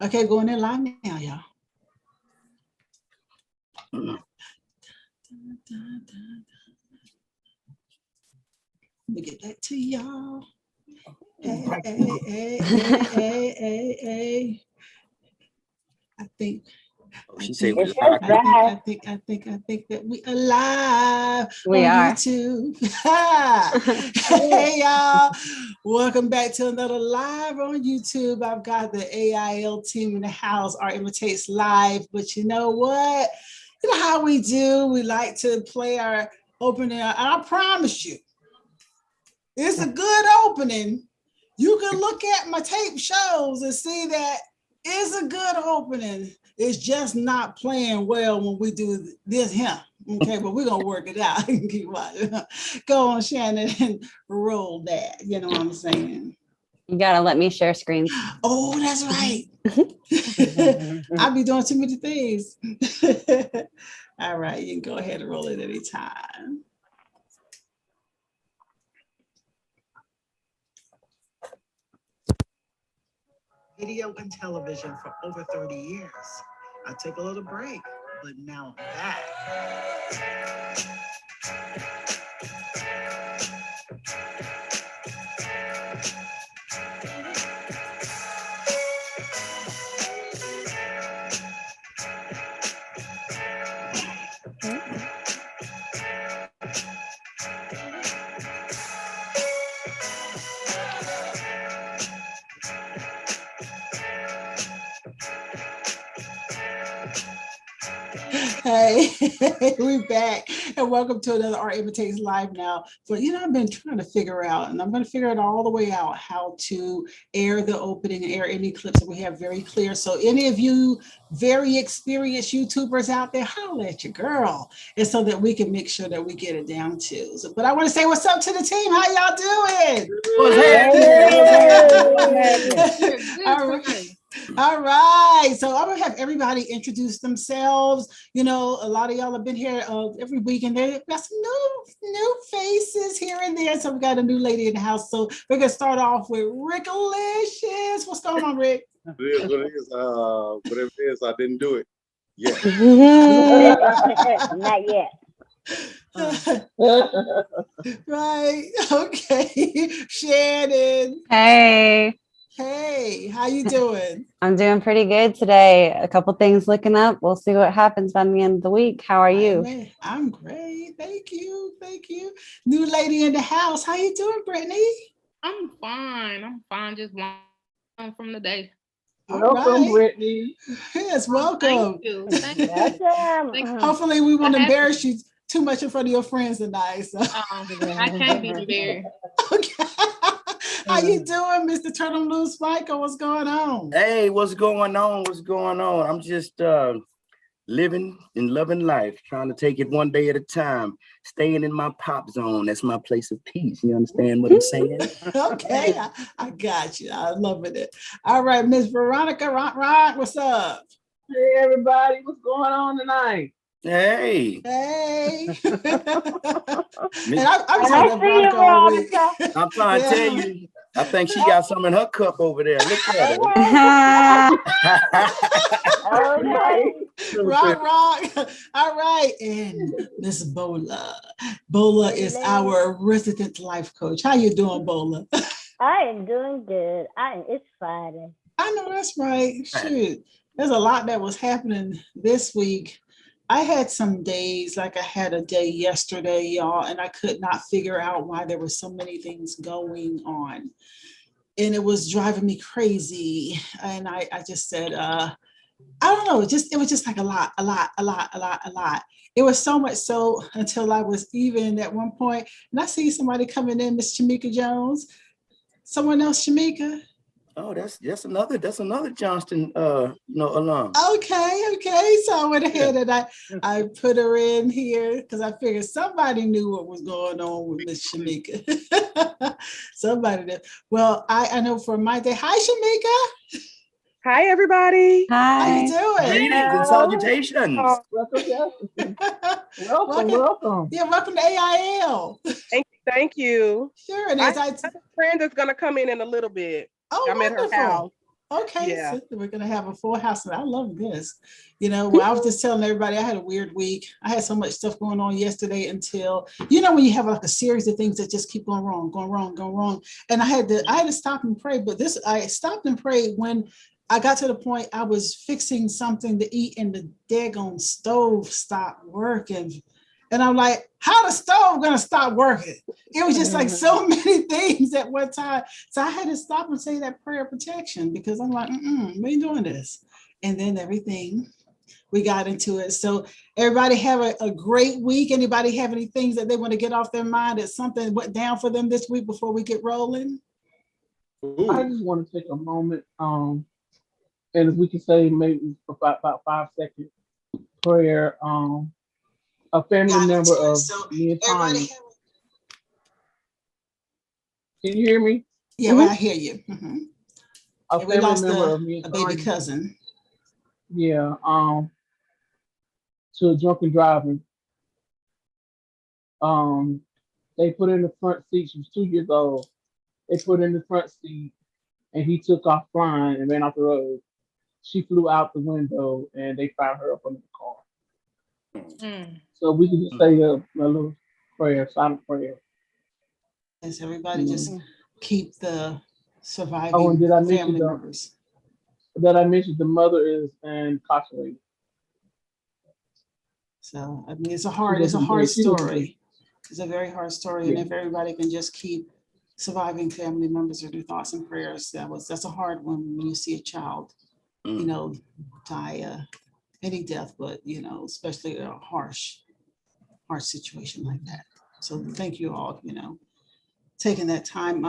Okay, going in live now, y'all. Let me get that to y'all. Hey. I think. She said I think that we are live on YouTube. Hey y'all, welcome back to another live on YouTube. I've got the AIL team in the house, our IMITATES live, but you know what? You know how we do, we like to play our opening, and I promise you, it's a good opening. You can look at my tape shows and see that it's a good opening. It's just not playing well when we do this here. Okay, but we're gonna work it out. Keep watching. Go on, Shannon, and roll that. You know what I'm saying? You gotta let me share screens. Oh, that's right. I'll be doing too many things. All right, you can go ahead and roll it anytime. Video and television for over 30 years. I took a little break, but now I'm back. Hey, we're back and welcome to another Our IMITATES Live now. But you know, I've been trying to figure out, and I'm going to figure it all the way out, how to air the opening and air any clips that we have very clear. So any of you very experienced YouTubers out there, holler at your girl, and so that we can make sure that we get it down too. So, but I want to say what's up to the team. How y'all doing? All right. All right, so I'm gonna have everybody introduce themselves. You know, a lot of y'all have been here every week, and they've got some new faces here and there. So we got a new lady in the house. So we're gonna start off with Rickalicious. What's going on, Rick? Whatever it is, I didn't do it yet. Not yet. Right. Okay. Shannon. Hey, how you doing? I'm doing pretty good today. A couple things looking up. We'll see what happens by the end of the week. How are you? I'm great. Thank you. New lady in the house. How you doing, Brittney? I'm fine. Just one from the day. Welcome, right. Brittney. Yes, welcome. Thank you. Hopefully we won't embarrass you too much in front of your friends tonight. So. I can't be embarrassed. Okay. How you doing, Mr. Turtle Loose Michael? What's going on? Hey, what's going on? I'm just living and loving life, trying to take it one day at a time, staying in my pop zone. That's my place of peace. You understand what I'm saying? Okay, I got you. I'm loving it. All right, Miss Veronica, rock, what's up? Hey, everybody, what's going on tonight? Hey. And I'm talking Veronica all week. I'm trying to tell you, I think she got some in her cup over there. Look at her. Rock. All right. And Miss Bola. Bola is our resident life coach. How you doing, Bola? I am doing good. It's Friday. I know that's right. Shoot. There's a lot that was happening this week. I had some days, like I had a day yesterday, y'all, and I could not figure out why there were so many things going on. And it was driving me crazy. And I just said, I don't know, it was just like a lot. It was so much so until I was even at one point, and I see somebody coming in, Miss Shameka Jones. Someone else, Shameka? Oh, that's another Johnston alum. Okay. So I went ahead and I put her in here because I figured somebody knew what was going on with Miss Shameka. Somebody did. Well, I know for my day. Hi, Shameka. Hi, everybody. Hi. How you doing? Greetings and salutations. Welcome. Yeah, welcome to AIL. Thank you. Sure. And I have a friend that's going to come in a little bit. Oh, I'm at her house. Okay, Yeah. so we're gonna have a full house, and I love this. You know, well, I was just telling everybody I had a weird week. I had so much stuff going on yesterday until when you have like a series of things that just keep going wrong, going wrong, going wrong. And I had to stop and pray. But I stopped and prayed when I got to the point I was fixing something to eat and the daggone stove stopped working. And I'm like, how the stove gonna stop working? It was just like so many things at one time. So I had to stop and say that prayer of protection because I'm like, we ain't doing this. And then everything, we got into it. So everybody have a great week. Anybody have any things that they want to get off their mind that something went down for them this week before we get rolling? I just want to take a moment, and if we can say maybe for about 5 seconds, prayer. A family member of me and Tanya. Can you hear me? Yeah, well, I hear you. A we lost family member of me and a baby Tanya. cousin. Yeah, to a drunken driving. They put her in the front seat. She was 2 years old. They put her in the front seat, and he took off flying and ran off the road. She flew out the window, and they found her up under the car. So we can just say a little prayer, silent prayer. Yes, everybody just keep the surviving and did I mention family members. That I mentioned the mother is incarcerated. So I mean, it's a hard story. It's a very hard story, and if everybody can just keep surviving family members or do thoughts and prayers, that's a hard one when you see a child, die any death, but especially a harsh situation like that. So thank you all, taking that time.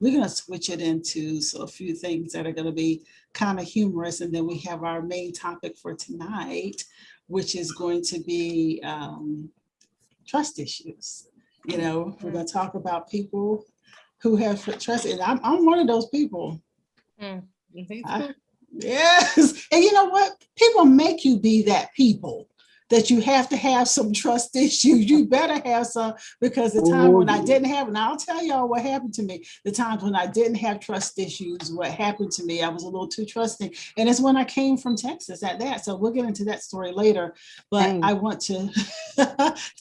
We're gonna switch it into a few things that are gonna be kind of humorous, and then we have our main topic for tonight, which is going to be trust issues. We're gonna talk about people who have trust, and I'm one of those people. Yes, and you know what? People make you be that people. That you have to have some trust issues. You better have some, because the time when I didn't have, and I'll tell y'all what happened to me. The times when I didn't have trust issues, what happened to me, I was a little too trusting. And it's when I came from Texas at that. So we'll get into that story later. But I want to,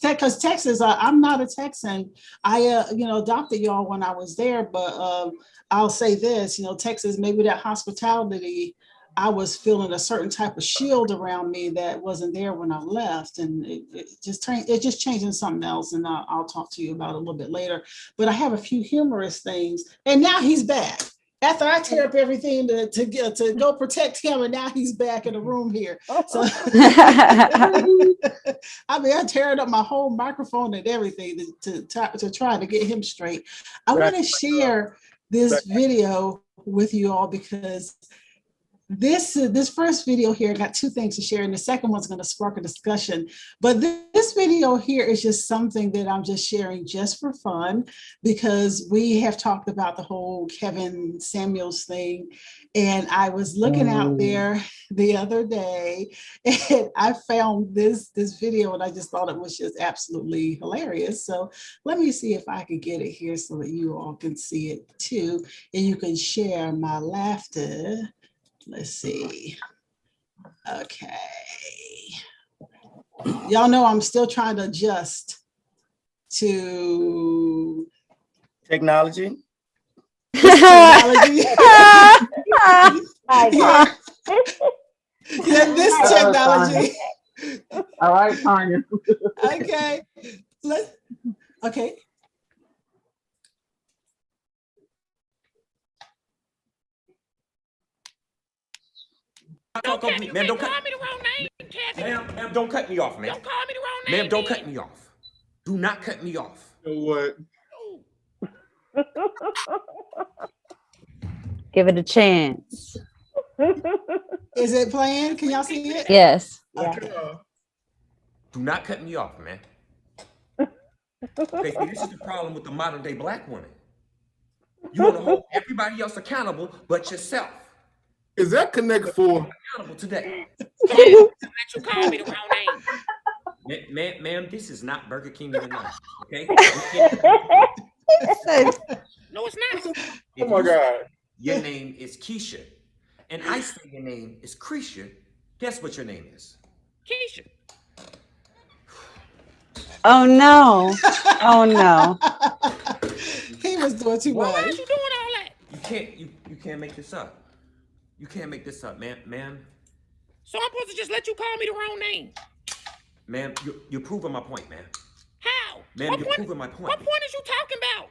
because Texas, I'm not a Texan. I, adopted y'all when I was there. But I'll say this, Texas, maybe that hospitality, I was feeling a certain type of shield around me that wasn't there when I left, and it just changed into something else, and I'll talk to you about it a little bit later. But I have a few humorous things, and now he's back. After I tear up everything to go protect him, and now he's back in the room here. So I'm tearing up my whole microphone and everything to try to get him straight. I want to share this video with you all because this first video here, I got two things to share, and the second one's going to spark a discussion. But this video here is just something that I'm just sharing just for fun, because we have talked about the whole Kevin Samuels thing. And I was looking out there the other day, and I found this video, and I just thought it was just absolutely hilarious. So let me see if I can get it here so that you all can see it too, and you can share my laughter. Let's see. Okay. Y'all know I'm still trying to adjust to technology. Technology. This technology. All right, Tanya. Okay. Okay. Man, don't call me the wrong name, Kevin. Ma'am, don't cut me off, man. Don't call me the wrong name. Ma'am, don't cut me off. Do not cut me off. You know what? Give it a chance. Is it playing? Can y'all see it? Yes. Okay. Do not cut me off, man. Okay, see, this is the problem with the modern day black woman. You want to hold everybody else accountable but yourself. Is that Connect 4? Accountable today. Let you call me the wrong name. Ma'am, this is not Burger King in the night. Okay? No, it's not. Oh my God. your name is Keisha. And I say your name is Creisha. Guess what your name is? Keisha. Oh no. Oh no. He was doing too Why much. is you doing all that? You can't make this up. You can't make this up, ma'am. So I'm supposed to just let you call me the wrong name? Ma'am, you're proving my point, ma'am. How? Ma'am, you're proving my point. What point is you talking about?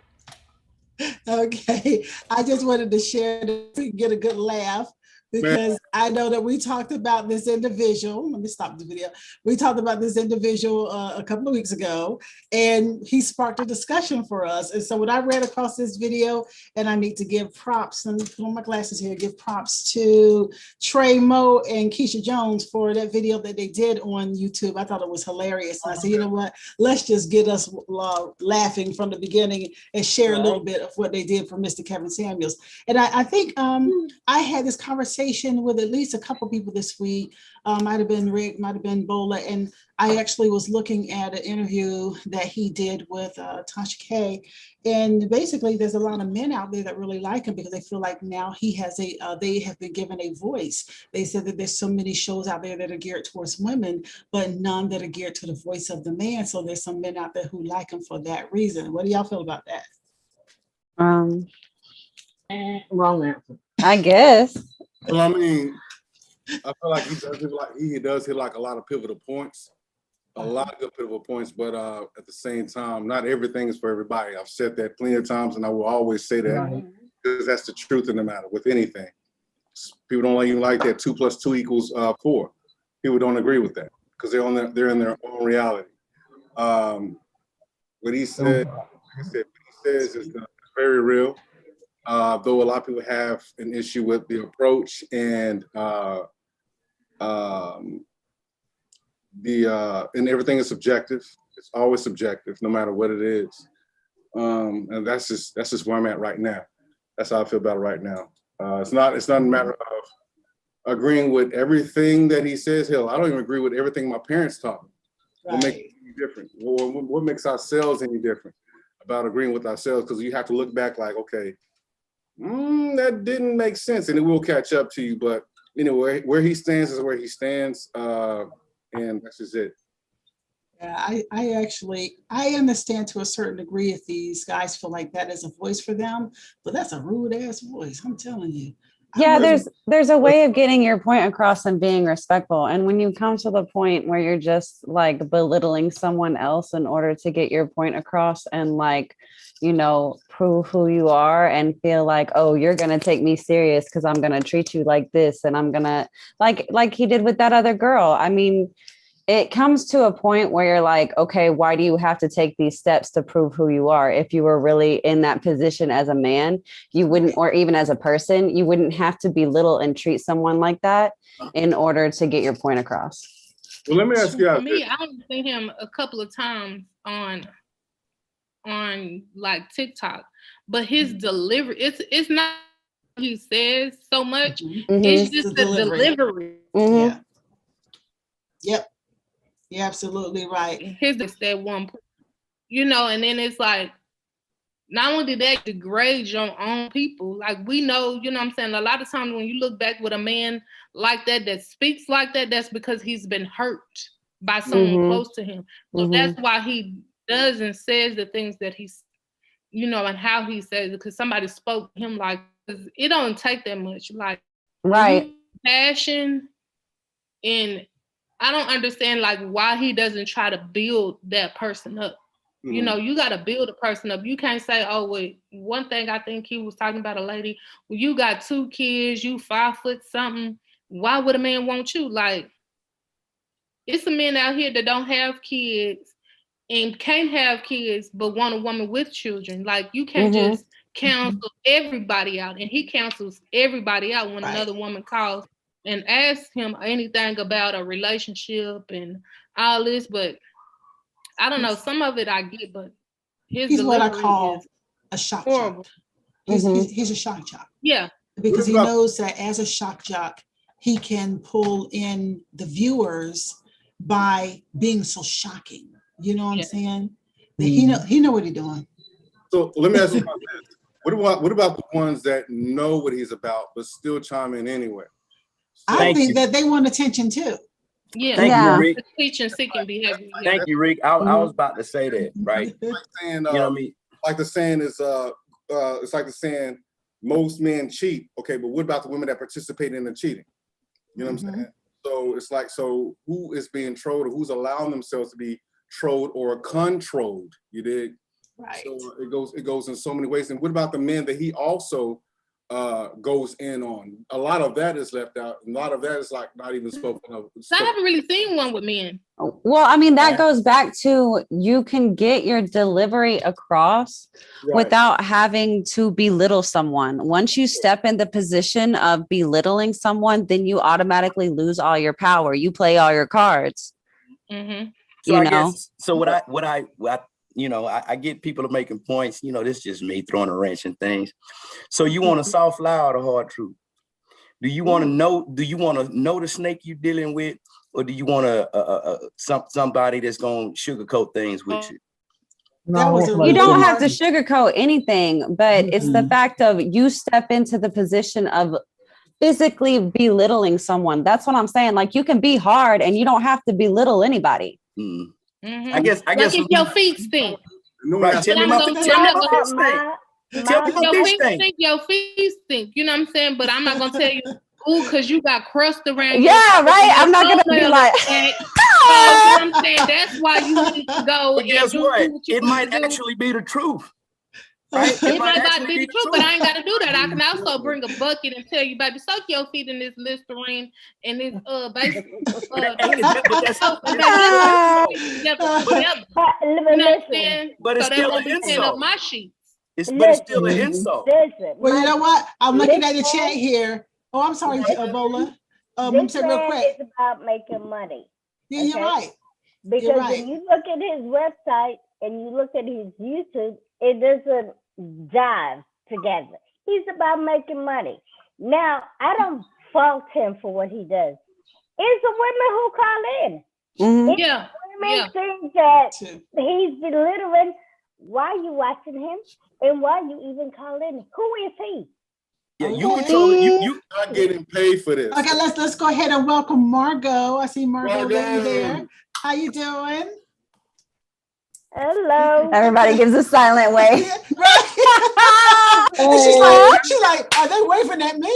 Okay, I just wanted to share to get a good laugh because I know that we talked about this individual. Let me stop the video. We talked about this individual a couple of weeks ago, and he sparked a discussion for us. And so when I ran across this video, and I need to give props, let me put on my glasses here, give props to Trey Mo and Keisha Jones for that video that they did on YouTube. I thought it was hilarious. And I said, you know what, let's just get us laughing from the beginning and share a little bit of what they did for Mr. Kevin Samuels. And I think I had this conversation with at least a couple people this week. Might have been Rick, might have been Bola, and I actually was looking at an interview that he did with Tasha K. And basically, there's a lot of men out there that really like him because they feel like now he has they have been given a voice. They said that there's so many shows out there that are geared towards women, but none that are geared to the voice of the man. So there's some men out there who like him for that reason. What do y'all feel about that? Wrong answer. I guess. Well, I mean, I feel like he does hit like a lot of pivotal points, a lot of good pivotal points, but at the same time, not everything is for everybody. I've said that plenty of times, and I will always say that because that's the truth in the matter with anything. People don't even like that 2 + 2 = 4. People don't agree with that because they're in their own reality. What he said, like I said, what he says is very real. Though a lot of people have an issue with the approach and everything is subjective. It's always subjective, no matter what it is. And that's just where I'm at right now. That's how I feel about it right now. It's not a matter of agreeing with everything that he says. Hell, I don't even agree with everything my parents taught me. What makes it any different? What makes ourselves any different about agreeing with ourselves? Because you have to look back like, okay, that didn't make sense, and it will catch up to you. But anyway, where he stands is where he stands, and that's just it. Yeah, I understand to a certain degree if these guys feel like that is a voice for them, but that's a rude ass voice. I'm telling you. Yeah, there's a way of getting your point across and being respectful. And when you come to the point where you're just like belittling someone else in order to get your point across and like, prove who you are and feel like, oh, you're going to take me serious because I'm going to treat you like this. And I'm going to like he did with that other girl. I mean, it comes to a point where you're like, okay, why do you have to take these steps to prove who you are? If you were really in that position as a man, you wouldn't, or even as a person, you wouldn't have to belittle and treat someone like that in order to get your point across. Well, let me ask you. For me, I've seen him a couple of times on like TikTok, but his delivery, it's not what he says so much. It's just the delivery. Yeah. Yep. You're absolutely right. His that one, and then it's like, not only did that degrade your own people, like we know, what I'm saying, a lot of times when you look back with a man like that speaks like that, that's because he's been hurt by someone close to him. So that's why he does and says the things that he's, and how he says it, because somebody spoke to him like, it don't take that much. Like, passion, and I don't understand like why he doesn't try to build that person up. You got to build a person up. You can't say, oh, wait, one thing I think he was talking about a lady, well, you got 2 kids, you 5 foot something. Why would a man want you? Like, it's some men out here that don't have kids and can't have kids, but want a woman with children. Like, you can't just counsel everybody out. And he counsels everybody out when another woman calls and ask him anything about a relationship and all this, but I don't know, some of it I get, but he's what I call a shock jock. He's a shock jock. Yeah. Because he knows that as a shock jock, he can pull in the viewers by being so shocking. You know what I'm saying? He know what he's doing. So let me ask you about this. What about the ones that know what he's about but still chime in anyway? I think that they want attention too. Yeah. Thank you, Rick. Attention seeking behavior. Yeah. Thank you, Rick. I was about to say that, right? Like saying, you know what I mean? Like the saying is, it's like the saying, most men cheat. Okay, but what about the women that participate in the cheating? You know what I'm saying? So it's like, so who is being trolled, or who's allowing themselves to be trolled or controlled? You dig? Right. So it goes in so many ways. And what about the men that he also goes in on? A lot of that is left out. And a lot of that is like not even spoken of. So I haven't really seen one with men. Well, I mean, that goes back to you can get your delivery across without having to belittle someone. Once you step in the position of belittling someone, then you automatically lose all your power. You play all your cards. Mm-hmm. So I guess, so what I you know, I get people making points, you know, this is just me throwing a wrench in things. So you want a soft lie or the hard truth? Do you want to know the snake you're dealing with, or do you want somebody that's going to sugarcoat things with you? You don't have to sugarcoat anything, but it's the fact of you step into the position of physically belittling someone. That's what I'm saying. Like, you can be hard and you don't have to belittle anybody. I guess if your feet stink. Right. Tell me my feet stink. Your feet stink. You know what I'm saying? But I'm not gonna tell you, ooh, because you got crust around. Yeah, right. I'm not gonna be like. I'm saying that's why you need to go. But guess what? It might actually be the truth. Right? It might not be the truth, but I ain't got to do that. I can also bring a bucket and tell you, baby, soak your feet in this Listerine and this basic. But it's still an insult. My sheets. But it's still an insult. Well, you know what? I'm looking at the chat here. Oh, I'm sorry, Bola. This say real quick. is about making money. Yeah, you're right. Because when you look at his website and you look at his YouTube, it doesn't jive together. He's about making money. Now, I don't fault him for what he does. It's the women who call in. Yeah. Women think that he's belittling. Why are you watching him? And why you even call in? Who is he? Yeah, you control it. You not getting paid for this. Okay, let's go ahead and welcome Margo. I see Margo there. How you doing? Hello. Everybody gives a silent wave. And she's like, are they waving at me?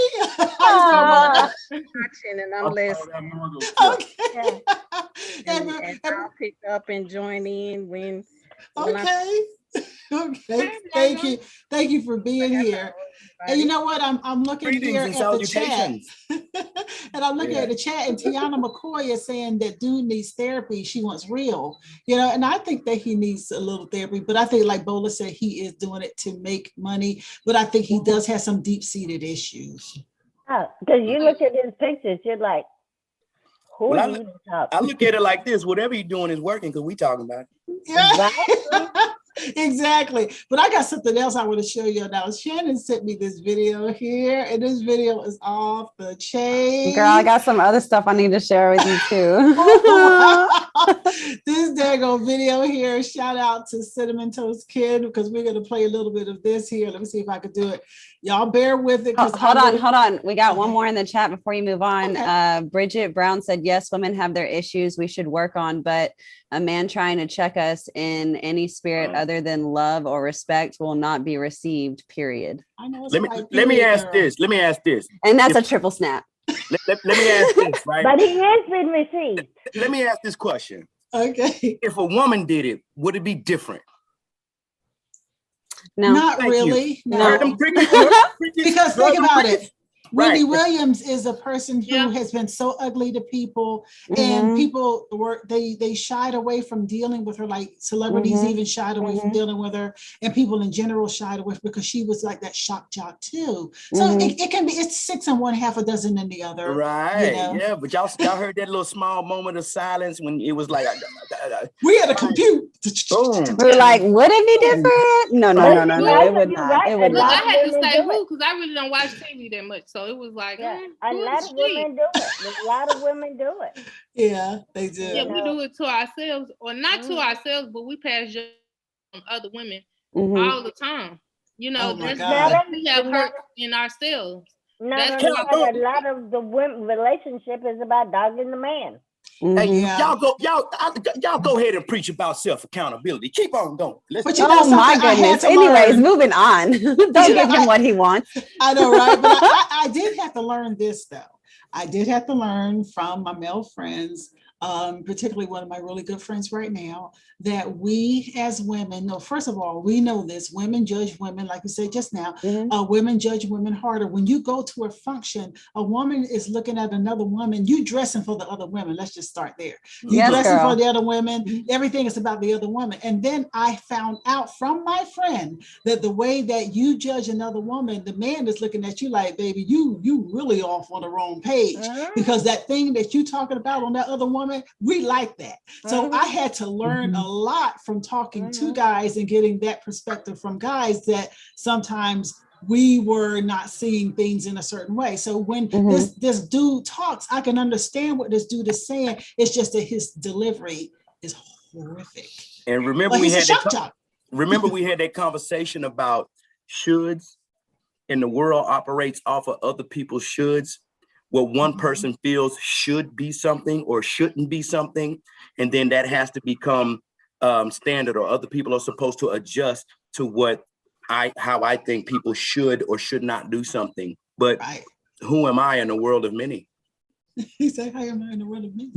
I'm watching and I'm listening. Okay. And I'll pick up and join in when okay. Thank you for being here. And you know what? I'm looking here at the chat. And I'm looking at the chat, and Tiana McCoy is saying that dude needs therapy. She wants real, you know, and I think that he needs a little therapy, but I think, like Bola said, he is doing it to make money, but I think he does have some deep-seated issues. Because you look at his pictures, you're like, who are you to talk? I look at it like this: whatever you're doing is working because we talking about it. Yeah. Exactly. But I got something else I want to show you now. Shannon sent me this video here, and this video is off the chain. Girl, I got some other stuff I need to share with you too. This daggone video here. Shout out to Cinnamon Toast Kid, because we're going to play a little bit of this here. Let me see if I could do it. Y'all bear with it. Hold on. We got one more in the chat before you move on. Okay. Bridget Brown said, yes, women have their issues we should work on, but a man trying to check us in any spirit other than love or respect will not be received, period. I know. Let me ask this. And that's a triple snap. Let me ask this, right? But he has been received. Let me ask this question. Okay. If a woman did it, would it be different? No. Not really. No. Because think about it. Wendy Williams is a person who has been so ugly to people, and people they shied away from dealing with her, like celebrities even shied away from dealing with her, and people in general shied away because she was like that shock jock too. So it can be, it's 6 in one, half a dozen in the other. Right. You know? Yeah, but y'all heard that little small moment of silence when it was like we had a compute. We're like, would it be different? No, it would not. It would not. I had to say who, because I really don't watch TV that much. So it was like, a lot of women do it. A lot of women do it. Yeah, they do. Yeah, we do it to ourselves, or not to ourselves, but we pass judgment on other women all the time. You know, Oh my that's God. we have hurt in ourselves. A lot of the women relationship is about dogging the man. Hey, y'all go ahead and preach about self-accountability. Keep on going. Oh my goodness. Anyways, moving on. Don't give him what he wants. I know, right? But I did have to learn this though. I did have to learn from my male friends, particularly one of my really good friends right now, that we as women, no, first of all, we know this, women judge women, like we said just now, women judge women harder. When you go to a function, a woman is looking at another woman, you dressing for the other women. Let's just start there. You dressing for the other women, everything is about the other woman. And then I found out from my friend that the way that you judge another woman, the man is looking at you like, baby, you really off on the wrong page, because that thing that you talking about on that other woman, we like that. So I had to learn a lot from talking to guys and getting that perspective from guys, that sometimes we were not seeing things in a certain way. So when this dude talks, I can understand what this dude is saying. It's just that his delivery is horrific. And remember, we had that conversation about shoulds, and the world operates off of other people's shoulds. What one person feels should be something or shouldn't be something, and then that has to become standard, or other people are supposed to adjust to how I think people should or should not do something. But who am I in a world of many? He said, "How am I in the world of many?"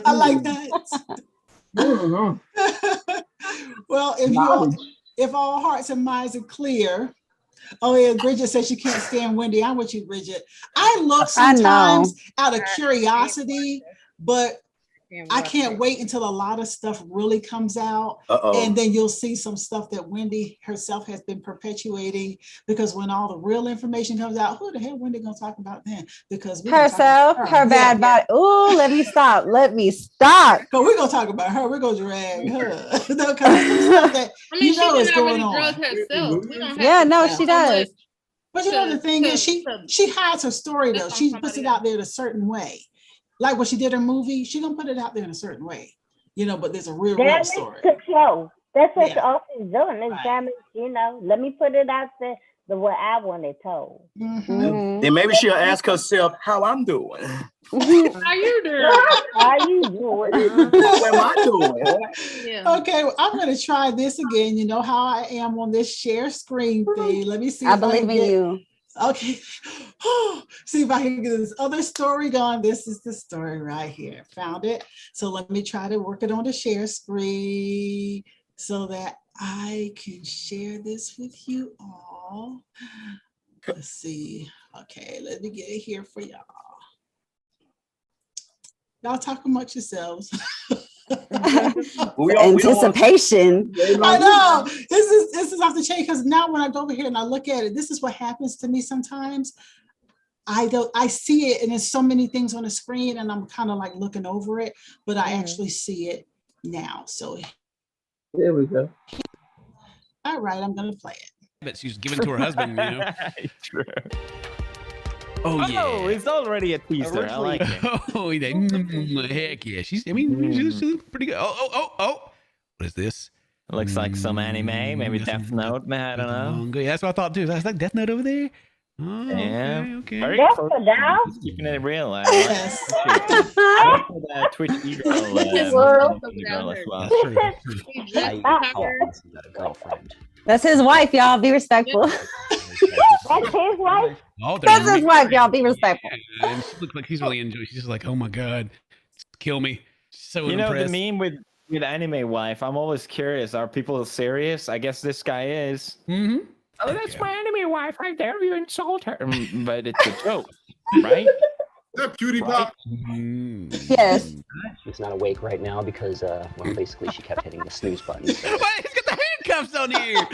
I like that. Well, if all hearts and minds are clear. Oh yeah, Bridget says she can't stand Wendy. I'm with you, Bridget. I look sometimes out of curiosity, but I can't wait until a lot of stuff really comes out. And then you'll see some stuff that Wendy herself has been perpetuating, because when all the real information comes out, who the hell Wendy gonna talk about then? Because herself, her bad body. Oh, let me stop. Because we're gonna talk about her. We're gonna drag her. No, stuff that you know is going on. Yeah, no, she does. But you know the thing is, she hides her story though. She puts it out there in a certain way. Like when she did her movie, she gonna put it out there in a certain way, you know. But there's a real story. That's what all she's doing. Is damage, you know. Let me put it out there the way I want it told. Then maybe she'll ask herself how I'm doing. How you doing? How you doing? How am I doing? Yeah. Okay, well, I'm gonna try this again. You know how I am on this share screen thing. Let me see. I believe in you. Okay, see if I can get this other story going. This is the story right here. Found it. So let me try to work it on the share screen so that I can share this with you all. Let's see. Okay, let me get it here for y'all. Y'all talk amongst yourselves. Anticipation. I know this is off the chain, because now when I go over here and I look at it, this is what happens to me sometimes. I see it, and there's so many things on the screen, and I'm kind of like looking over it, but I actually see it now. So there we go. All right, I'm gonna play it. But she's given to her husband, you know. True. Oh yeah. Oh, it's already a teaser. I like it. Oh, heck yeah. She's pretty good. Oh. What is this? It looks like some anime, maybe Death Note, man. I don't know. Yeah, that's what I thought too. That's like Death Note over there. Oh, yeah. Okay. Very That's close. for now. Keeping it real. Yes. That Twitch e-girl as well. Girlfriend. That's his wife, y'all. Be respectful. That's his wife. Oh, that's his wife, y'all. Be respectful. Yeah, and she looks like he's really enjoying. She's just like, oh my god, kill me. So you impressed. know the meme with anime wife. I'm always curious. Are people serious? I guess this guy is. Mm-hmm. Oh, that's my anime wife. How dare you insult her? But it's a joke, right? That PewDiePie. Yes. She's not awake right now because, well, basically she kept hitting the snooze button. So. Wait, he's got the handcuffs on here.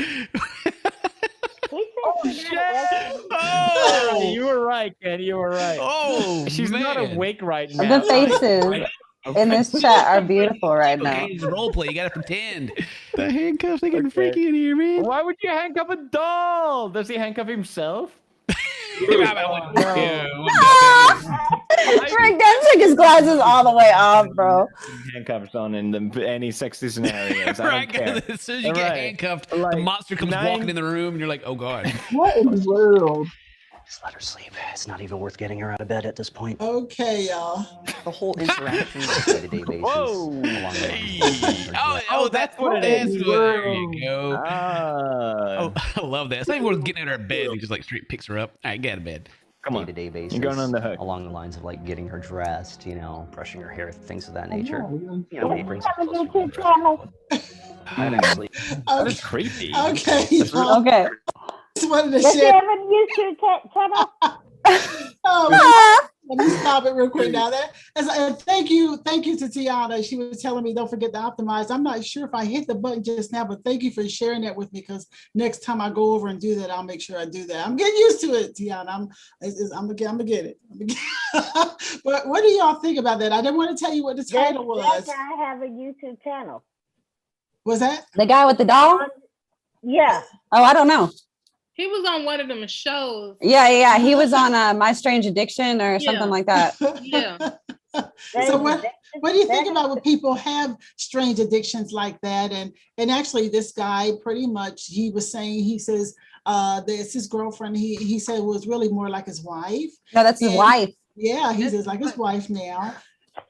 Oh, you were right, Ken. You were right. Oh, she's not awake right now. The faces in this chat are beautiful right now. Okay, it's role play. You gotta pretend. The handcuffs, they getting freaky in here, man. Why would you handcuff a doll? Does he handcuff himself? Rick Dan took his glasses all the way off, bro. Handcuffs on in any sexy scenarios. Right, as soon as you get handcuffed, the monster comes walking in the room, and you're like, "Oh God!" What in the world? Just let her sleep. It's not even worth getting her out of bed at this point. Okay, y'all. The whole interaction on a day-to-day basis. Whoa! Along the lines Oh, that's what it is. There you go. Ah. Oh, I love that. It's not even worth getting out of her bed. He just like straight picks her up. All right, get out of bed. Come on. day-to-day basis. You're going on the hook. Along the lines of like getting her dressed, brushing her hair, things of that nature. Have Brings a YouTube channel. I actually. That is creepy. Okay. Okay. Just wanted to Does he share. have a YouTube channel? Oh, let me stop it real quick now. Thank you to Tiana. She was telling me don't forget to optimize. I'm not sure if I hit the button just now, but thank you for sharing that with me, because next time I go over and do that, I'll make sure I do that. I'm getting used to it, Tiana. I'm gonna get it. But what do y'all think about that? I didn't want to tell you what the title was. That guy have a YouTube channel. Was that the guy with the doll? Yeah. Oh, I don't know. He was on one of them shows. Yeah. He was on My Strange Addiction or something like that. Yeah. So what do you think about when people have strange addictions like that? And actually this guy pretty much, he was saying, he says it's his girlfriend. He said it was really more like his wife. No, that's his wife. Yeah, he says like his wife now.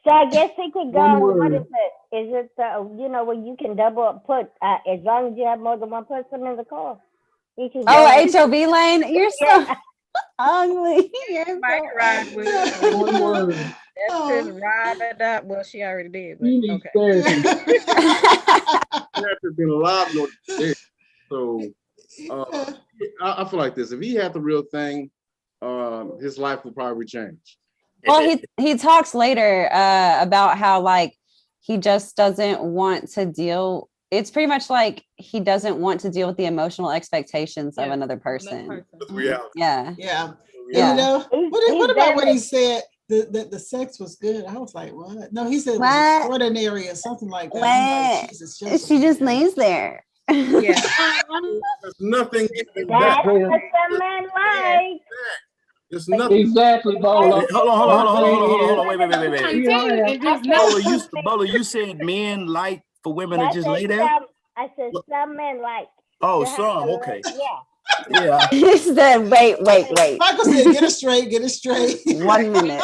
So I guess he could go. What is it? Is it where you can double up, put as long as you have more than one person in the car? HOV lane. You're so ugly. You're Bike so ride with One word. That's just ride it up. Well, she already did. But, He needs okay. therapy. After been alive, no dick. So I feel like this. If he had the real thing, his life would probably change. Well, he talks later about how like he just doesn't want to deal. It's pretty much like he doesn't want to deal with the emotional expectations of another person. Yeah. You know, what about when he said the sex was good? I was like, what? No, he said it was extraordinary or something like that. Like, Jesus, she just lays there. Yeah. There's nothing. That's what some men like. It's nothing. Exactly, Bola. Hold on. Wait. Continue. Bola, you said men like for women to just lay there? I said some men like. Oh, some, okay. Yeah. Yeah. He said, wait. Michael said, get it straight. 1 minute.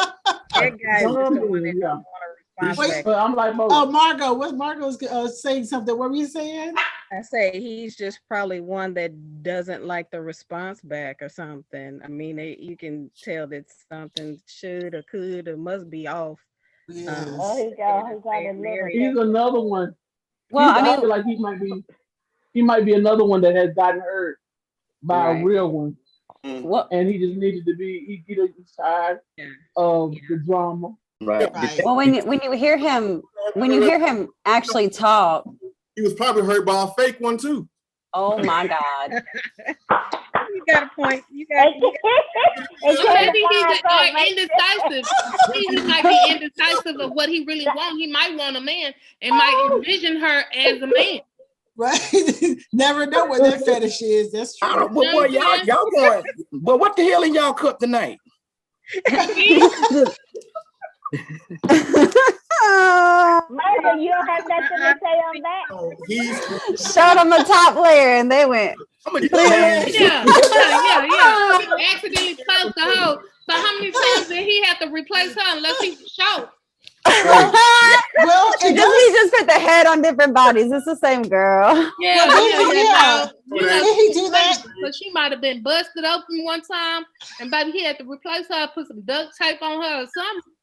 That guy is just the one that don't want to respond back. But I'm like, Oh, Margo, what Margo's saying something. What were you saying? I say he's just probably one that doesn't like the response back or something. I mean, you can tell that something should or could or must be off. He got he's another one. Well, I feel like he might be another one that has gotten hurt by a real one. And he just needed to be, he tired of the drama. Right. Well, when you hear him actually talk, he was probably hurt by a fake one too. Oh my God. You got a point. You got. Maybe he's indecisive. He might be indecisive of what he really wants. He might want a man and might envision her as a man. Right? Never know what that fetish is. That's true. But y'all going. But what the hell in y'all cook tonight? Margo, you don't have nothing to say on that. Showed them the top layer and they went. Yeah. Accidentally closed the hole. So how many times did he have to replace her unless he showed? Well, he just put the head on different bodies. It's the same girl. Yeah. Did he do that? So she might have been busted open one time, and baby, he had to replace her, put some duct tape on her or something.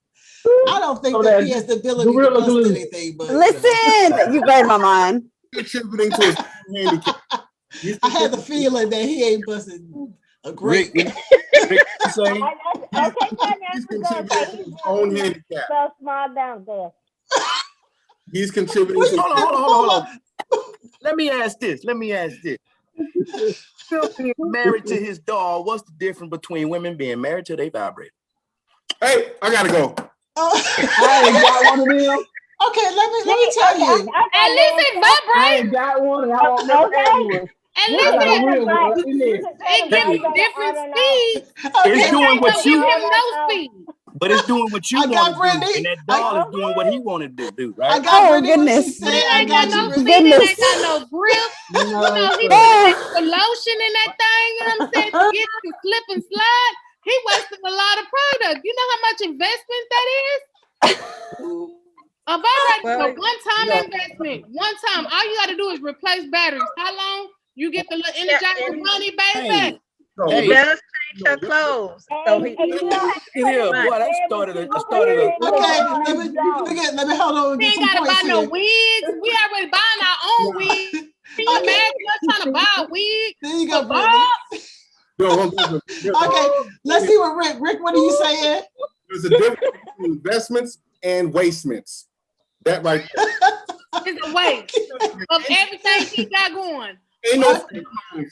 I don't think that he has the ability to bust anything. But listen, you read my mind. Contributing to his handicap. I had the feeling that he ain't busting a great. He's own handicap. So small down there. He's contributing. Hold on. Let me ask this. Still being married to his dog, what's the difference between women being married to their vibrator? Hey, I gotta go. I ain't got one of them. Okay, let me tell you. At least it vibrates. I ain't got one and I won't never have one. At least it gives different speeds. It's doing what you. Give him no speed. But it's doing what you I got want to do, Brittney. and that doll is doing what he want to do, right? I got Oh, Brittney when she goodness. said, It I ain't got got you. no Brittney. seat, it Goodness. ain't got no grip. No, You know, he it's put extra lotion in that thing, you know what I'm saying, to get to slip and slide. He wasted a lot of product. You know how much investment that is? Of all right, Well, so one-time yeah. investment. One time. All you got to do is replace batteries. How long? You get the little Energizer and Bunny, baby. Hey, So, he hey, does change her clothes. So he And you don't have to look put here, it boy. in That there, but started you a can put started it a. in the Okay, zone. let me hold on and We get ain't some got to points buy no here. wigs. We already buying our own wigs. Can you Okay. imagine us trying to buy a wig? There you go, for Brittany. Bob? Okay, let's see what Rick, what are you saying? there's a difference between investments and wastements. That right there. It's a waste of everything he got going. Ain't no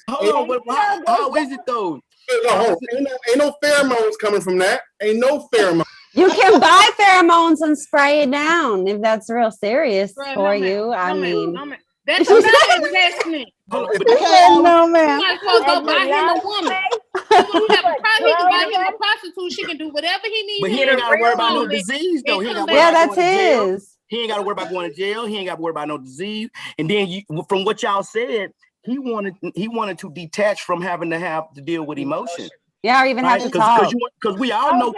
Hold on, but how is it though? ain't no pheromones coming from that. Ain't no pheromones. You can buy pheromones and spray it down if that's real serious Bro, for no, you. I mean, no, man. That's another investment. Hold on, Okay, no, You man. might as well go buy him a woman. You want to have a he can buy him a prostitute. She can do whatever he needs. but he ain't got to worry about no disease though. He ain't got to worry Yeah, about that's going to jail. his. He ain't got to worry about going to jail. He ain't got to worry about no disease. And then from what y'all said, he wanted to detach from having to have to deal with emotion. Yeah, or even have to talk. Because we all know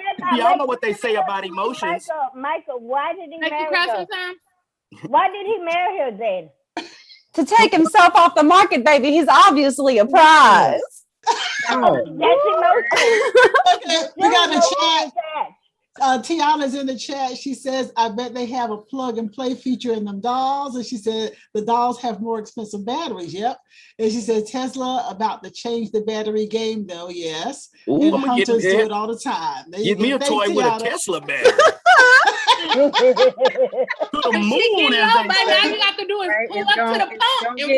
what they say about emotions. Michael, why did he Make you marry cry her? sometimes? Why did he marry her then? To take himself off the market, baby. He's obviously a prize. That's emotional. Okay, we got a chat. Tiana's in the chat. She says, I bet they have a plug and play feature in them dolls. And she said, the dolls have more expensive batteries. Yep. And she said, Tesla about to change the battery game, though. Yes. Ooh, and I'm gonna hunters do it all the time. Get me a toy with a Tesla battery. To the moon, get low, baby, all you have to do is pull up to the pump and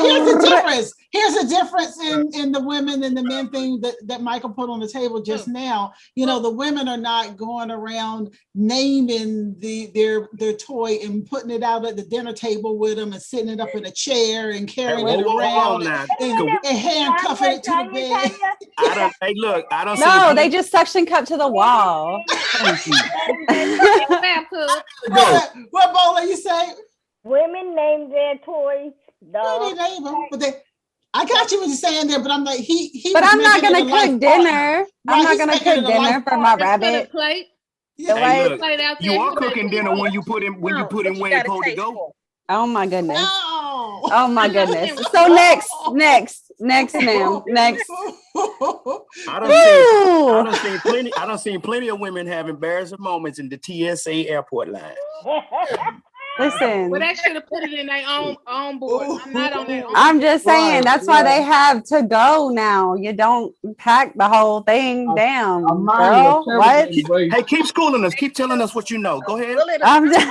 Here's the difference. Here's the difference in the women and the men thing that Michael put on the table just now. You know, the women are not going around naming their toy and putting it out at the dinner table with them and sitting it up in a chair and carrying it around and handcuffing it to the bed. No, they just suction cup to the wall. What Bola you say? Women name their toys. They name them, but I got you what you're saying there, but I'm like he. But I'm not gonna cook dinner. I'm not gonna cook dinner for my rabbit. Hey, look, you are cooking dinner when you put in where it's supposed to go. Oh my goodness. Oh my goodness. So next, ma'am. Next. I done seen plenty of women have embarrassing moments in the TSA airport line. Listen. Well, they should have put it in their own board. I'm not on that. I'm just saying that's why they have to go now. You don't pack the whole thing down, girl. What? Hey, keep schooling us. Keep telling us what you know. Go ahead. I'm just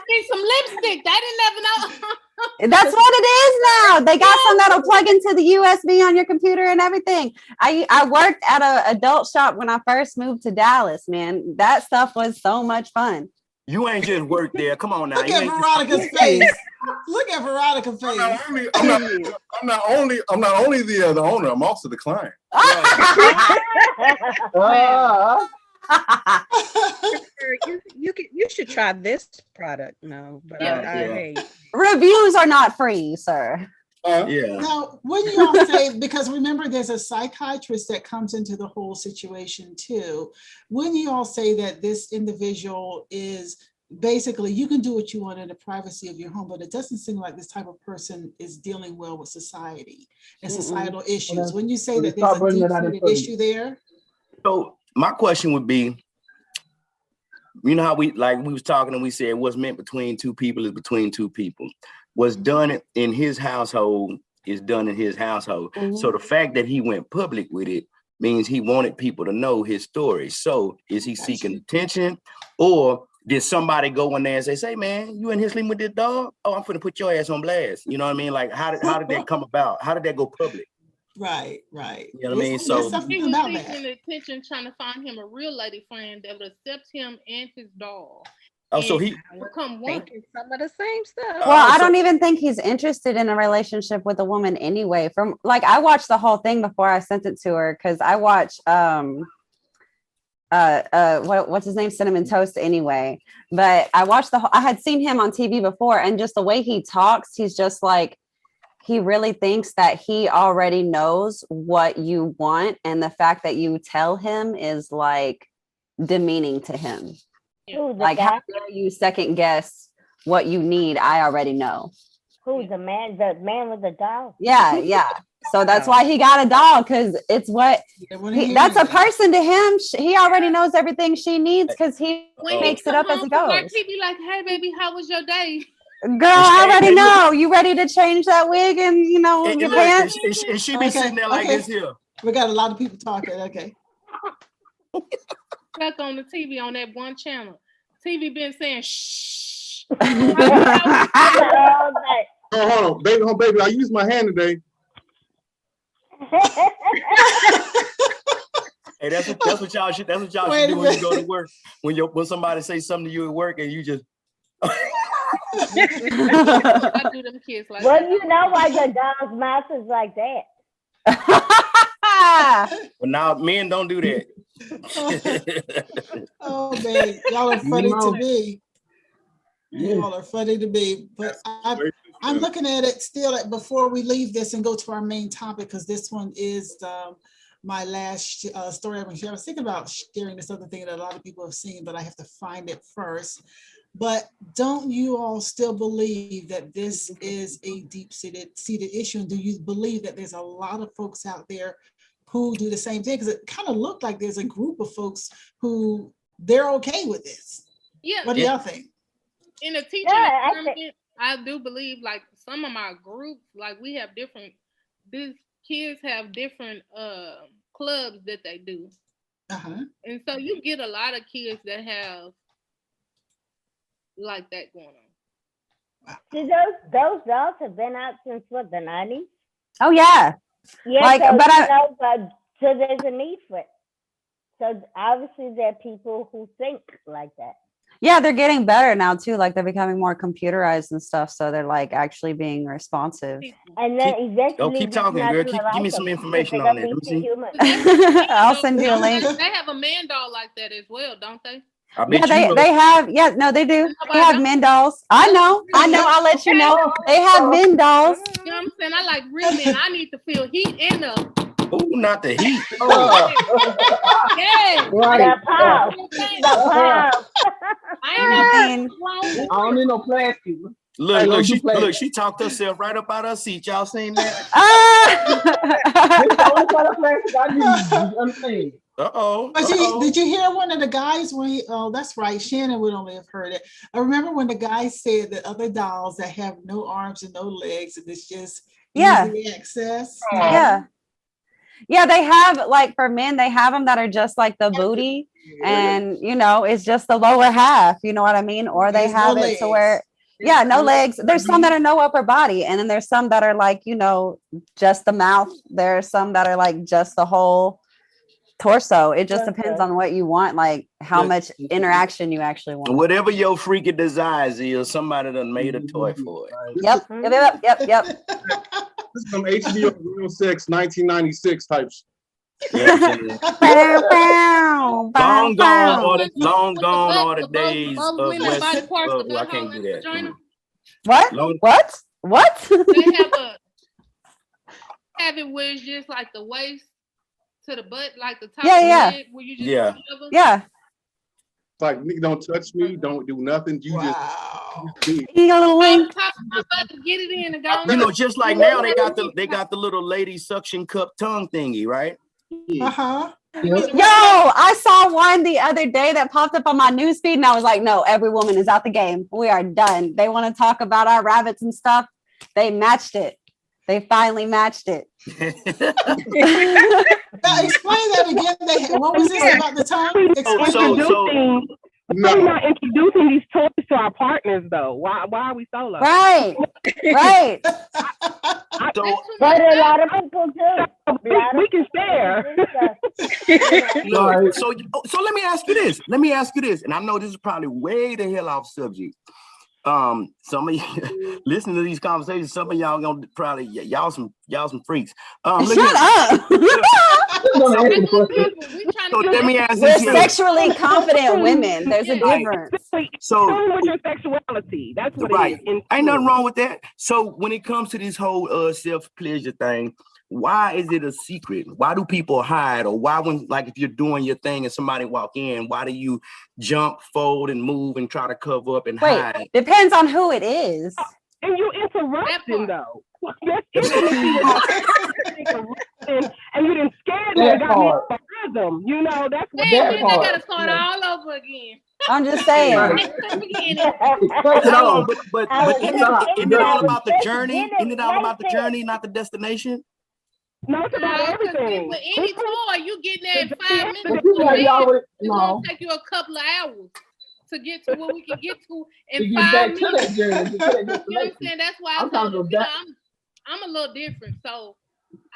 need some lipstick. They didn't never know. That's what it is now. They got some that'll plug into the USB on your computer and everything. I worked at an adult shop when I first moved to Dallas, man. That stuff was so much fun. You ain't just worked there. Come on now. Look at Veronica's face. Look at Veronica's face. I'm not only the owner, I'm also the client. You should try this product. No, but I hate. Reviews are not free, sir. Now, wouldn't you all say, because remember, there's a psychiatrist that comes into the whole situation too. Wouldn't you all say that this individual is basically, you can do what you want in the privacy of your home, but it doesn't seem like this type of person is dealing well with society and societal issues. Wouldn't you say that there's a deep-seated issue there? So my question would be, you know how we was talking and we said what's meant between two people is between two people. What's done in his household is done in his household. So the fact that he went public with it means he wanted people to know his story. So is he seeking attention, or did somebody go in there and say, man, you in here sleeping with this dog? Oh, I'm finna put your ass on blast. You know what I mean? Like, how did that come about? How did that go public? Right. You know what I mean? So he was seeking attention, trying to find him a real lady friend that would accept him and his dog. Oh, so he become one. Some of the same stuff. Well, I don't even think he's interested in a relationship with a woman anyway. From I watched the whole thing before I sent it to her because I watched what's his name, Cinnamon Toast anyway. But I watched I had seen him on TV before, and just the way he talks, he's just like, he really thinks that he already knows what you want, and the fact that you tell him is like demeaning to him. Like, how dare you second guess what you need? I already know. Who's the man with the dog? Yeah. So that's why he got a dog, because it's that's a person to him. He already knows everything she needs because he makes it up as he goes. He be like, "Hey, baby, how was your day?" Girl, I already know. You ready to change that wig and your pants? And she be sitting there like this here. We got a lot of people talking. Okay. Stuck on the TV on that one channel. TV been saying shh. Oh, hold on, baby. I used my hand today. Hey, that's what y'all should do when you go to work. When somebody say something to you at work and you just. I do them kids like well, that. you know why your dog's mouth is like that. Well, now men don't do that. Oh man, y'all are funny to me. Y'all are funny to me. But I'm looking at it still before we leave this and go to our main topic, because this one is my last story I'm going to share. I was thinking about sharing this other thing that a lot of people have seen, but I have to find it first. But don't you all still believe that this is a deep-seated issue? And do you believe that there's a lot of folks out there who do the same thing? Because it kind of looked like there's a group of folks who they're okay with this. Yeah. What do y'all think? In a teaching environment, I do believe like some of my groups, like we have these kids have different clubs that they do. And so you get a lot of kids that have like that going on. See, those dogs have been out since what, the 90s? Oh yeah. Yeah, like, so there's a need for it. So obviously there are people who think like that. Yeah, they're getting better now too. Like they're becoming more computerized and stuff. So they're like actually being responsive. And then eventually, keep talking, girl. Give me some information on it. I'll send you a link. They have a man doll like that as well, don't they? Yeah, they have. Yeah, no, they do. They have men dolls. I know. I'll let you know. They have men dolls. You know what I'm saying? I like real men. I need to feel heat in them. Oh, not the heat. Yeah. Right. I don't need no plastic. Look, she talked herself right up out of her seat. Y'all seen that? That's the only kind of plastic I need. You understand? Did you hear one of the guys when that's right, Shannon would only have heard it. I remember when the guy said that other dolls that have no arms and no legs, and it's just easy access. Yeah, they have, like, for men, they have them that are just like the booty, and it's just the lower half, you know what I mean? Or they have it to where no legs. There's some that are no upper body, and then there's some that are like, just the mouth. There's some that are like just the whole torso. It just depends on what you want, like how much interaction you actually want. Whatever your freaky desires is, somebody done made a toy for it. Yep. This is some HBO Real Sex 1996 types. Long gone are the days of West. I can't do that. What? They have it where it's just like the waist to the butt, like the top of the head, where you just It's like, nigga, don't touch me, don't do nothing. You just you got a little link. Get it in and go. Just like now they got the little lady suction cup tongue thingy, right? Yo, I saw one the other day that popped up on my newsfeed, and I was like, no, every woman is out the game. We are done. They want to talk about our rabbits and stuff. They matched it. They finally matched it. Explain that again. What was this about the tongue? We're not introducing these toys to our partners, though. Why are we solo? Right. But a lot of people do. We can share. So let me ask you this. And I know this is probably way the hell off subject. Some of you listening to these conversations, some of y'all gonna probably y'all some freaks. Shut up. So let me ask We're this here. sexually confident women. There's a difference. So with your sexuality. That's what right. it is. Ain't nothing wrong with that. So when it comes to this whole self-pleasure thing, why is it a secret? Why do people hide? Or why when, like, if you're doing your thing and somebody walk in, why do you jump, fold, and move and try to cover up and hide? Depends on who it is. And you interrupting though. That's intimacy and you didn't scare me and got me off the rhythm. You know, that's what I gotta start all over again. I'm just saying. But isn't it all about the journey? Isn't it all about the journey, not the destination? No, it's about everything. With any toy, you get there in 5 minutes. It's gonna take you a couple of hours to get to where we can get to in 5 minutes. You know what I'm saying? That's why I'm a little different. So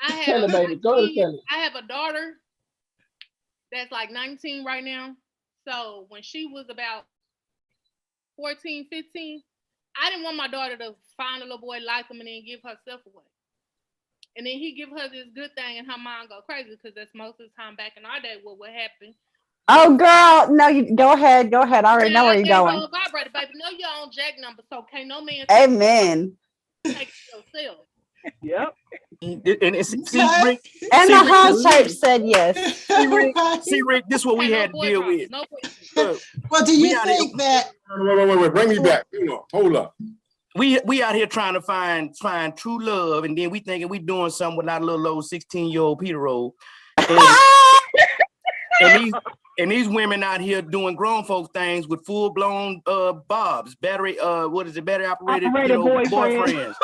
I have a daughter that's like 19 right now. So when she was about 14, 15, I didn't want my daughter to find a little boy like him and then give herself away. And then he give her this good thing and her mind go crazy, because that's most of the time back in our day what would happen. Oh, girl, no, you go ahead. I already know where you're going. Vibrator, baby. Know your own jack number, so can't no man. Amen. Take yourself. Yep. And the house church said yes. See, Rick, this is what we had to deal with. Well, do you think that? Wait, bring me back. Hold up. We out here trying to find true love, and then we thinking we doing something with our little old 16-year-old Peter roll. And these women out here doing grown folk things with full-blown bobs, battery operated boyfriends.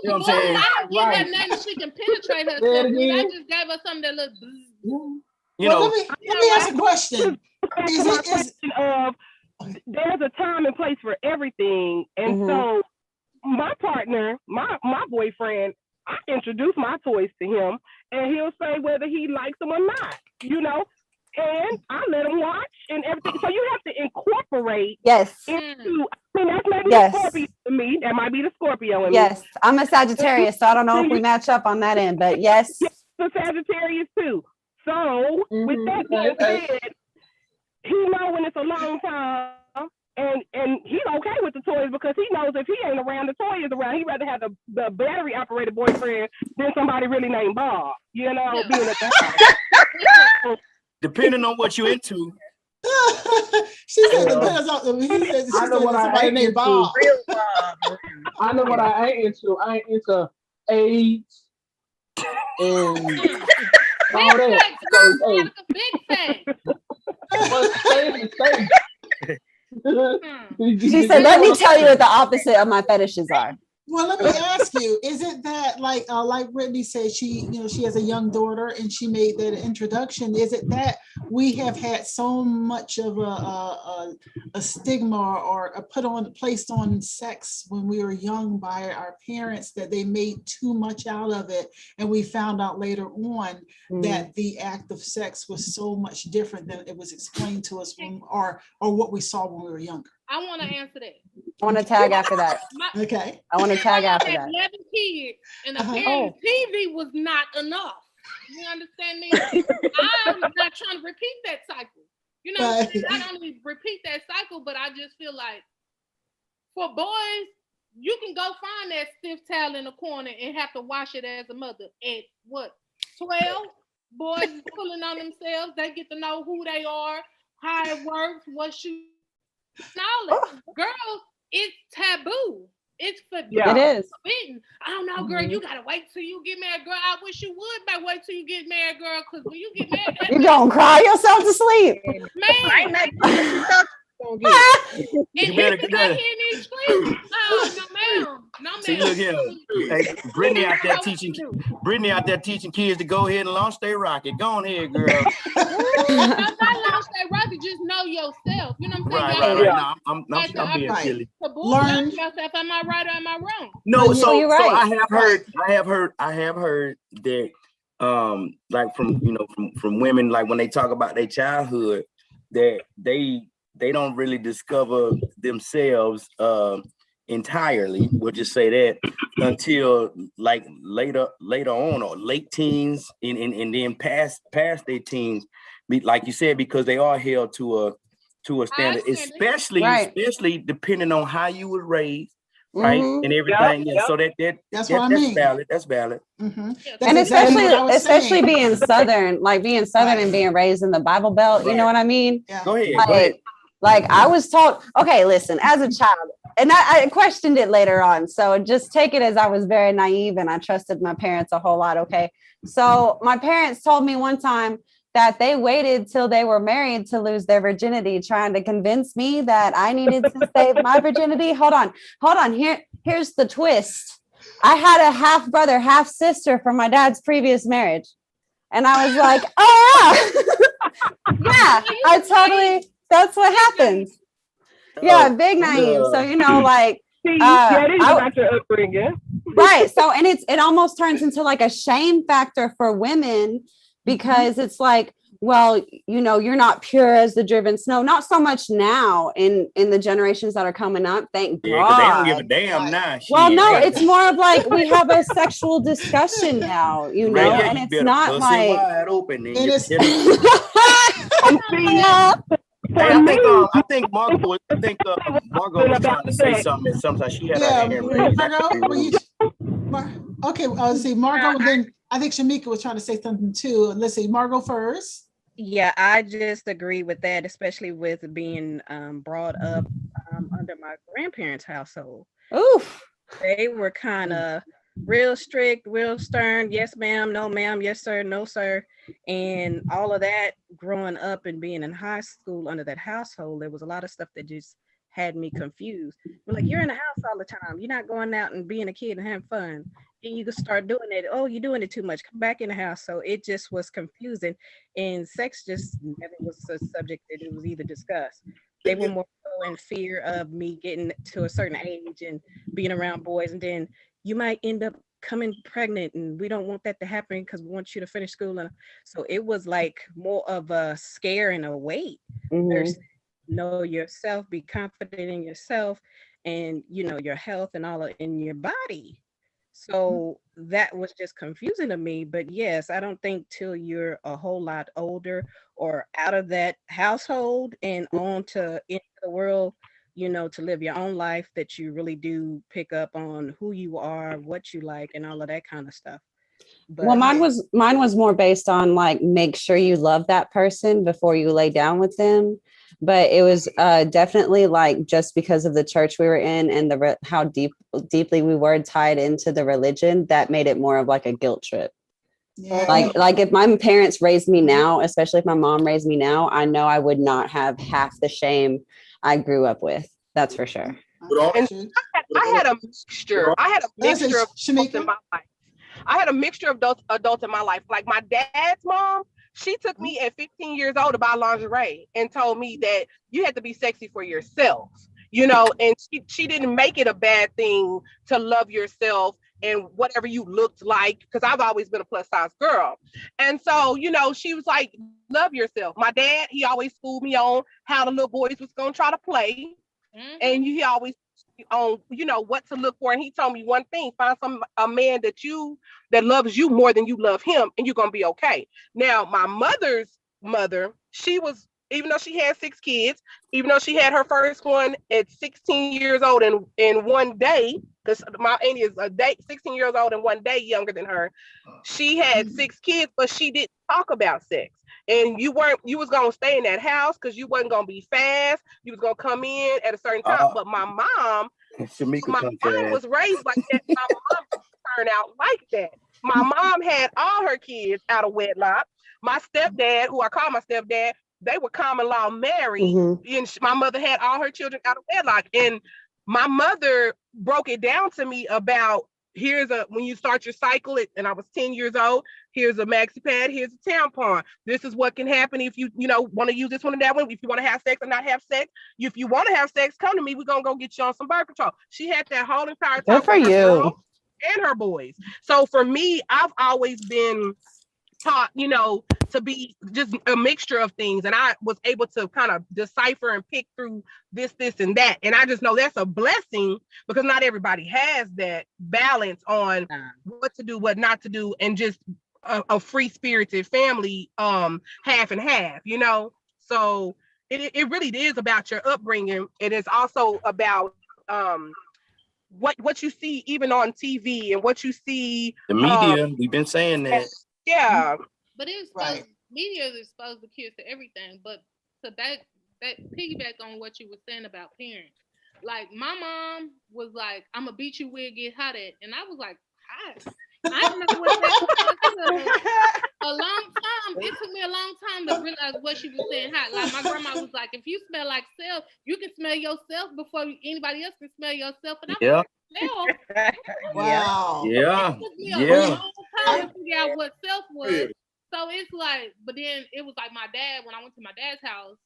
You know what I'm saying? I don't give her nothing she can penetrate herself with. I just gave her something that looks. Let me ask a question. There's a time and place for everything, and so my partner, my boyfriend, I introduce my toys to him, and he'll say whether he likes them or not. You know. And I let him watch and everything. So you have to incorporate into, that's maybe the Scorpio to me. That might be the Scorpio in me. Yes, I'm a Sagittarius, so I don't know if we match up on that end, but yes. The Sagittarius too. So with that being said, he know when it's a long time, and he's okay with the toys because he knows if he ain't around, the toy is around. He'd rather have the battery operated boyfriend than somebody really named Bob, being at the house. Depending on what you're into. She said depends on somebody named Bob. I know what I ain't into. I ain't into AIDS and all that. She said, let me tell you what the opposite of my fetishes are. Well, let me ask you, is it that like Brittney said, she has a young daughter and she made that introduction. Is it that we have had so much of a stigma or placed on sex when we were young by our parents that they made too much out of it, and we found out later on that the act of sex was so much different than it was explained to us or what we saw when we were younger? I want to answer that. I want to tag after that. Okay. I want to tag after that. 11 kids, and apparently TV was not enough. You understand me? I was not trying to repeat that cycle. You know, not only repeat that cycle, but I just feel like for boys, you can go find that stiff towel in the corner and have to wash it as a mother. At what, 12? Boys is pulling on themselves. They get to know who they are, how it works, what knowledge. Girls, it's taboo. It's forbidden. It is. Forbidden. I don't know, girl. You gotta wait till you get married, girl. I wish you would, but wait till you get married, girl. Because when you get married, you're gonna cry yourself to sleep. Man, you better get that. No, see, look here. Hey, Brittney out there teaching kids to go ahead and launch their rocket. Go on ahead, girl. Not launch their rocket, just know yourself. You know what I'm saying? Right. No, I'm being silly. Learn yourself. Am I right or am I wrong? No, so I have heard that like from women, like when they talk about their childhood, that they don't really discover themselves entirely. We'll just say that until like later on, or late teens, and then past their teens, like you said, because they are held to a standard, especially depending on how you were raised, right, and everything. Yep. So that's what I mean. Valid. That's valid. Mm-hmm. And especially being Southern, and being raised in the Bible Belt. You know what I mean? Yeah. Go ahead. Like I was taught. Okay, listen. As a child, and I questioned it later on. So just take it as I was very naive and I trusted my parents a whole lot. Okay, so my parents told me one time that they waited till they were married to lose their virginity, trying to convince me that I needed to save my virginity. Hold on. Here's the twist. I had a half brother, half sister from my dad's previous marriage. And I was like, oh yeah. Yeah, that's what happens. Yeah, big naive. So, like, about your upbringing. Right. So, and it almost turns into like a shame factor for women, because it's like, well, you're not pure as the driven snow. Not so much now in the generations that are coming up. Thank God. They don't give a damn now. Well, no, it's more of like we have a sexual discussion now, and it's not like wide open. And I think Margo was trying to say something. Sometimes she had her hand raised. Okay, let's see, Margo. Then I think Shameka was trying to say something too. Let's see, Margo first. Yeah, I just agree with that, especially with being brought up under my grandparents' household. Oof. They were kind of real strict, real stern. Yes, ma'am. No, ma'am. Yes, sir. No, sir. And all of that growing up and being in high school under that household, there was a lot of stuff that just had me confused. We're like, you're in the house all the time. You're not going out and being a kid and having fun. And you can start doing it. Oh, you're doing it too much. Come back in the house. So it just was confusing. And sex just never was a subject that it was either discussed. They were more so in fear of me getting to a certain age and being around boys. And then you might end up coming pregnant, and we don't want that to happen because we want you to finish school. And so it was like more of a scare and a weight. There's know yourself, be confident in yourself, and your health and all in your body. So that was just confusing to me. But yes, I don't think till you're a whole lot older or out of that household and on to into the world, to live your own life, that you really do pick up on who you are, what you like, and all of that kind of stuff. But, well, mine was more based on like, make sure you love that person before you lay down with them. But it was definitely like, just because of the church we were in and how deeply we were tied into the religion, that made it more of like a guilt trip. Yeah. Like if my parents raised me now, especially if my mom raised me now, I know I would not have half the shame I grew up with. That's for sure. And I had a mixture. I had a mixture of adults in my life. I had a mixture of adults in my life. Like my dad's mom, she took me at 15 years old to buy lingerie and told me that you had to be sexy for yourself, and she didn't make it a bad thing to love yourself and whatever you looked like, because I've always been a plus size girl. And so, she was like, love yourself. My dad, he always schooled me on how the little boys was going to try to play. And he always on, what to look for. And he told me one thing: find a man that loves you more than you love him, and you're going to be okay. Now, my mother's mother, she was, even though she had 6 kids, even though she had her first one at 16 years old in one day, because my auntie is 16 years old and one day younger than her, she had 6 kids, but she didn't talk about sex. And you was going to stay in that house because you wasn't going to be fast. You was going to come in at a certain time. But my mom was raised like that. My mom turned out like that. My mom had all her kids out of wedlock. My stepdad, who I call my stepdad, they were common law married. And my mother had all her children out of wedlock. And my mother broke it down to me about, when you start your cycle, and I was 10 years old, here's a maxi pad, here's a tampon. This is what can happen if you want to use this one and that one. If you want to have sex or not have sex. If you want to have sex, come to me. We're going to go get you on some birth control. She had that whole entire time for you and her boys. So for me, I've always been taught, you know, to be just a mixture of things. And I was able to kind of decipher and pick through this, and that. And I just know that's a blessing because not everybody has that balance on what to do, what not to do, and just a free-spirited family, half and half, you know? So it really is about your upbringing. It is also about what you see even on TV and what you see. The media, we've been saying that. Yeah. But it's supposed, media is exposed the kids to everything. But to that piggyback on what you were saying about parents. Like my mom was like, I'm gonna beat you where it get hot at. And I was like, hot? I don't know what that was. A long time. It took me a long time to realize what she was saying hot. Like my grandma was like, if you smell like self, you can smell yourself before anybody else can smell yourself. And I was like, wow. Yeah. It took me a long time to figure out what self was. So it's like, but then it was like my dad, when I went to my dad's house,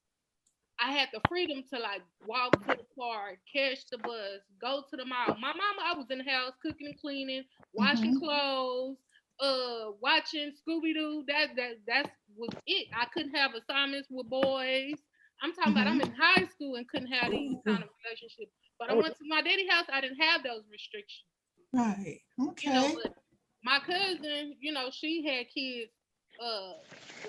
I had the freedom to like walk to the car, catch the bus, go to the mall. My mama, I was in the house cooking and cleaning, washing clothes, watching Scooby-Doo. That was it. I couldn't have assignments with boys. I'm talking about I'm in high school and couldn't have these kind of relationships. But I went to my daddy's house, I didn't have those restrictions. Right. Okay. You know, but my cousin, you know, she had kids. Well,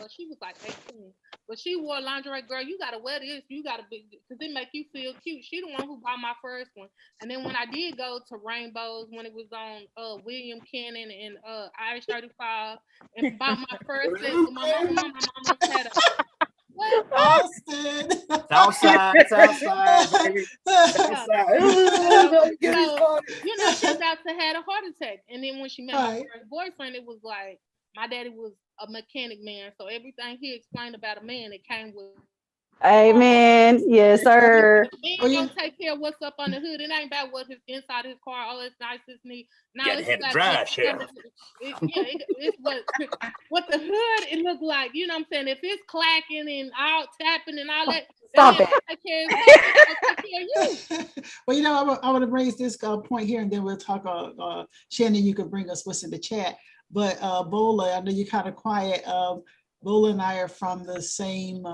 she was like 18, but she wore lingerie. Girl, you gotta wear this. You gotta be, because it make you feel cute. She the one who bought my first one. And then when I did go to Rainbows, when it was on William Cannon and Irish 35, and bought my first set with my mama had a Austin. Southside, baby. You know, she about to have a heart attack. And then when she met my first boyfriend, it was like, my daddy was a mechanic man, so everything he explained about a man, it came with. Amen. Yes, sir. Man don't take care of what's up on the hood. It ain't about what his inside his car, all it's nice, it's neat. Now it's had about drive shaft. It's what the hood it look like. You know what I'm saying? If it's clacking and all tapping and all that, stop it. Take care of you. Well, you know, I want to raise this point here, and then we'll talk. Shannon, you can bring us what's in the chat. But Bola, I know you're kind of quiet. Bola and I are from the same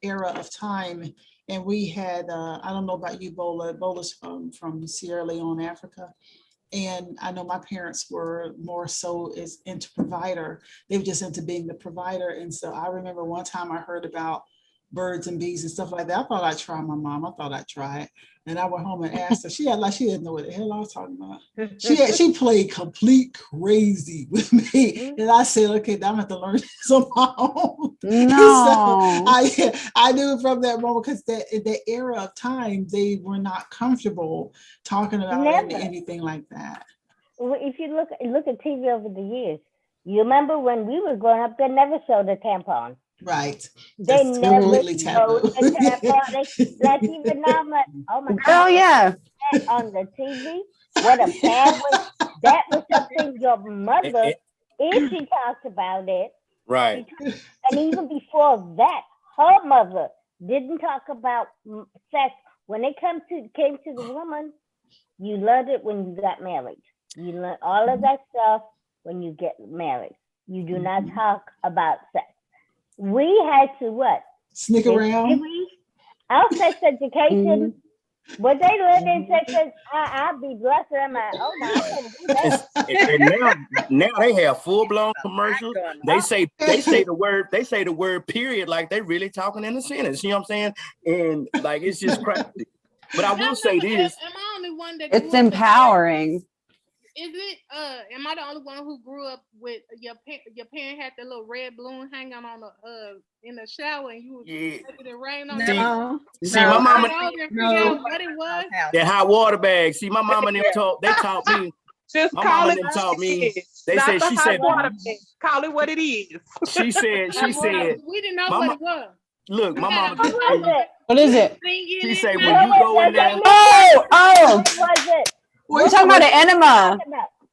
era of time, and we had, I don't know about you, Bola. Bola's from Sierra Leone, Africa. And I know my parents were more so into provider. They were just into being the provider. And so I remember one time I heard about birds and bees and stuff like that. I thought I'd try my mom. I thought I'd try it. And I went home and asked her. She didn't know what the hell I was talking about. She played complete crazy with me. And I said, okay, I'm going to have to learn this on my own. No. So I knew from that moment, because the era of time, they were not comfortable talking about anything like that. If you look at TV over the years, you remember when we were growing up, they never showed a tampon. Right. They never showed a tampon. Like even now, oh my God. Oh yeah. On the TV, what a pad was. That was something your mother, if she talked about it. Right. And even before that, her mother didn't talk about sex. When it came to the woman, you learned it when you got married. You learn all of that stuff when you get married. You do not talk about sex. We had to what? Sneak around. Our sex education. What they learned in sex, I'll be blessed. I'm like, oh no, I can't do that. And now they have full-blown commercials. They say the word period like they really talking in a sentence. You know what I'm saying? And like it's just crazy. But I will say this. Am I the only one that it's empowering. Is it am I the only one who grew up with your parent had the little red balloon hanging on the in the shower and you was making it rain on See my mama what it was? That hot water bag. See my mama and them taught me. Just my call mama it them taught me. They said she said call it what it is. She said we didn't know what it was. Look, my mama. What is it? She said when you go in there. Oh! We're talking about an enema.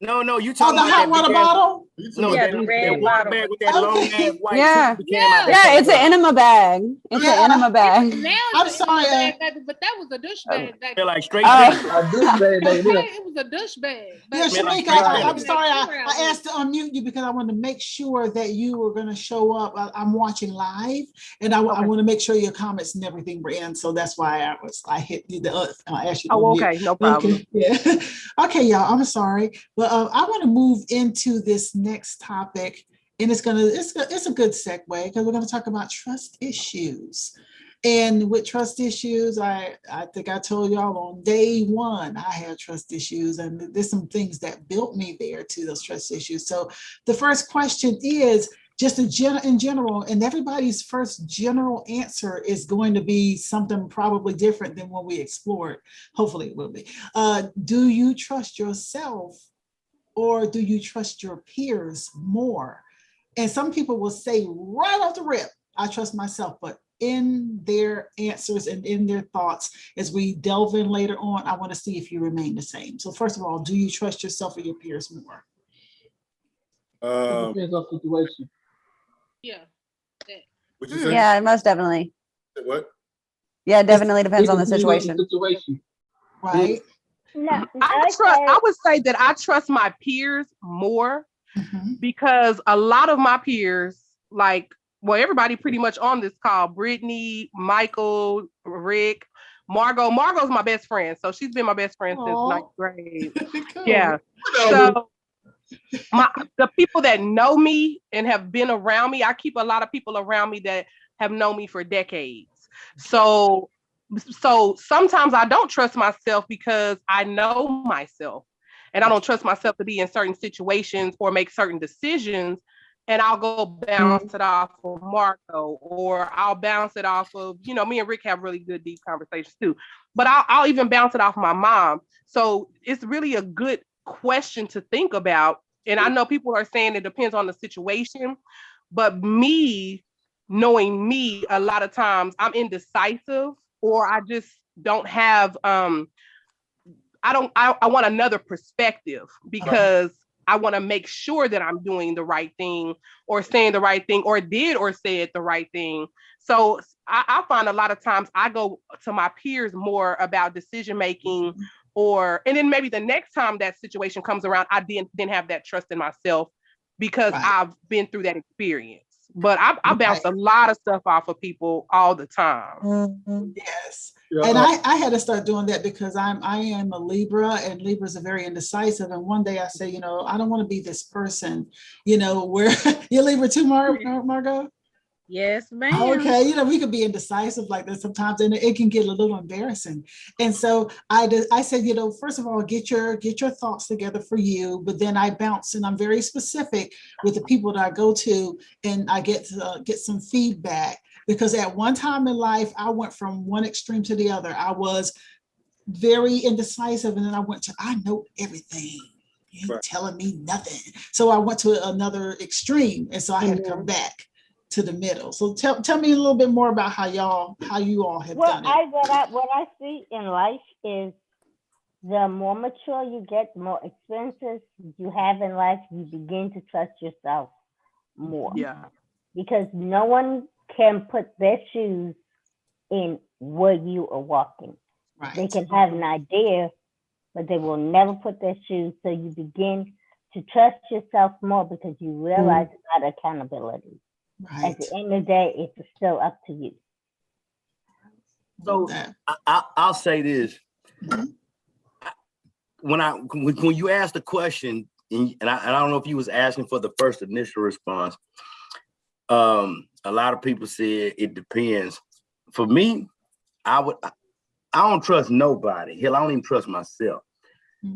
No, you talking the about hot that water big ass- bottle? No, Yeah, that, the that red water bottle. bag with that long ass white Yeah. tube that came out. Yeah, it's an enema bag. It's an enema bag. Now I'm it's an sorry, bag, baby, but that was a douche bag. Baby. Feel like straight Oh. vinegar. Okay, it was a douche bag. Yeah, Smell like Shameka, straight I'm vinegar. sorry. I asked to unmute you because I wanted to make sure that you were going to show up. I'm watching live, and I want to make sure your comments and everything were in. So that's why I hit the I asked you to unmute. Okay, no problem. Okay, yeah. Okay, y'all. I'm sorry, but I want to move into this next topic, and it's a good segue because we're going to talk about trust issues. And with trust issues, I think I told y'all on day one, I had trust issues, and there's some things that built me there to those trust issues. So the first question is just in general, and everybody's first general answer is going to be something probably different than what we explored. Hopefully it will be. Do you trust yourself, or do you trust your peers more? And some people will say right off the rip, I trust myself, but in their answers and in their thoughts, as we delve in later on, I want to see if you remain the same. So first of all, do you trust yourself or your peers more? It depends on situation. Yeah. Would you say? Yeah, most definitely. What? Yeah, it definitely depends on the situation. Right. I would say that I trust my peers more because a lot of my peers, like, well, everybody pretty much on this call, Brittney, Michael, Rick, Margo. Margo's my best friend. So she's been my best friend since ninth grade. Yeah. So the people that know me and have been around me, I keep a lot of people around me that have known me for decades. So sometimes I don't trust myself because I know myself and I don't trust myself to be in certain situations or make certain decisions. And I'll go bounce it off of Marco, or I'll bounce it off of, me and Rick have really good, deep conversations too. But I'll even bounce it off my mom. So it's really a good question to think about. And I know people are saying it depends on the situation, but me, knowing me, a lot of times I'm indecisive, or I just don't have, I want another perspective because I want to make sure that I'm doing the right thing or saying the right thing or did or said the right thing. So I find a lot of times I go to my peers more about decision-making, and then maybe the next time that situation comes around, I didn't have that trust in myself because I've been through that experience. But I bounce a lot of stuff off of people all the time. Yes. And I had to start doing that because I am a Libra, and Libras are very indecisive. And one day I say, I don't want to be this person, where you're Libra too, Margo? Yes, ma'am. Okay, we could be indecisive like that sometimes, and it can get a little embarrassing. And so I said, first of all, get your thoughts together for you, but then I bounce, and I'm very specific with the people that I go to, and I get some feedback. Because at one time in life, I went from one extreme to the other. I was very indecisive, and then I went to, I know everything. You ain't telling me nothing. So I went to another extreme, and so I had to come back to the middle. So tell me a little bit more about how you all have done it. What I see in life is the more mature you get, the more experiences you have in life, you begin to trust yourself more. Yeah. Because no one can put their shoes in where you are walking. Right. They can have an idea, but they will never put their shoes. So you begin to trust yourself more because you realize it's not accountability. Right. At the end of the day, it's still up to you. So I'll say this. When you asked the question, and I don't know if you was asking for the first initial response, a lot of people said it depends. For me, I don't trust nobody. Hell, I don't even trust myself.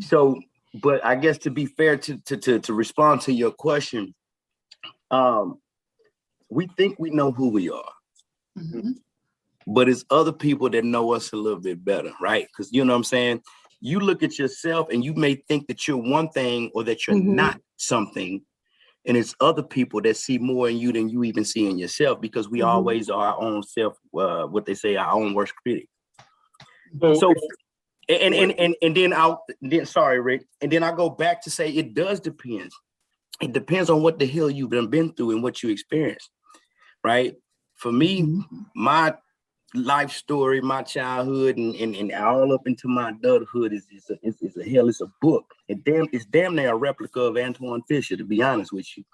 So, but I guess to be fair to respond to your question, we think we know who we are, but it's other people that know us a little bit better, right? Because you know what I'm saying? You look at yourself and you may think that you're one thing or that you're not something. And it's other people that see more in you than you even see in yourself, because we always are our own self, what they say, our own worst critic. So And then sorry, Rick. And then I go back to say it does depend. It depends on what the hell you've been through and what you experienced, right? For me, my life story, my childhood, and all up into my adulthood is a book. It's damn near a replica of Antoine Fisher, to be honest with you.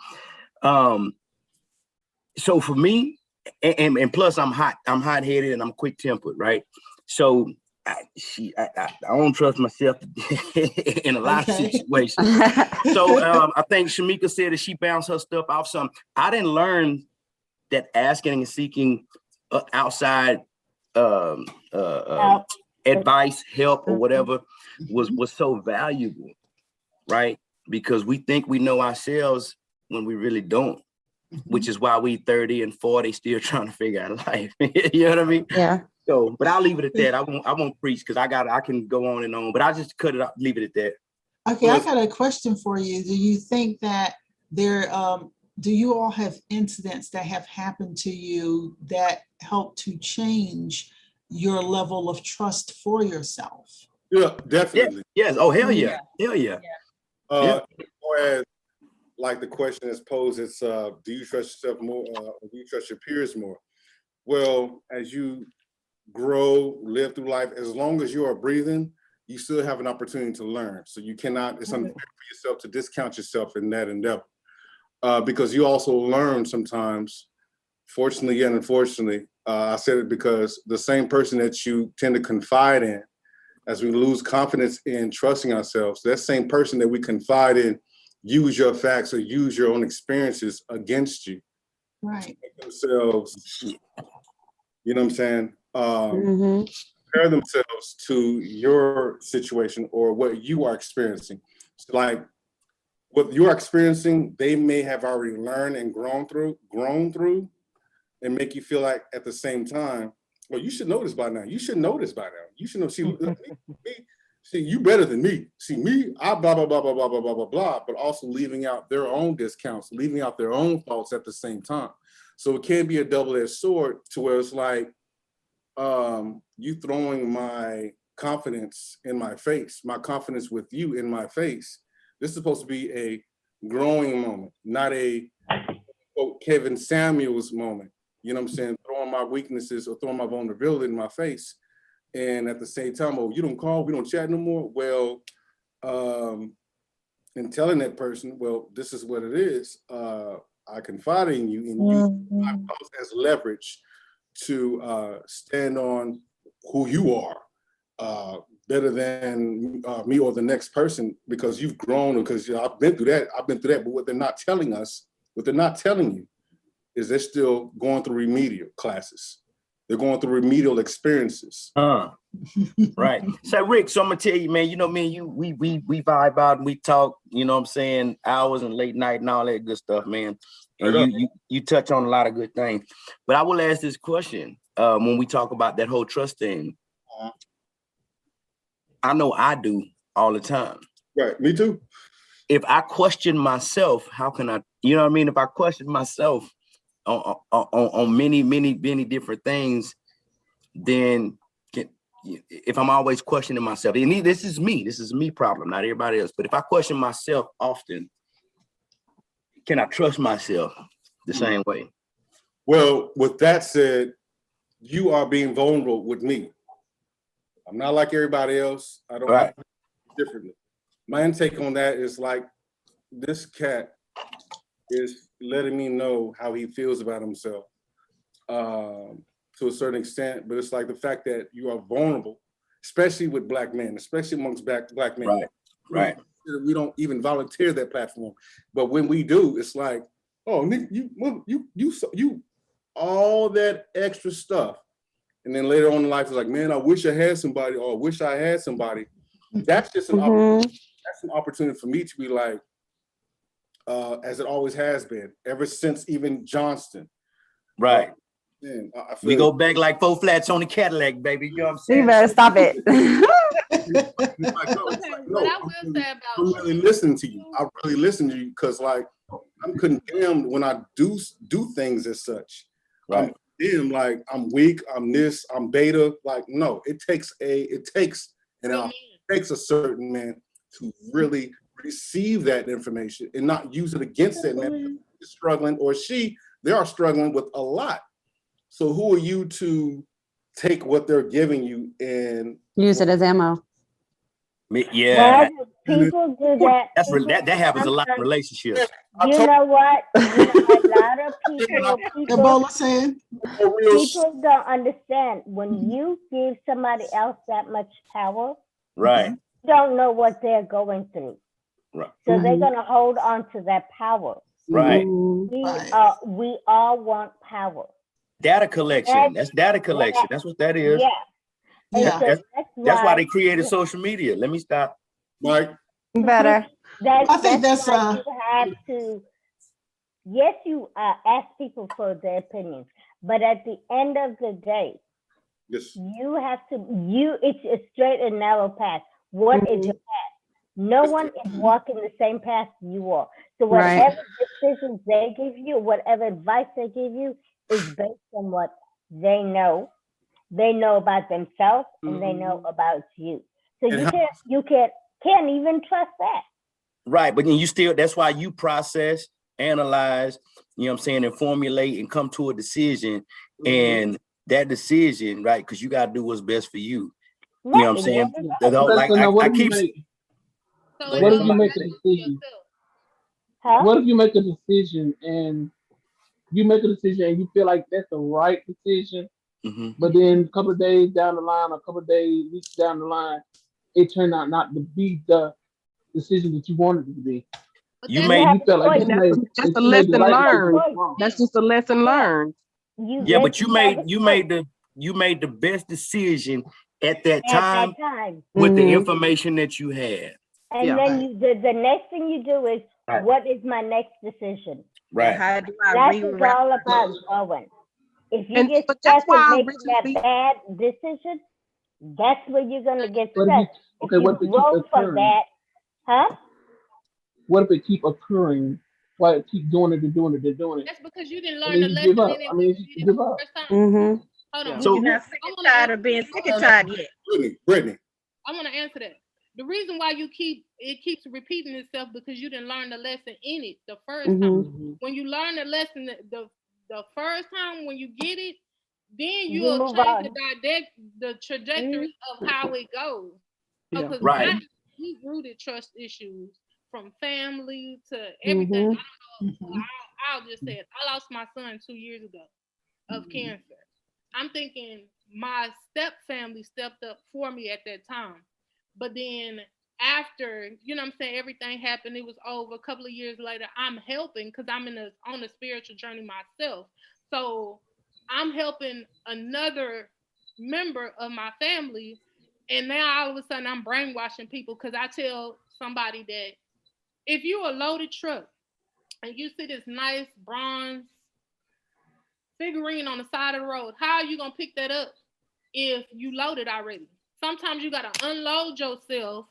So for me, and plus I'm hot-headed and I'm quick-tempered, right? So I don't trust myself in a lot of situations. So I think Shameka said that she bounced her stuff off some. I didn't learn that asking and seeking outside advice, help, or whatever was so valuable, right? Because we think we know ourselves when we really don't, which is why we 30 and 40 still trying to figure out life. You know what I mean? Yeah. So, but I'll leave it at that. I won't preach because I can go on and on, but I just cut it up, leave it at that. Okay, I got a question for you. Do you think that do you all have incidents that have happened to you that help to change your level of trust for yourself? Yeah, definitely. Yes. Oh, hell yeah. Hell yeah. As like the question is posed, it's do you trust yourself more or do you trust your peers more? Well, as you grow, live through life, as long as you are breathing, you still have an opportunity to learn. So you cannot, it's unfair for yourself to discount yourself in that endeavor. Because you also learn sometimes, fortunately and unfortunately, I said it because the same person that you tend to confide in, as we lose confidence in trusting ourselves, that same person that we confide in, use your facts or use your own experiences against you. Right. Themselves, you know what I'm saying? Compare themselves to your situation or what you are experiencing. So like what you are experiencing, they may have already learned and grown through, and make you feel like at the same time, well, you should know this by now. You should know this by now. You should know. See, you better than me. See, me, I blah, blah, blah, blah, blah, blah, blah, blah, blah, but also leaving out their own discounts, leaving out their own faults at the same time. So it can be a double-edged sword to where it's like, you throwing my confidence in my face, my confidence with you in my face. This is supposed to be a growing moment, not a quote, Kevin Samuels moment. You know what I'm saying? Throwing my weaknesses or throwing my vulnerability in my face. And at the same time, oh, you don't call, we don't chat no more. Well, and telling that person, well, this is what it is. I confide in you and use my post as leverage to stand on who you are better than me or the next person, because you've grown, because I've been through that. But what they're not telling us, what they're not telling you is they're still going through remedial classes. They're going through remedial experiences. Right. So Rick, so I'm gonna tell you, man, you know, me and you, we vibe out and we talk, you know what I'm saying, hours and late night and all that good stuff, man. And you touch on a lot of good things. But I will ask this question when we talk about that whole trust thing. I know I do all the time. Right, me too. If I question myself, how can I, you know what I mean? If I question myself on many different things, then if I'm always questioning myself, and this is me problem, not everybody else. But if I question myself often, can I trust myself the same way? Well, with that said, you are being vulnerable with me. I'm not like everybody else. I don't act differently. My intake on that is like, this cat is letting me know how he feels about himself to a certain extent, but it's like the fact that you are vulnerable, especially with Black men, especially amongst Black men. Right. We don't even volunteer that platform, but when we do, it's like, oh, nigga, you all that extra stuff, and then later on in life, it's like, man, I wish I had somebody, or I wish I had somebody. That's just an opportunity. That's an opportunity for me to be like, as it always has been, ever since even Johnston. Right. Man, We go back like 4 flats on the Cadillac, baby. You know what I'm saying? You better stop it. I'm really listening to you. I really listen to you because, like, I'm condemned when I do things as such. Right. I'm condemned, like I'm weak. I'm this. I'm beta. Like, no, it takes And it takes a certain man to really receive that information and not use it against that man who's struggling, or they are struggling with a lot. So who are you to take what they're giving you and use it as ammo? Yeah. People do that. That happens a lot in relationships. You know what? A lot of people don't understand when you give somebody else that much power, right? You don't know what they're going through. Right. So they're gonna hold on to that power. Right. We all want power. Data collection. That's data collection. That's what that is. Yeah. That's why they created social media. Let me stop. Mike. Better. I think that's why you have to. Yes, you ask people for their opinions, but at the end of the day, you have to. It's a straight and narrow path. What is your path? No one is walking the same path you are. So whatever decisions they give you, whatever advice they give you, is based on what they know. They know about themselves and they know about you. So you can't even trust that. Right, but then you still, that's why you process, analyze, you know what I'm saying, and formulate and come to a decision. And that decision, right, because you got to do what's best for you. You know what I'm saying? What if you make a decision? What if you make a decision and you feel like that's the right decision, but then a couple of days down the line, a couple of days, weeks down the line, it turned out not to be the decision that you wanted it to be. You felt like that's a lesson learned. That's just a lesson learned. Yeah, but you made the best decision at that time with the information that you had. And then the next thing you do is, what is my next decision? Right. How do I That's all about going. If you get stuck in making that bad decision, that's where you're gonna get stuck. Okay, what if it keeps occurring? What if it keep occurring? Why it keep doing it and doing it and doing it? That's because you didn't learn the lesson. Give up. I mean, you give up. Hold on. So you're not sick and tired of being sick and tired yet. Brittney. I want to answer that. The reason why it keeps repeating itself because you didn't learn the lesson in it the first time. When you learn the lesson the first time, when you get it, then you'll change the trajectory of how it goes. Because deep-rooted trust issues from family to everything. I don't know. I'll just say it. I lost my son 2 years ago of cancer. I'm thinking my step family stepped up for me at that time. But then after, you know what I'm saying, everything happened, it was over. A couple of years later, I'm helping because I'm on a spiritual journey myself. So I'm helping another member of my family. And now all of a sudden I'm brainwashing people because I tell somebody that if you're a loaded truck and you see this nice bronze figurine on the side of the road, how are you going to pick that up if you loaded already? Sometimes you got to unload yourself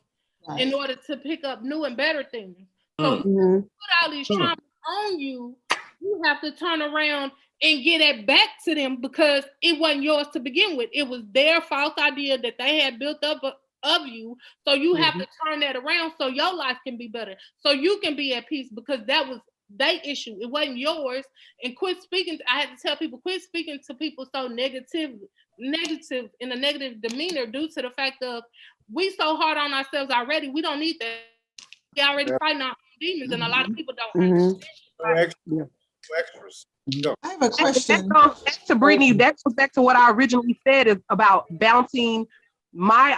in order to pick up new and better things. So you put all these traumas on you, you have to turn around and get it back to them because it wasn't yours to begin with. It was their false idea that they had built up of you. So you have to turn that around so your life can be better. So you can be at peace because that was their issue. It wasn't yours. And quit speaking. I had to tell people, quit speaking to people so negative in a negative demeanor due to the fact of we so hard on ourselves already. We don't need that. We already fighting our demons, and a lot of people don't understand. Extras. I have a question. That goes back to Brittney. That goes back to what I originally said is about bouncing my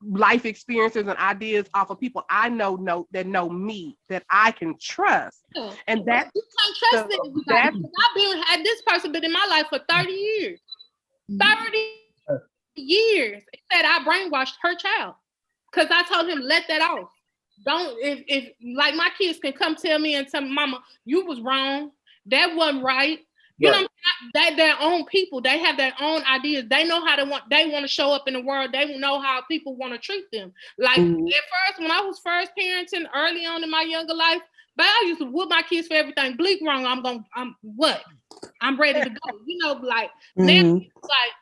life experiences and ideas off of people I know that know me, that I can trust. And that you can't trust it. This person been in my life for 30 years. 30 years. It said I brainwashed her child because I told him let that off. Don't if like my kids can come tell me and tell me, Mama, you was wrong. That wasn't right. You know, that their own people. They have their own ideas. They know how they want to show up in the world. They know how people want to treat them. Like at first, when I was first parenting early on in my younger life, but I used to whoop my kids for everything. Bleak wrong. I'm ready to go. You know, like now, like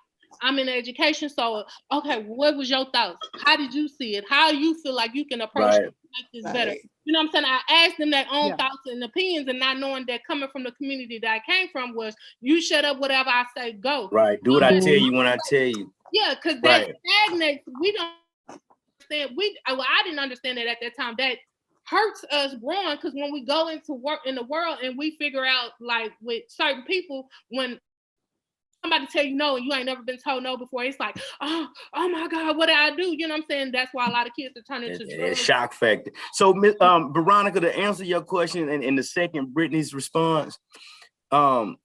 I'm in education. So, okay, what was your thoughts? How did you see it? How you feel like you can approach it to make this better? You know what I'm saying? I asked them their own thoughts and opinions, and not knowing that coming from the community that I came from was, you shut up, whatever I say, go. Right. Do what I tell you when I tell you. Yeah, because that stagnates. We don't understand. I didn't understand it at that time. That hurts us growing, because when we go into work in the world and we figure out, like with certain people, when somebody tell you no and you ain't never been told no before, it's like, oh my God, what did I do? You know what I'm saying? That's why a lot of kids are turning to drugs. Shock factor. So, Veronica, to answer your question, and the second, Brittney's response, I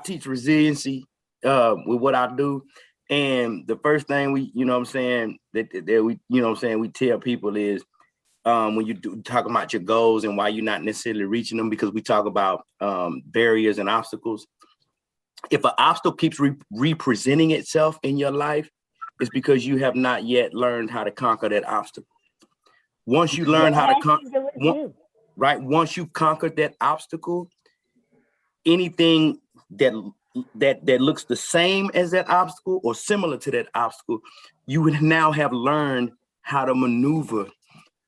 teach resiliency with what I do. And the first thing we, you know what I'm saying, that we, you know what I'm saying, we tell people is, when you talk about your goals and why you're not necessarily reaching them, because we talk about barriers and obstacles. If an obstacle keeps representing itself in your life, it's because you have not yet learned how to conquer that obstacle. Once you learn how to conquer, once you've conquered that obstacle, anything that looks the same as that obstacle or similar to that obstacle, you would now have learned how to maneuver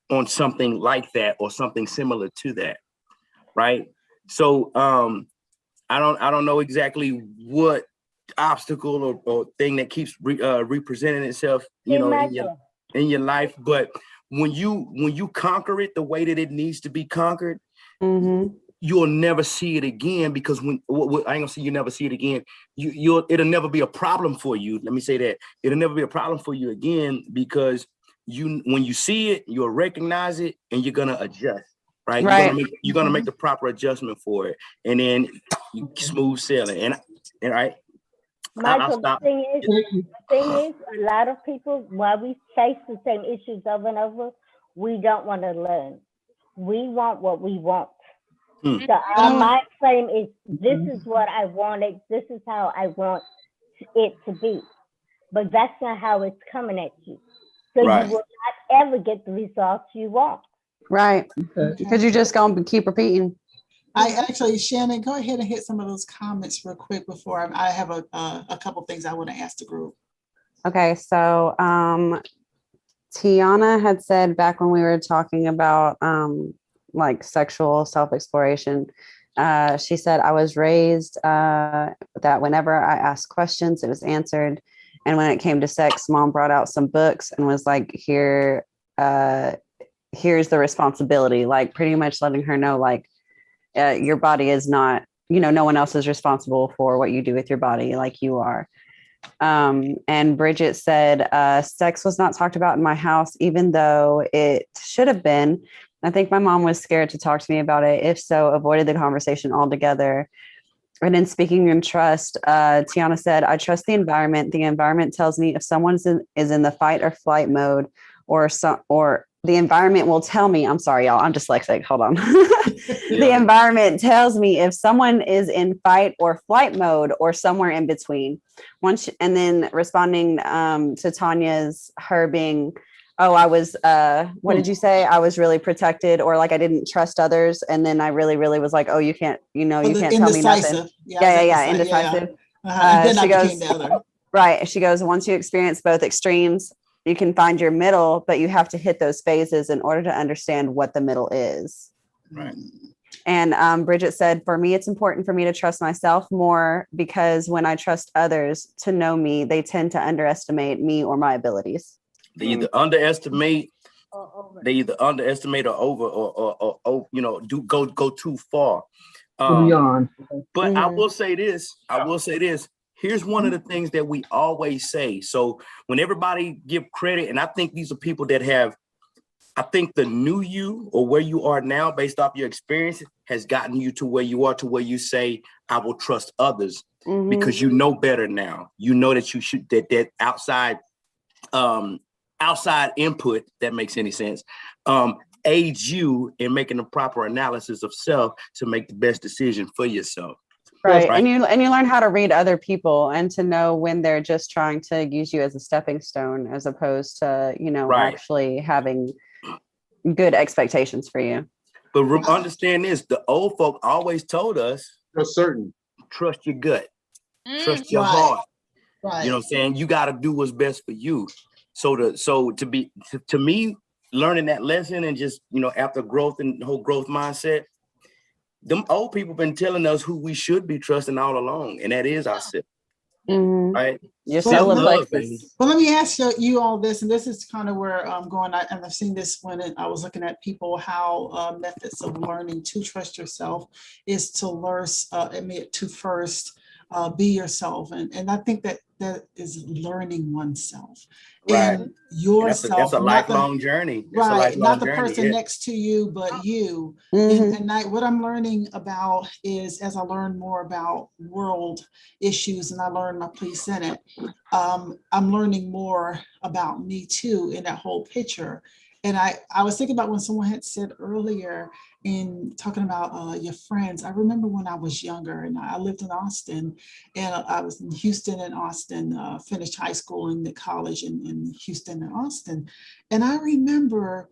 on something like that or something similar to that, right? So I don't know exactly what obstacle or thing that keeps representing itself, you know, in your life, but when you conquer it the way that it needs to be conquered, you'll never see it again, because I ain't gonna say you never see it again. It'll never be a problem for you. Let me say that it'll never be a problem for you again, because when you see it, you'll recognize it and you're gonna adjust, right? You're gonna make the proper adjustment for it, and then you smooth sailing. And right. Michael, the thing is, a lot of people, while we face the same issues over and over, we don't want to learn. We want what we want. So my claim is, this is what I wanted. This is how I want it to be. But that's not how it's coming at you. So you will not ever get the results you want. Right. Because you're just going to keep repeating. Shannon, go ahead and hit some of those comments real quick before I have a couple things I want to ask the group. Okay, so Tiana had said back when we were talking about like sexual self-exploration, she said, I was raised that whenever I asked questions, it was answered. And when it came to sex, mom brought out some books and was like, here's the responsibility, like pretty much letting her know, like, your body is not, no one else is responsible for what you do with your body, like you are. And Bridget said, sex was not talked about in my house, even though it should have been. I think my mom was scared to talk to me about it. If so, avoided the conversation altogether. And in speaking in trust, Tiana said, I trust the environment. The environment tells me if someone is in the fight or flight mode, or the environment will tell me, I'm sorry, y'all, I'm dyslexic. Hold on. The environment tells me if someone is in fight or flight mode or somewhere in between. And then responding to Tanya's, her being, I was, what did you say? I was really protected, or like I didn't trust others. And then I really, really was like, you can't, you can't tell me nothing. Indecisive. She goes, right. She goes, once you experience both extremes, you can find your middle, but you have to hit those phases in order to understand what the middle is. Right. And Bridget said, for me, it's important for me to trust myself more, because when I trust others to know me, they tend to underestimate me or my abilities. They either underestimate or over or go too far. But I will say this. Here's one of the things that we always say. So when everybody give credit, and I think these are people that I think the new you, or where you are now based off your experience, has gotten you to where you are, to where you say, I will trust others, because you know better now. You know that you should, that outside input, that makes any sense, aids you in making the proper analysis of self to make the best decision for yourself. Right. And you learn how to read other people and to know when they're just trying to use you as a stepping stone, as opposed to, actually having good expectations for you. But understand this, the old folk always told us, trust your gut, trust your heart. Right. You know what I'm saying? You got to do what's best for you. To me, learning that lesson and just, after growth and the whole growth mindset, them old people been telling us who we should be trusting all along, and that is ourselves. Right? Your solar plexus. Well, let me ask you all this, and this is kind of where I'm going. And I've seen this when I was looking at people, how methods of learning to trust yourself is to learn, to first be yourself. And I think that is learning oneself. Right. And yourself. That's a lifelong journey. Right. Not the person next to you, but you. And what I'm learning about is, as I learn more about world issues and I learn my place in it, I'm learning more about me too in that whole picture. And I was thinking about when someone had said earlier in talking about your friends. I remember when I was younger and I lived in Austin, and I was in Houston and Austin, finished high school and the college in Houston and Austin. And I remember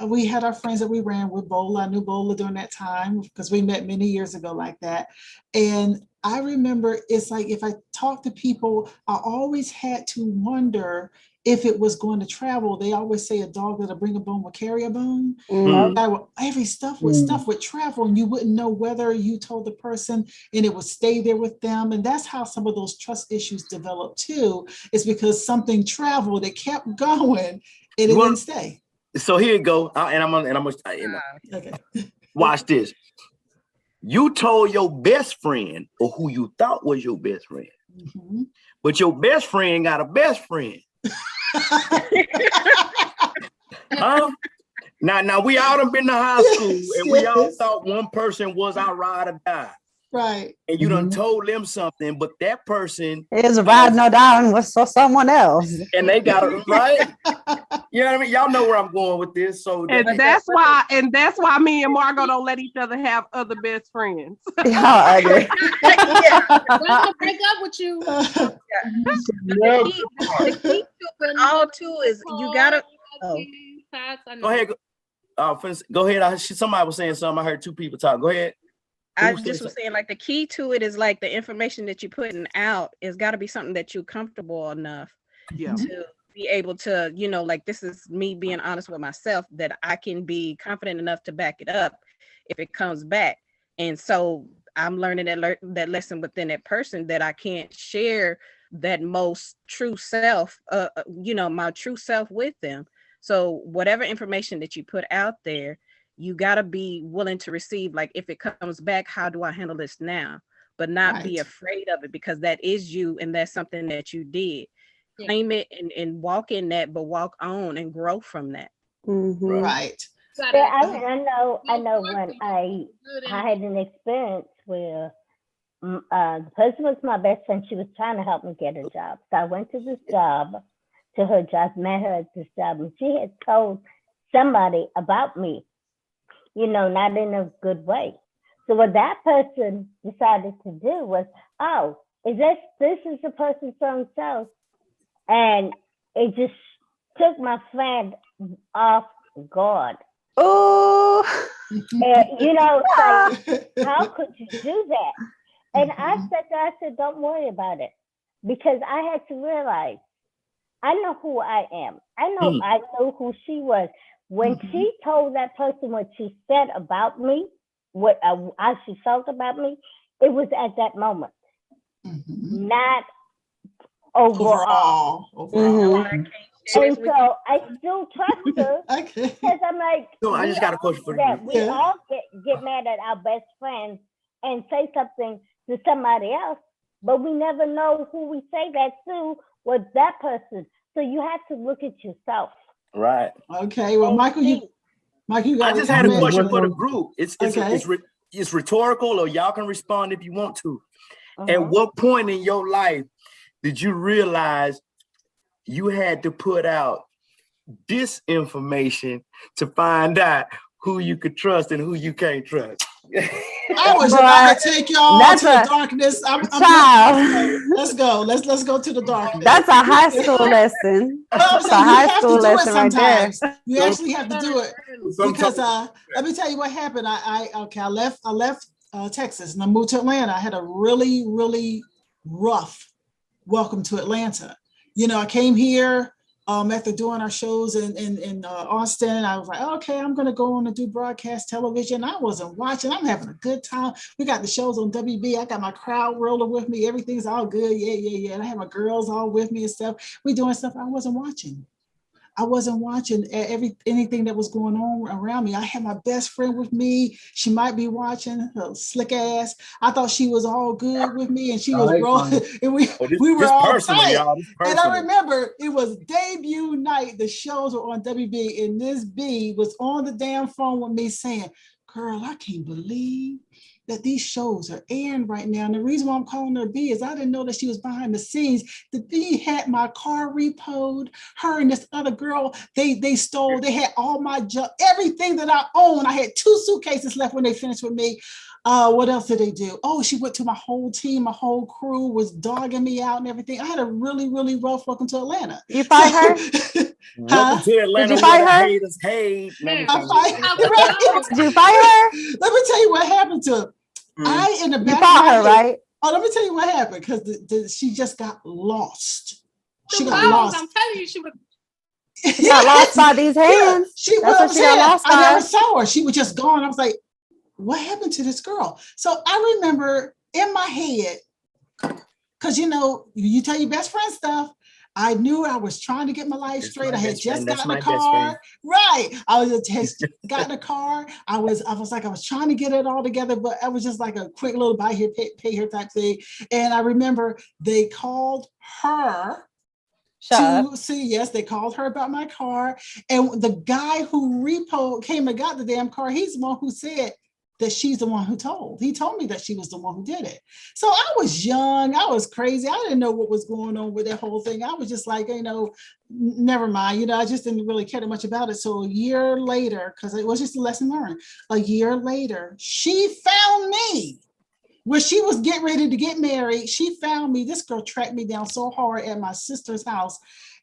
we had our friends that we ran with. Bola. I knew Bola during that time because we met many years ago like that. And I remember it's like if I talk to people, I always had to wonder if it was going to travel. They always say a dog that'll bring a bone will carry a bone. Every stuff would travel, and you wouldn't know whether you told the person and it would stay there with them. And that's how some of those trust issues develop too, is because something traveled, it kept going, and it didn't stay. So here you go. Okay. Watch this. You told your best friend, or who you thought was your best friend, but your best friend got a best friend. Huh? Now we all done been to high school, and we all thought one person was our ride or die. Right. And you done told them something, but that person is riding or dying with someone else. And they got it right. You know what I mean? Y'all know where I'm going with this. So that's why me and Margo don't let each other have other best friends. I agree. I'm gonna break up with you. The key to it all too is you gotta. Go ahead. Go ahead. Somebody was saying something. I heard two people talk. Go ahead. I just was saying, like, the key to it is like the information that you're putting out is got to be something that you're comfortable enough to be able to, like, this is me being honest with myself, that I can be confident enough to back it up if it comes back. And so I'm learning that lesson within that person, that I can't share that most true self, my true self with them. So whatever information that you put out there, you got to be willing to receive, like, if it comes back, how do I handle this now? But not be afraid of it, because that is you and that's something that you did. Claim it and walk in that, but walk on and grow from that. Right. Yeah, I know when I had an experience where the person was my best friend. She was trying to help me get a job. So I went to this job, to her job, met her at this job, and she had told somebody about me, not in a good way. So what that person decided to do was, this is the person so-and-so. And it just took my friend off guard. Oh, like, how could you do that? And I said, don't worry about it. Because I had to realize, I know who I am. I know who she was. When she told that person what she said about me, how she felt about me, it was at that moment, not overall. And so I still trust her because I'm like, I just got a question for you. We all get mad at our best friends and say something to somebody else, but we never know who we say that to was that person. So you have to look at yourself. Right. Okay. Well, Michael, you got. I just had a question for the group. It's rhetorical, or y'all can respond if you want to. At what point in your life did you realize you had to put out disinformation to find out who you could trust and who you can't trust? I was about to take y'all to the darkness. Let's go. Let's go to the darkness. That's a high school lesson. That's a high school lesson right there. You actually have to do it because let me tell you what happened. I left Texas and I moved to Atlanta. I had a really, really rough welcome to Atlanta. You know, I came here after doing our shows in Austin. I was like, okay, I'm going to go on and do broadcast television. I wasn't watching. I'm having a good time. We got the shows on WB. I got my crowd roller with me. Everything's all good. Yeah. And I have my girls all with me and stuff. We doing stuff I wasn't watching. I wasn't watching anything that was going on around me. I had my best friend with me. She might be watching, her slick ass. I thought she was all good with me, and she was rolling. And we were all tight. And I remember it was debut night. The shows were on WB, and this B was on the damn phone with me saying, "Girl, I can't believe that these shows are airing right now." And the reason why I'm calling her B is I didn't know that she was behind the scenes. The B had my car repoed. Her and this other girl, they stole. They had all my junk, everything that I own. I had 2 suitcases left when they finished with me. What else did they do? Oh, she went to my whole team. My whole crew was dogging me out and everything. I had a really, really rough welcome to Atlanta. You fired her? Welcome to Atlanta. Did you fire her? Haters hate. Did you fire her? Let me tell you what happened to her. I in the back. You fought her, right? Oh, let me tell you what happened, because she just got lost. She got I'm lost. telling you, she would. She got lost by these hands. She got lost. I never saw her. She was just gone. I was like, what happened to this girl? So I remember in my head, because you know, you tell your best friend stuff. I knew I was trying to get my life straight. I had just gotten a car. Right. I was just gotten a car. I was trying to get it all together, but I was just like a quick little buy here, pay here type thing. And I remember they called her yes, they called her about my car. And the guy who came and got the damn car, he's the one who said that she's the one who told. He told me that she was the one who did it. So I was young. I was crazy. I didn't know what was going on with that whole thing. I was just like, you know, never mind. You know, I just didn't really care much about it. So a year later, because it was just a lesson learned, a year later, she found me. When she was getting ready to get married, she found me. This girl tracked me down so hard at my sister's house.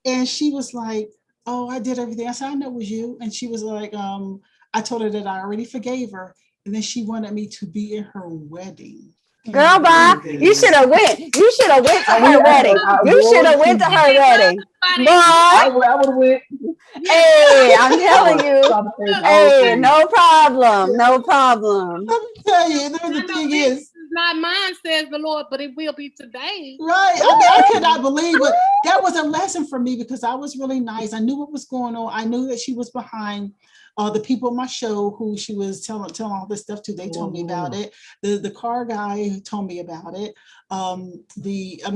And she was like, oh, I did everything. I said, I know it was you. And she was like, I told her that I already forgave her. And then she wanted me to be in her wedding. Girl, bye. You should have went. You should have went to her wedding. You should have went to her wedding. Boy. I would have went. Hey, I'm telling you. Hey, no problem. No problem. Let me tell you, the thing is, not mine, says the Lord, but it will be today. Right. I mean, I could not believe it. That was a lesson for me because I was really nice. I knew what was going on. I knew that she was behind the people on my show who she was telling all this stuff to. They told me about it. The car guy who told me about it.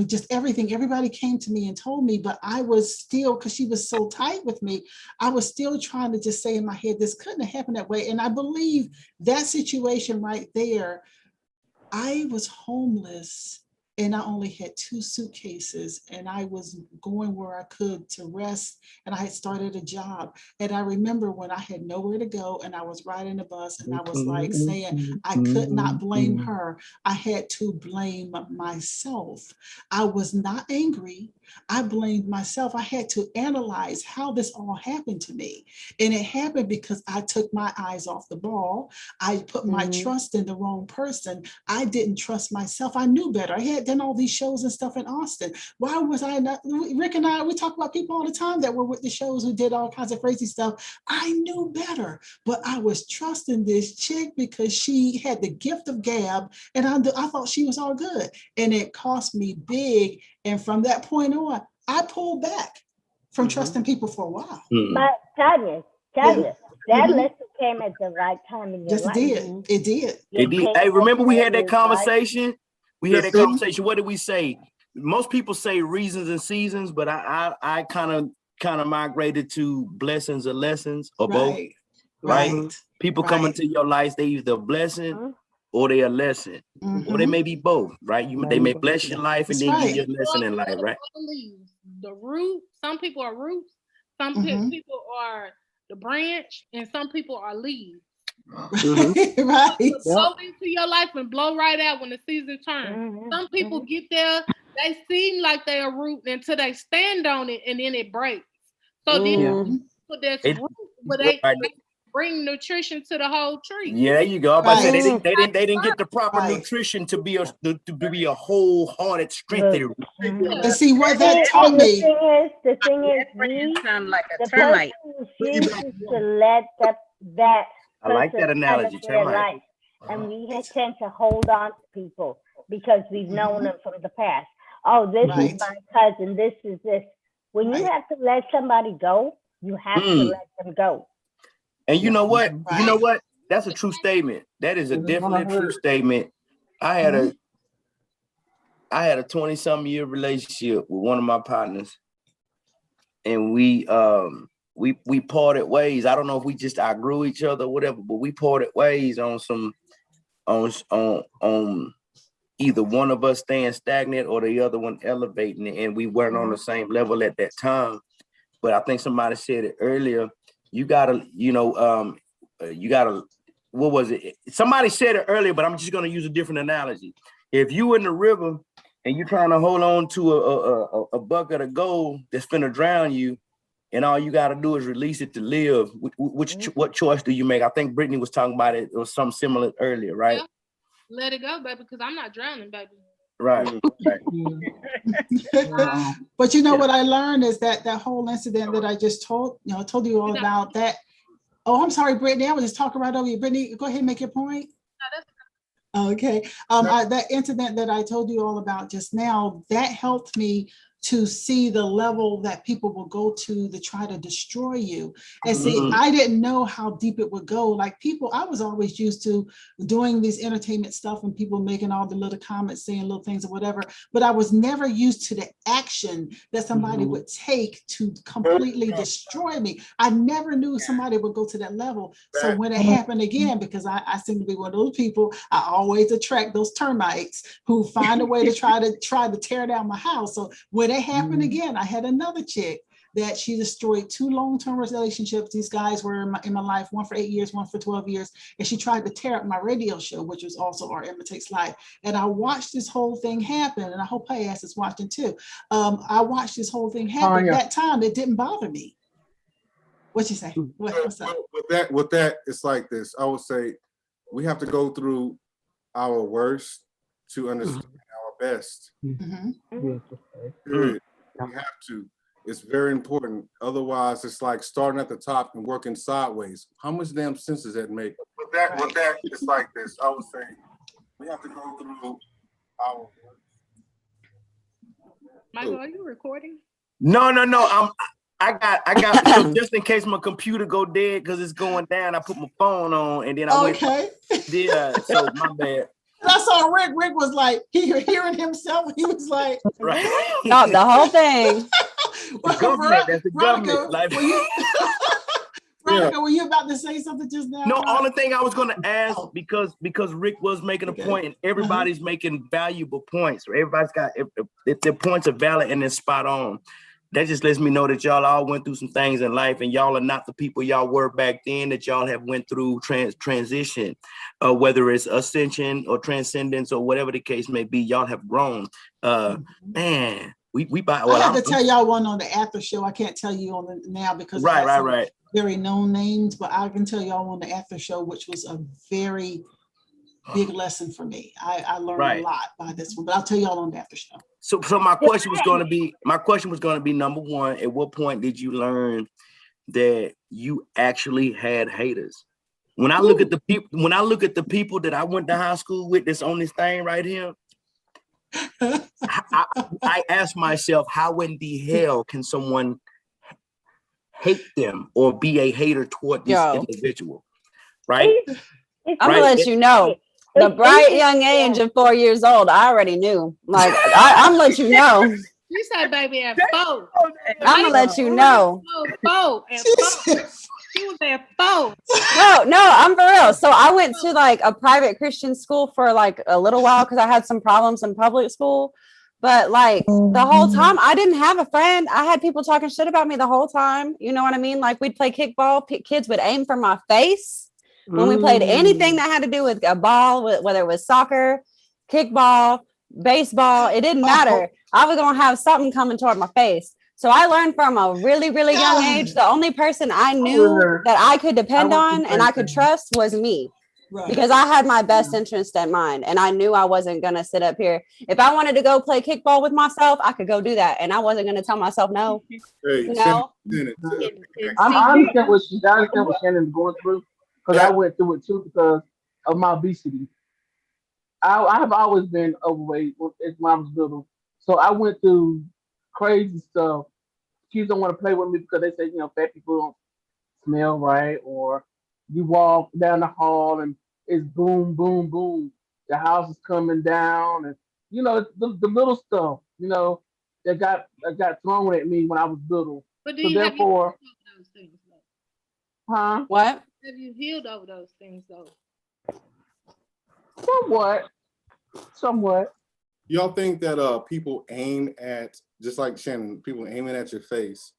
Just everything. Everybody came to me and told me, but I was still, because she was so tight with me, I was still trying to just say in my head, this couldn't have happened that way. And I believe that situation right there, I was homeless and I only had 2 suitcases and I was going where I could to rest, and I had started a job. And I remember when I had nowhere to go and I was riding a bus and I was like saying, I could not blame her. I had to blame myself. I was not angry. I blamed myself. I had to analyze how this all happened to me. And it happened because I took my eyes off the ball. I put my trust in the wrong person. I didn't trust myself. I knew better. I had done all these shows and stuff in Austin. Why was I not? Rick and I, we talk about people all the time that were with the shows who did all kinds of crazy stuff. I knew better, but I was trusting this chick because she had the gift of gab, and I thought she was all good. And it cost me big. And from that point on, I pulled back from trusting people for a while. But Tanya, that lesson came at the right time in your life. It did. Hey, remember we had that conversation? We had that conversation. What did we say? Most people say reasons and seasons, but I kind of migrated to blessings or lessons or both. Right? People come into your life, they either a blessing or they a lesson, or they may be both, right? They may bless your life and then give you a lesson in life, right? The root, some people are roots, some people are the branch, and some people are leaves. Right. Blow into your life and blow right out when the season turns. Some people get there, they seem like they're a root until they stand on it and then it breaks. So then there's root, but they bring nutrition to the whole tree. Yeah, there you go. But they didn't get the proper nutrition to be a wholehearted strength. And see what that taught me. The thing is, we sound like a the termite. person refuses to let that I like that person analogy, live their termite. life. And we tend to hold on to people because we've known them from the past. Oh, this is my cousin. This is this. When you have to let somebody go, you have to let them go. And you know what? You know what? That's a true statement. That is a definitely true statement. I had a 20-something year relationship with one of my partners, and we parted ways. I don't know if we just outgrew each other or whatever, but we parted ways on either one of us staying stagnant or the other one elevating, and we weren't on the same level at that time. But I think somebody said it earlier. You gotta, what was it? Somebody said it earlier, but I'm just gonna use a different analogy. If you in the river and you're trying to hold on to a bucket of gold that's finna drown you, and all you gotta do is release it to live, what choice do you make? I think Brittney was talking about it or something similar earlier, right? Yeah. Let it go, baby, because I'm not drowning, baby. Right. But you know what I learned is that whole incident that I just told you all about that. Oh, I'm sorry, Brittney. I was just talking right over you. Brittney, go ahead and make your point. Okay. That incident that I told you all about just now, that helped me to see the level that people will go to try to destroy you. And see, I didn't know how deep it would go. Like people, I was always used to doing these entertainment stuff and people making all the little comments, saying little things or whatever, but I was never used to the action that somebody would take to completely destroy me. I never knew somebody would go to that level. So when it happened again, because I seem to be one of those people, I always attract those termites who find a way to try to tear down my house. So when it happened again, I had another chick that she destroyed 2 long-term relationships. These guys were in my life, one for 8 years, one for 12 years. And she tried to tear up my radio show, which was also our IMITATES Live. And I watched this whole thing happen. And I hope Payas is watching too. I watched this whole thing happen. That time, it didn't bother me. What you say? What's up? With that, it's like this. I would say we have to go through our worst to understand our best. Period. We have to. It's very important. Otherwise, it's like starting at the top and working sideways. How much damn sense does that make? With that, it's like this. I would say we have to go through our. Michael, are you recording? No. I got so just in case my computer go dead because it's going down. I put my phone on and then I went. Yeah. So my bad. And I saw Rick. Rick was like, hearing himself. He was like, right. No, the whole thing. The government. That's the government. Like, Veronica, were you about to say something just now? No, only thing I was going to ask because Rick was making a point and everybody's making valuable points. Everybody's got if their points are valid and they're spot on. That just lets me know that y'all all went through some things in life and y'all are not the people y'all were back then, that y'all have went through transition, whether it's ascension or transcendence or whatever the case may be, y'all have grown. Man, we buy. Well, I have to tell y'all one on the after show. I can't tell you on the now because right. Very known names, but I can tell y'all on the after show, which was a very big lesson for me. I learned a lot by this one, but I'll tell y'all on the after show. So my question was going to be number one, at what point did you learn that you actually had haters? When I look at the people that I went to high school with that's on this thing right here, I ask myself, how in the hell can someone hate them or be a hater toward this individual? Right? I'm gonna let you know. The bright young age of 4 years old, I already knew. Like I'm gonna let you know. You said baby at 4. I'm gonna let you know. 4. She was at 4. No, I'm for real. So I went to like a private Christian school for like a little while because I had some problems in public school. But like the whole time, I didn't have a friend. I had people talking shit about me the whole time. You know what I mean? Like we'd play kickball. Kids would aim for my face. When we played anything that had to do with a ball, whether it was soccer, kickball, baseball, it didn't matter. I was going to have something coming toward my face. So I learned from a really, really young age. The only person I knew that I could depend on and I could trust was me. Right. Because I had my best interest in mind, and I knew I wasn't gonna sit up here. If I wanted to go play kickball with myself, I could go do that, and I wasn't gonna tell myself no. Hey, no. I understand what Shannon's going through, because I went through it too because of my obesity. I have always been overweight as when I was little, so I went through crazy stuff. Kids don't want to play with me because they say fat people don't smell right, or you walk down the hall and it's boom, boom, boom. The house is coming down, and the little stuff, that got thrown at me when I was little. But do so you therefore, have those things, though? Huh? What? Have you healed over those things, though? Somewhat. Y'all think that people aim at, just like Shannon, people aiming at your face?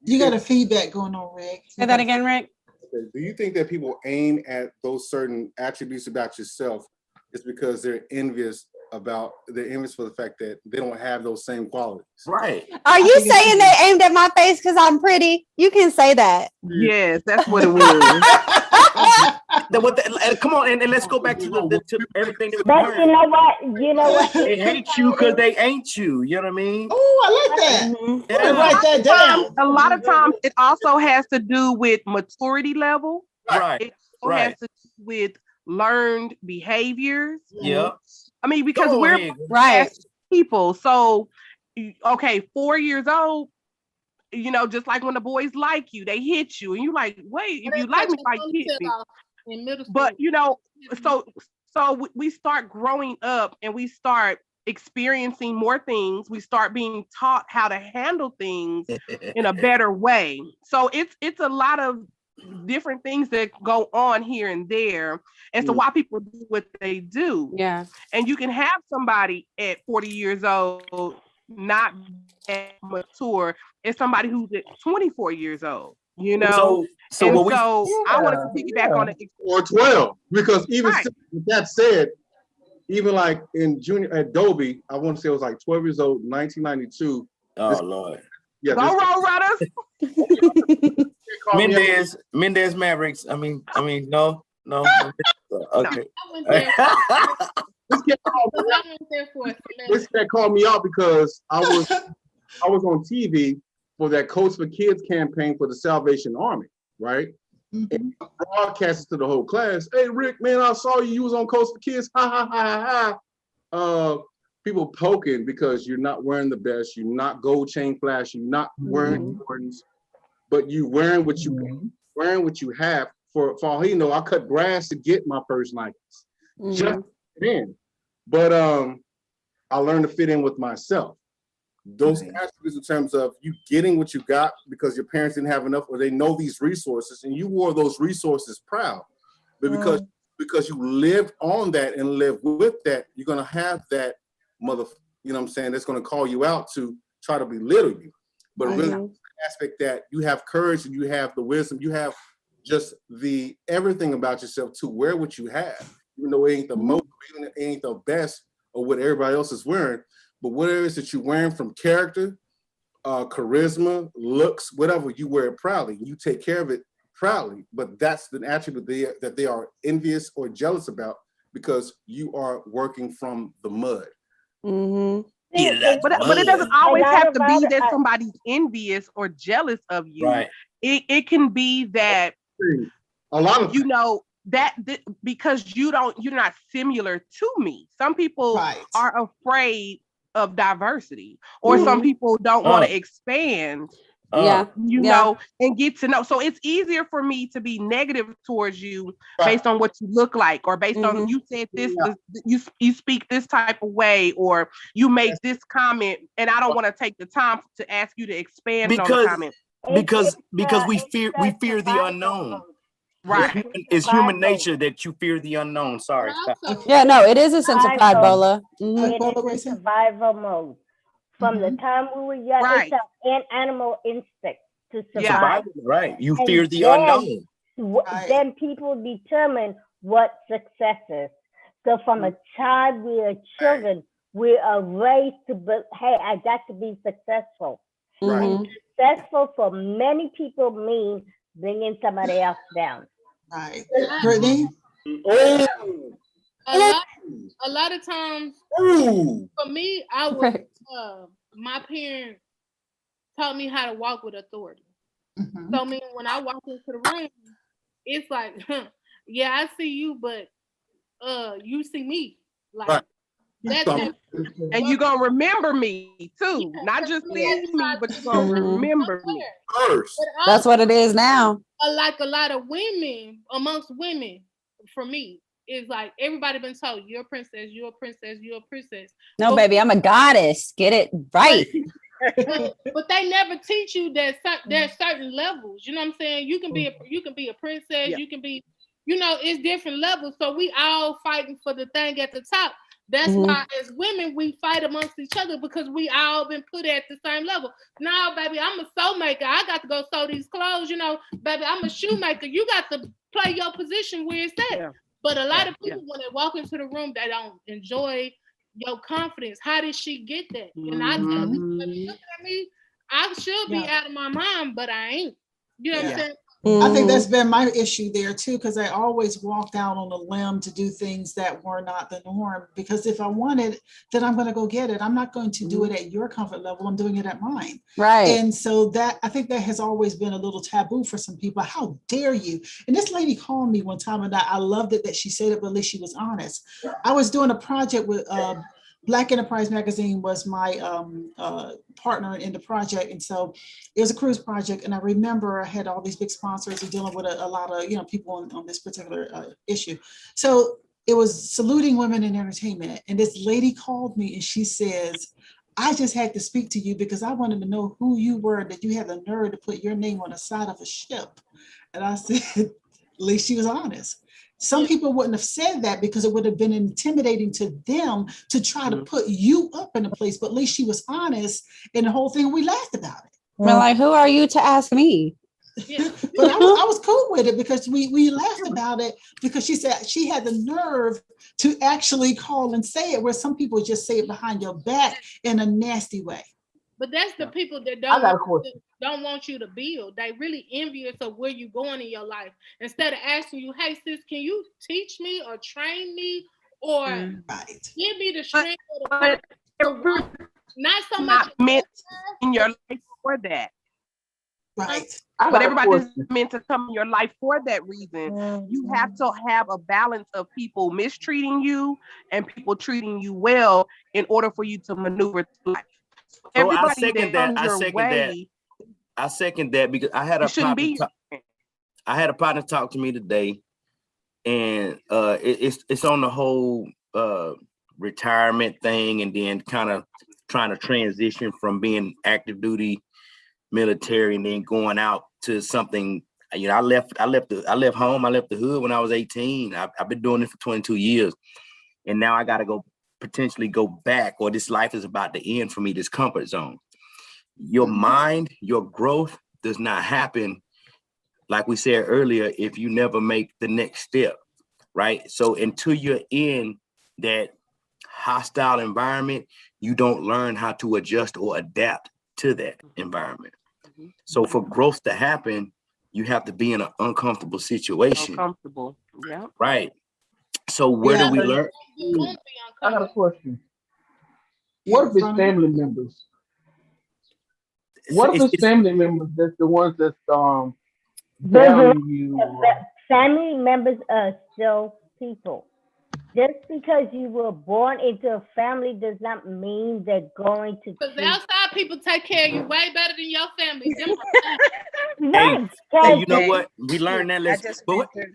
You got a feedback going on, Rick. Say that again, Rick. Okay. Do you think that people aim at those certain attributes about yourself is because they're envious for the fact that they don't have those same qualities? Right. Are you saying they aimed at my face because I'm pretty? You can say that. Yes, that's what it was. Come on, and let's go back to everything that we But learned. you know what? They hate you because they ain't you. You know what I mean? Oh, I like that. Yeah. Write that down. A lot of times, it also has to do with maturity level. Right. It also has to do with learned behaviors. Yeah. I mean, because we're people. So, okay, 4 years old, just like when the boys like you, they hit you, and you like, wait, if you like me, like hit me. In middle school. But so we start growing up and we start experiencing more things. We start being taught how to handle things in a better way. So it's a lot of different things that go on here and there as to why people do what they do. Yeah. And you can have somebody at 40 years old not that mature as somebody who's at 24 years old. I wanted to piggyback on it. Or 12, because even with that said, even like in junior at Dobie, I want to say it was like 12 years old, 1992. Oh Lord. Yeah, go Roll Runners. Mendez Mavericks. I mean, no. Okay. This cat called me out because I was on TV for that Coach for Kids campaign for the Salvation Army, right? Mm-hmm. And broadcasted to the whole class. Hey, Rick, man, I saw you. You was on Coach for Kids. Ha ha ha ha. People poking because you're not wearing the best. You're not gold chain flash. You're not wearing Jordans, but you wearing what you have. For all he know, I cut grass to get my first Nikes. Just then. But I learned to fit in with myself. Those attributes in terms of you getting what you got because your parents didn't have enough, or they know these resources and you wore those resources proud. But because you lived on that and lived with that, you're gonna have that that's gonna call you out to try to belittle you. But really the aspect that you have courage and you have the wisdom, you have just the everything about yourself to wear what you have. Even though it ain't the most, even it ain't the best or what everybody else is wearing, but whatever it is that you're wearing from character, charisma, looks, whatever, you wear it proudly. You take care of it proudly, but that's the attribute that they are envious or jealous about because you are working from the mud. Mm-hmm. But it doesn't always have to be that somebody's envious or jealous of you. Right. It can be that a lot of because you're not similar to me. Some people are afraid of diversity, or some people don't want to expand. And get to know. So it's easier for me to be negative towards you based on what you look like, or based on you said this, you speak this type of way, or you make this comment, and I don't want to take the time to ask you to expand on the comment. Because we fear the unknown. Right. It's human nature that you fear the unknown. Sorry. Yeah, no, it is a sense of pride, Bola. It is survival mode. From the time we were young, it's an animal instinct to survive. Right. You fear the unknown. Then people determine what success is. So from a child, we are children. We are raised to be, hey, I got to be successful. Mhm. And successful for many people means bringing somebody else down. Right. Brittney? A lot of times, for me, I was my parents taught me how to walk with authority. Mhm. So, I mean, when I walk into the room, it's like, yeah, I see you, but you see me. Like that's and you're gonna remember me too, not just see me, but you're gonna remember me first. That's what it is now. Like a lot of women, amongst women, for me, is like everybody been told you're a princess, you're a princess, you're a princess. No, baby, I'm a goddess. Get it right. But they never teach you that there's certain levels. You know what I'm saying? You can be a princess. You can be, it's different levels. So we all fighting for the thing at the top. That's why as women we fight amongst each other, because we all been put at the same level. Now, baby, I'm a sew maker. I got to go sew these clothes. Baby, I'm a shoemaker. You got to play your position where it's at. Yeah. But a lot of people, when they walk into the room, they don't enjoy your confidence. How did she get that? And I tell them, look at me, I should be out of my mind, but I ain't. You know what I'm saying? I think that's been my issue there too, because I always walked out on a limb to do things that were not the norm. Because if I want it, then I'm going to go get it. I'm not going to do it at your comfort level. I'm doing it at mine. Right. And so I think that has always been a little taboo for some people. How dare you? And this lady called me one time, and I loved it that she said it, but at least she was honest. I was doing a project with Black Enterprise Magazine was my partner in the project. And so it was a cruise project. And I remember I had all these big sponsors and dealing with a lot of, people on this particular issue. So it was saluting women in entertainment. And this lady called me and she says, I just had to speak to you because I wanted to know who you were, that you had the nerve to put your name on the side of a ship. And I said, at least she was honest. Some people wouldn't have said that because it would have been intimidating to them to try to put you up in a place, but at least she was honest in the whole thing. We laughed about it. Well, like, who are you to ask me? Yeah. But I was cool with it because we laughed about it because she said she had the nerve to actually call and say it, where some people just say it behind your back in a nasty way. But that's the people that don't want you to build. They really envious of where you're going in your life. Instead of asking you, hey sis, can you teach me or train me or give me the strength of the not so much meant in your life for that. Right. But everybody's meant to come in your life for that reason. You have to have a balance of people mistreating you and people treating you well in order for you to maneuver through life. So I second that. I second that because I had a partner talk to me today, and it's on the whole retirement thing, and then kind of trying to transition from being active duty military and then going out to something. I left home. I left the hood when I was 18. I've been doing this for 22 years, and now I got to potentially go back, or this life is about to end for me, this comfort zone. Your mind, your growth does not happen, like we said earlier, if you never make the next step, right? So until you're in that hostile environment, you don't learn how to adjust or adapt to that environment. So for growth to happen, you have to be in an uncomfortable situation. Uncomfortable, yeah. Right. So where do we learn? I got a question. What if it's family members? What if it's family members that's the ones that's valuing you? Family members are still people. Just because you were born into a family does not mean they're going to. Because outside people take care of you way better than your family. Hey, you know what? We learned that lesson.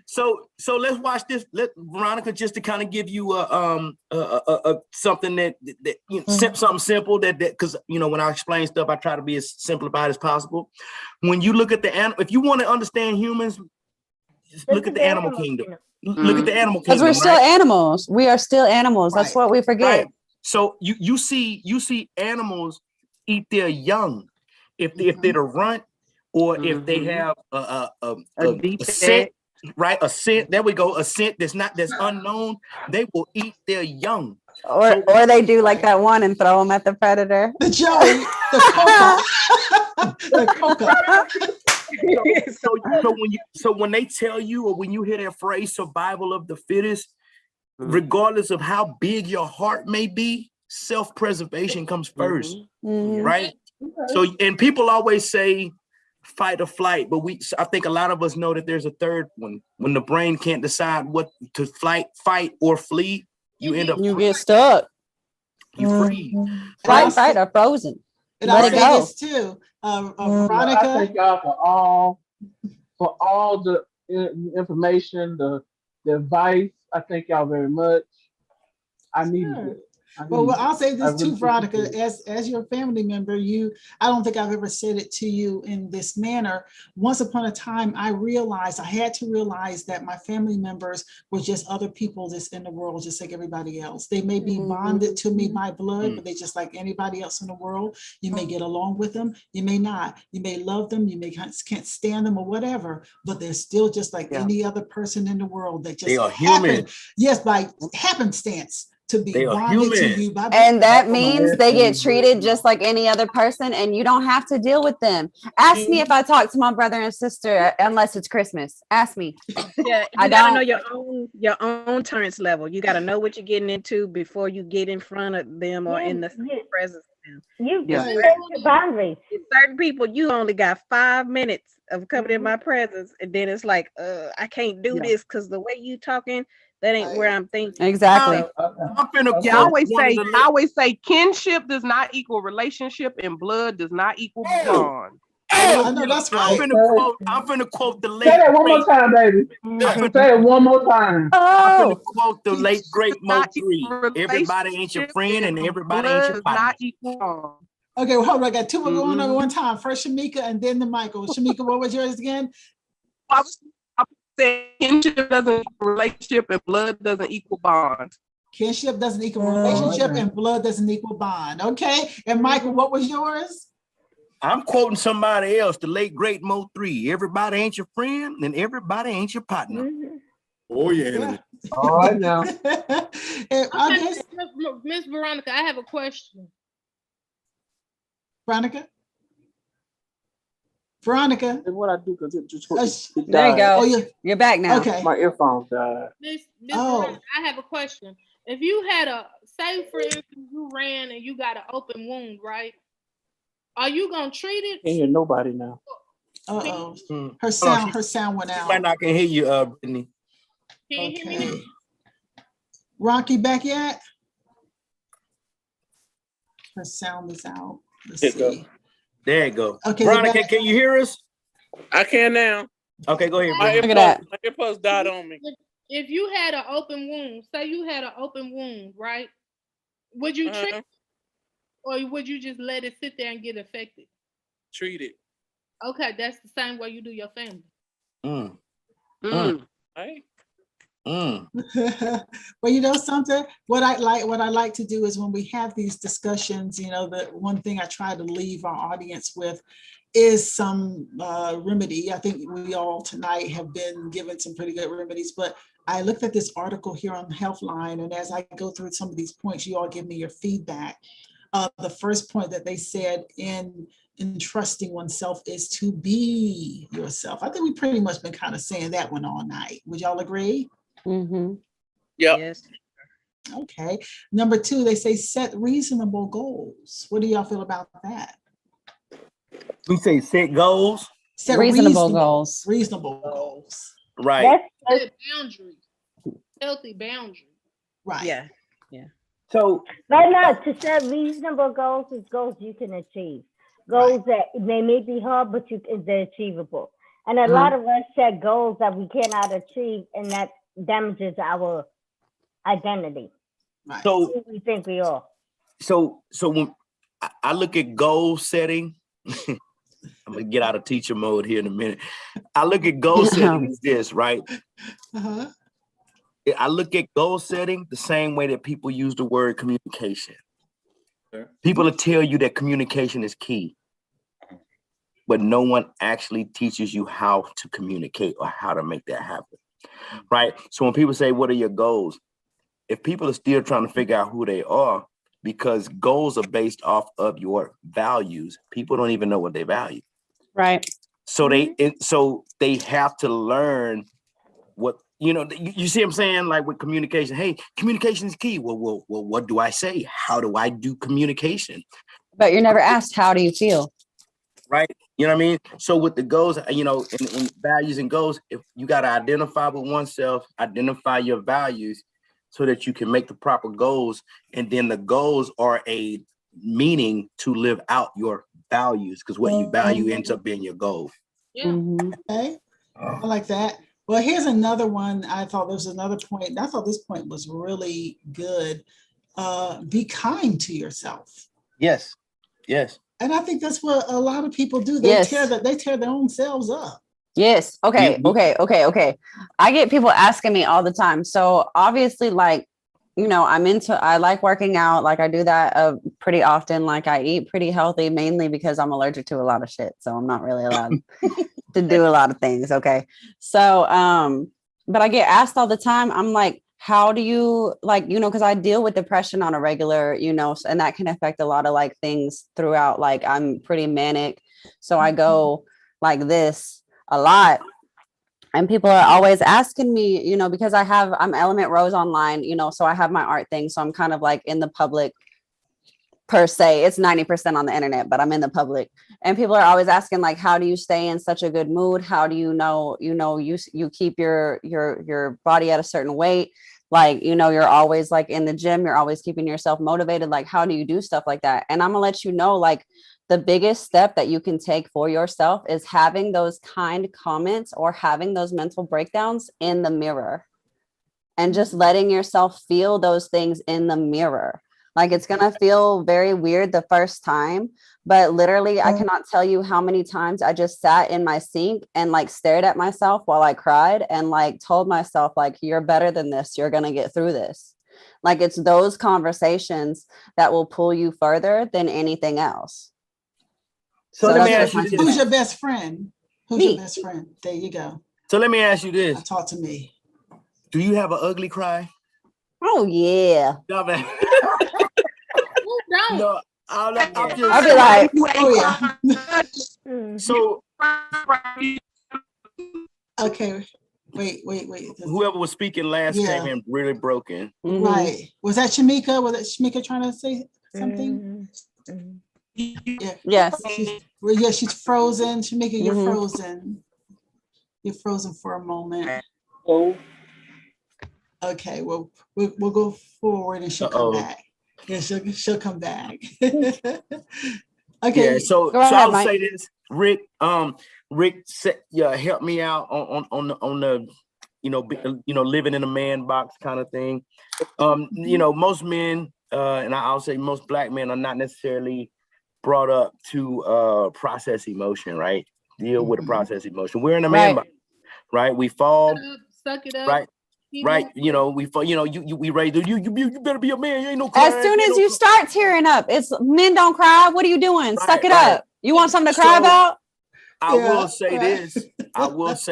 So let's watch this. Let Veronica, just to kind of give you something that something simple that because when I explain stuff, I try to be as simplified as possible. When you look at the animal, if you want to understand humans, look at the animal kingdom. Look at the animal kingdom. Because we're still animals. We are still animals. That's what we forget. Right. So you see animals eat their young. If they're the runt, or if they have a scent, right? A scent. There we go. A scent that's unknown. They will eat their young. Or they do like that one and throw them at the predator. The Joey, the coca. The coca. So when they tell you, or when you hear that phrase survival of the fittest, regardless of how big your heart may be, self-preservation comes first, right? So, and people always say fight or flight, but I think a lot of us know that there's a third one. When the brain can't decide what to fight or flee, you end up get stuck. You freeze. Fight or frozen. And I'll say this too, Veronica. I thank God for all the information, the advice. I thank y'all very much. I needed it. Well, I'll say this too, Veronica, as your family member, I don't think I've ever said it to you in this manner. Once upon a time, I had to realize that my family members were just other people just in the world, just like everybody else. They may be bonded to me by blood, but they just like anybody else in the world. You may get along with them, you may not. You may love them, you may can't stand them or whatever, but they're still just like any other person in the world that just they are human. Yes, by happenstance. To be bonded to you by and that means they get treated just like any other person, and you don't have to deal with them. Ask me if I talk to my brother and sister unless it's Christmas. Ask me. Yeah, you gotta know your own tolerance level. You gotta know what you're getting into before you get in front of them or in the presence of them. You set your boundaries. Certain people, you only got 5 minutes of coming in my presence, and then it's like, I can't do this because the way you talking. That ain't where I'm thinking. Exactly. I always say kinship does not equal relationship, and blood does not equal bond. I know that's right. I'm finna quote the late. Say that one more time, baby. Say it one more time. I'm finna quote the late great Mo 3. Everybody ain't your friend, and everybody ain't your partner. Not equal. Okay, well, hold on. I got two more going on at one time. First Shameka, and then the Michael. Shameka, what was yours again? Kinship doesn't equal relationship, and blood doesn't equal bond. Kinship doesn't equal relationship, and blood doesn't equal bond. Okay. And Michael, what was yours? I'm quoting somebody else, the late great Mo 3. Everybody ain't your friend, and everybody ain't your partner. Oh yeah. All right now. Miss Veronica, I have a question. Veronica, and what I do because it just it there you go. Oh, you're back now. Okay. My earphones died. Miss Veronica, I have a question. If you had say for instance, you ran and you got an open wound, right? Are you gonna treat it? Can't hear nobody now. Her sound went out. Might not can hear you, Brittney. Can you hear me now? Rocky back yet? Her sound is out. Let's see. There you go. Okay, Veronica, can you hear us? I can now. Okay, go ahead. Look at that. My earpods died on me. If you had an open wound, say you had an open wound, right? Would you treat it, or would you just let it sit there and get affected? Treat it. Okay, that's the same way you do your family. Right. Well, you know something, what I like to do is when we have these discussions, the one thing I try to leave our audience with is some remedy. I think we all tonight have been given some pretty good remedies, but I looked at this article here on Healthline, and as I go through some of these points, you all give me your feedback. The first point that they said in trusting oneself is to be yourself. I think we pretty much been kind of saying that one all night. Would y'all agree? Mm-hmm. Yeah. Yes. Okay. Number 2, they say set reasonable goals. What do y'all feel about that? We say set goals. Set reasonable goals. Reasonable goals. Right. Set boundaries. Healthy boundaries. Right. Yeah. So But no, to set reasonable goals is goals you can achieve. Goals that they may be hard, but they're achievable. And a lot of us set goals that we cannot achieve, and that damages our identity. Right. So we think we are. So when I look at goal setting, I'm gonna get out of teacher mode here in a minute. I look at goal setting as this, right? I look at goal setting the same way that people use the word communication. People will tell you that communication is key, but no one actually teaches you how to communicate or how to make that happen, right? So when people say, what are your goals? if people are still trying to figure out who they are, because goals are based off of your values, people don't even know what they value. Right. So they have to learn what, you see what I'm saying? Like with communication, hey, communication is key. Well, what do I say? How do I do communication? But you're never asked, how do you feel? Right. You know what I mean? So with the goals, in values and goals, if you got to identify with oneself, identify your values so that you can make the proper goals. And then the goals are a meaning to live out your values, because what you value ends up being your goal. Yeah. Okay. I like that. Well, here's another one. I thought there was another point. I thought this point was really good. Be kind to yourself. Yes. Yes. And I think that's what a lot of people do. They tear their own selves up. Yes. Okay. I get people asking me all the time. So obviously, like, I like working out. Like I do that pretty often. Like I eat pretty healthy, mainly because I'm allergic to a lot of shit. So I'm not really allowed to do a lot of things. Okay. So, but I get asked all the time. I'm like, how do you because I deal with depression on a regular, and that can affect a lot of like things throughout. Like I'm pretty manic. So I go like this a lot. And people are always asking me, because I'm Element Rose online, so I have my art thing. So I'm kind of like in the public per se. It's 90% on the internet, but I'm in the public. And people are always asking, like, how do you stay in such a good mood? How do you keep your body at a certain weight? Like, you're always like in the gym, you're always keeping yourself motivated. Like, how do you do stuff like that? And I'm gonna let you know, like, the biggest step that you can take for yourself is having those kind comments or having those mental breakdowns in the mirror and just letting yourself feel those things in the mirror. Like it's going to feel very weird the first time, but literally I cannot tell you how many times I just sat in my sink and like stared at myself while I cried and like told myself, like, you're better than this. You're going to get through this. Like it's those conversations that will pull you further than anything else. So let me ask you this. Who's your best friend? Who's Me. your best friend? There you go. So let me ask you this. Talk to me. Do you have an ugly cry? Oh yeah. No, man. No. No, I'll just I'll be like, oh yeah. So okay. Wait. Whoever was speaking last came in really broken. Right. Was that Shameka? Was that Shameka trying to say something? Yeah. Yes. She's frozen. Shameka, you're frozen. You're frozen for a moment. Oh. Okay. Well, we'll go forward and she'll come back. Yeah, she'll come back. Okay. Yeah. So ahead, I'll Mike. say this, Rick. Rick, help me out on the living in a man box kind of thing. Most men, and I'll say most Black men are not necessarily brought up to process emotion, right? Deal with a process emotion. We're in a man box, right? We fall, suck it up, right? Right, we fall. We raise you better be a man. You ain't no crying. As soon as you start tearing up, it's men don't cry. What are you doing? Suck it up. You want something to cry about? I will say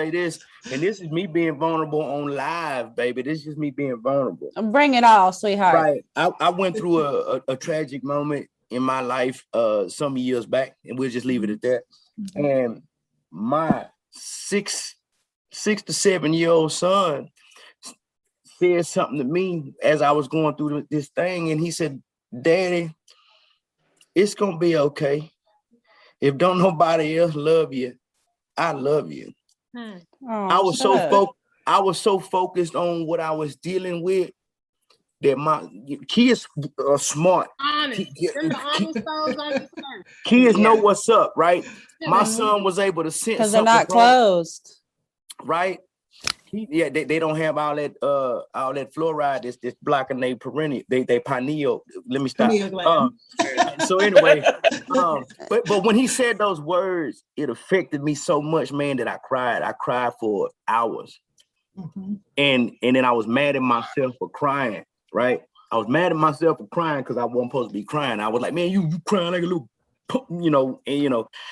this, and this is me being vulnerable on live, baby. This is just me being vulnerable. Bring it all, sweetheart. Right. I went through a tragic moment in my life some years back, and we'll just leave it at that. And my 6 to 7 year old son said something to me as I was going through this thing, and he said, "Daddy, it's gonna be okay. If don't nobody else love you, I love you." I was so focused on what I was dealing with that my kids are smart. Kids know what's up, right? My son was able to sense because they're not closed, right? They don't have all that fluoride that's blocking their pineal. Let me stop. So anyway, but when he said those words, it affected me so much, man, that I cried. I cried for hours, and then I was mad at myself for crying. Right, I was mad at myself for crying because I wasn't supposed to be crying. I was like, man, you crying like a little,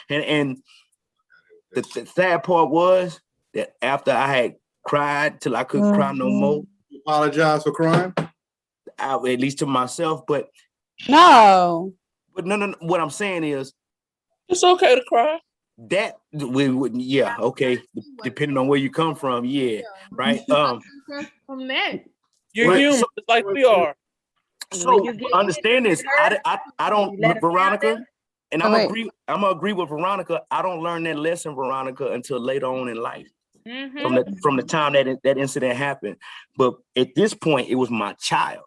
and the sad part was that after I had cried till I couldn't cry no more. You apologize for crying? at least to myself, but no. But no. What I'm saying is, it's okay to cry. That we would, yeah, okay. Depending on where you come from, yeah, right. From that, you're human, just like we are. So understand this. I don't, Veronica, and I'm gonna agree with Veronica. I don't learn that lesson, Veronica, until later on in life. From the time that incident happened. But at this point, it was my child.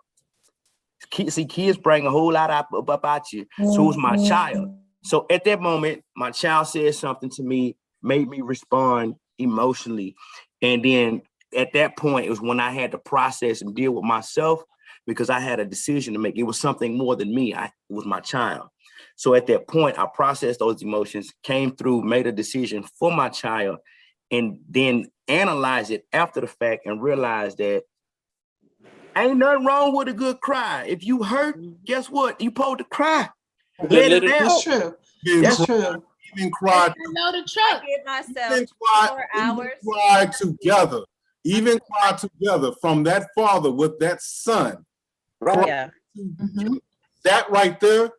See, kids bring a whole lot up about you. So it was my child. So at that moment, my child said something to me, made me respond emotionally. And then at that point, it was when I had to process and deal with myself, because I had a decision to make. It was something more than me. It was my child. So at that point, I processed those emotions, came through, made a decision for my child, and then analyzed it after the fact and realized that ain't nothing wrong with a good cry. If you hurt, guess what? You supposed to cry. Let it out. That's true. That's true. Even cried. I give myself Even 4 hours. cried together. Even cried together from that father with that son. Right. Yeah. That right there,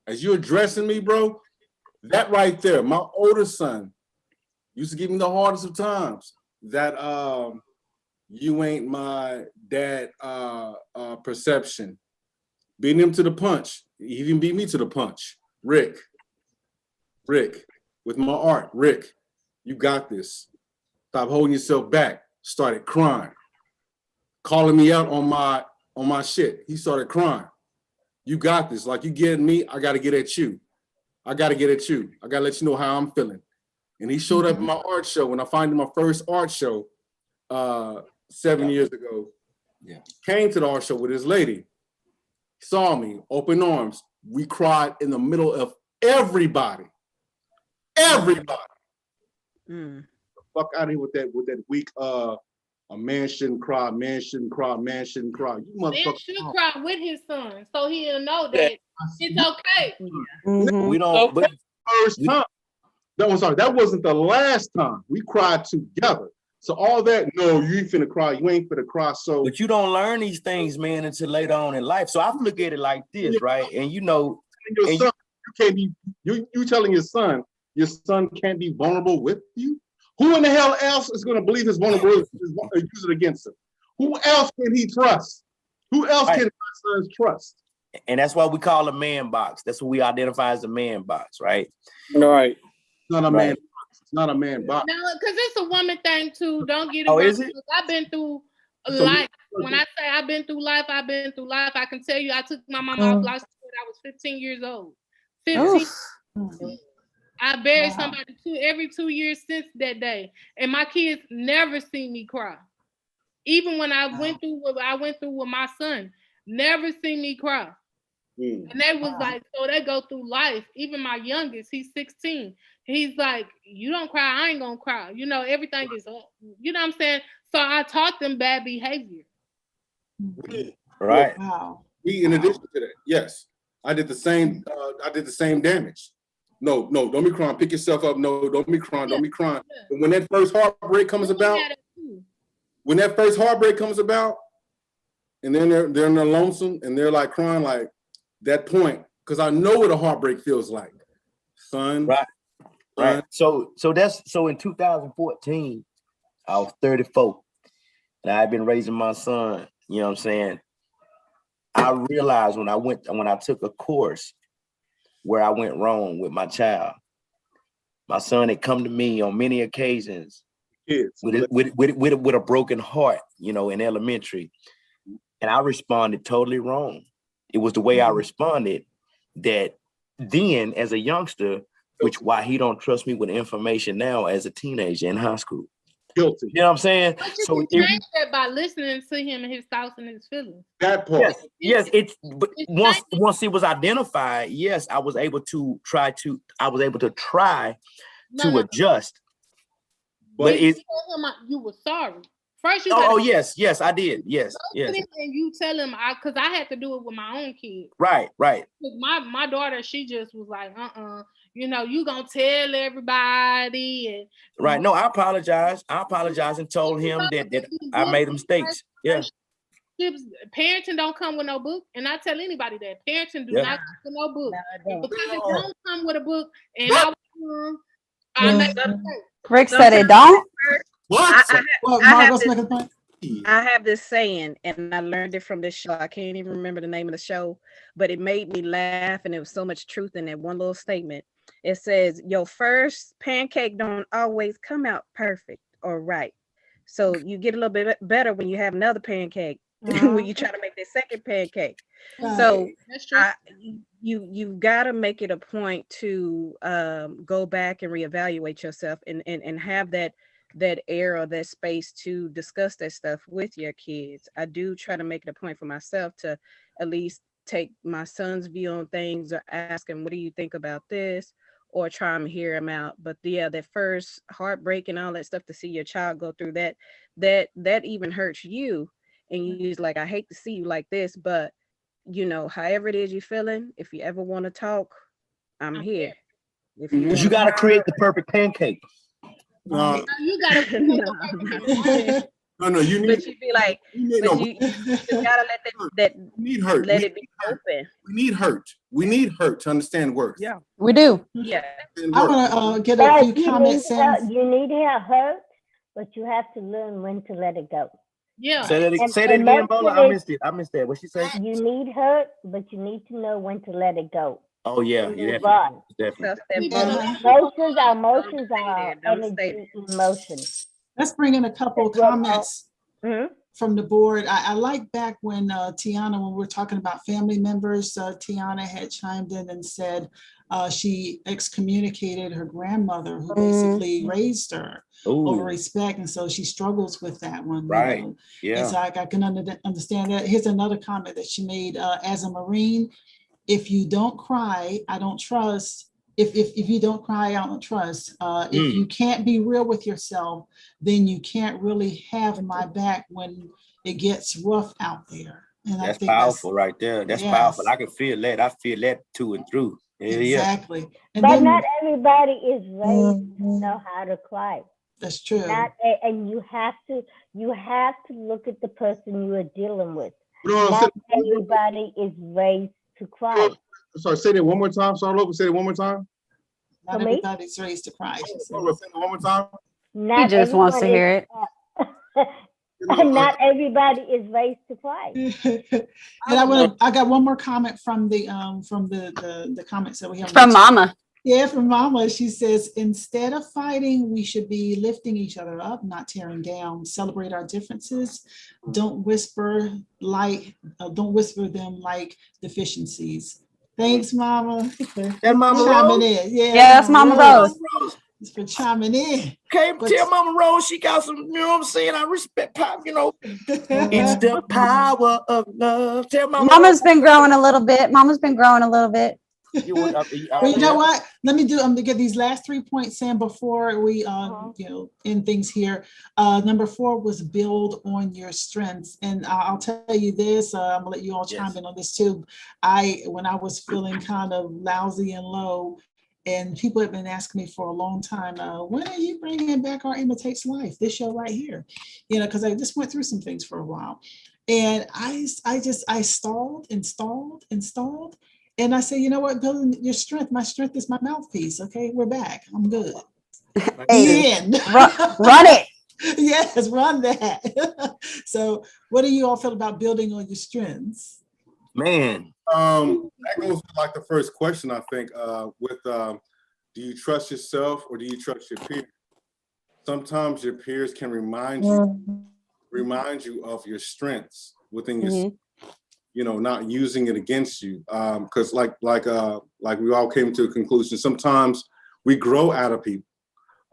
as you're addressing me, bro, that right there, my older son used to give me the hardest of times. That you ain't my dad perception. Beating him to the punch. He even beat me to the punch. Rick, with my art, Rick, you got this. Stop holding yourself back. Started crying. Calling me out on my shit. He started crying. You got this. Like, you get at me, I gotta get at you. I gotta get at you. I gotta let you know how I'm feeling. And he showed up at my art show. When I found my first art show 7 years ago. Yeah. Came to the art show with his lady. Saw me, open arms. We cried in the middle of everybody. Everybody. Fuck out of here with that weak a man shouldn't cry, man shouldn't cry, man shouldn't cry. You motherfucker. Man should cry with his son, so he'll know that it's okay. We don't. But first time. No, I'm sorry. That wasn't the last time. We cried together. So all that, no, you ain't finna cry. You ain't finna cry. So, but you don't learn these things, man, until later on in life. So I look at it like this, right? And you know, your son, you can't be. You telling your son can't be vulnerable with you. Who in the hell else is going to believe his vulnerability and use it against him? Who else can he trust? Who else can my sons trust? And that's why we call a man box. That's what we identify as a man box, right? Right. It's not a man box. It's not a man box. No, because it's a woman thing too. Don't get it Oh, wrong. is it? I've been through life. When I say I've been through life, I've been through life. I can tell you, I took my mom off life support. I was 15 years old. 15. I buried somebody every 2 years since that day, and my kids never seen me cry. Even when I went through what I went through with my son, never seen me cry. And they was like, so they go through life. Even my youngest, he's 16. He's like, you don't cry, I ain't gonna cry. You know, everything is up. You know what I'm saying? So I taught them bad behavior. Right. Wow. In addition to that, yes, I did the same. I did the same damage. No, don't be crying. Pick yourself up. No, don't be crying. Don't be crying. But when that first heartbreak comes about, and then they're in their lonesome and they're like crying, like that point, because I know what a heartbreak feels like, son. Right. So in 2014, I was 34, and I had been raising my son. You know what I'm saying? I realized when I took a course where I went wrong with my child. My son had come to me on many occasions with a broken heart, you know, in elementary, and I responded totally wrong. It was the way I responded that then, as a youngster, which why he don't trust me with information now as a teenager in high school. Guilty. You know what I'm saying? But you can change that by listening to him and his thoughts and his feelings. That part. Yes. But once it was identified, yes, I was able to try to adjust. But you tell him you were sorry. First, you yes, I did. Yes. And you tell him because I had to do it with my own kids. Right. My daughter, she just was like, you know, you gonna tell everybody. And right. No, I apologize and told him that I made mistakes. Yeah. Parenting don't come with no book, and I tell anybody that parenting do not come with no book. Because it don't come with a book, and I make a mistake. Rick said it don't. What? I have this saying, and I learned it from this show. I can't even remember the name of the show, but it made me laugh, and there was so much truth in that one little statement. It says, your first pancake don't always come out perfect or right. So you get a little bit better when you have another pancake, when you try to make that second pancake. So you've got to make it a point to go back and reevaluate yourself and have that air or that space to discuss that stuff with your kids. I do try to make it a point for myself to at least take my son's view on things or ask him, what do you think about this? Or try and hear him out. But yeah, that first heartbreak and all that stuff, to see your child go through that even hurts you. And you're like, I hate to see you like this, but you know, however it is you're feeling, if you ever want to talk, I'm here. Because you got to create the perfect pancake. You gotta No, you need. But you be like, you gotta let need hurt. Let it be open. We need hurt. We need hurt to understand worth. Yeah, we do. Yeah. I want to get a few comments. You need hurt, but you have to learn when to let it go. Yeah. Say that again, Bola. I missed it. I missed that. What she say? You need hurt, but you need to know when to let it go. Oh yeah, definitely. Our emotions are energy, emotion. Let's bring in a couple of comments from the board. I like back when Tiana, when we were talking about family members, Tiana had chimed in and said she excommunicated her grandmother who basically raised her over respect. And so she struggles with that one. Right. You know? Yeah. And so I can understand that. Here's another comment that she made. As a Marine, if you don't cry, I don't trust. If you don't cry, I don't trust. If you can't be real with yourself, then you can't really have my back when it gets rough out there. And that's I think powerful right there. That's powerful. I can feel that. I feel that to and through. Exactly. And but not everybody is raised to know how to cry. That's true. And you have to look at the person you are dealing with. Not everybody is raised to cry. Sorry, say that one more time. Sorry, say it one more time. Not everybody's raised to cry. Say it one more time. He just wants to hear it. Not everybody is raised to cry. And I got one more comment from the comments that we have. From Mama. Yeah, from Mama. She says, instead of fighting, we should be lifting each other up, not tearing down. Celebrate our differences. Don't whisper them like deficiencies. Thanks, Mama. That Mama chiming Rose? in. Yeah, that's Mama Rose. It's for chiming in. Okay, tell Mama Rose she got some, you know what I'm saying? I respect Pop, you know. It's the power of love. Tell Mama's been growing a little bit. You know what? Let me get these last 3 points in before we end things here. Number 4 was build on your strengths, and I'll tell you this. I'm gonna let you all chime in on this too. When I was feeling kind of lousy and low, and people have been asking me for a long time, when are you bringing back our Imitates Life? This show right here, because I just went through some things for a while, and I stalled. And I say, you know what, building your strength. My strength is my mouthpiece. Okay, we're back. I'm good. Hey, run it. Yes, run that. So what do you all feel about building on your strengths? Man. That goes to like the first question, I think, with do you trust yourself or do you trust your peers? Sometimes your peers can remind you of your strengths within yourself. Not using it against you. Because like we all came to a conclusion, sometimes we grow out of people.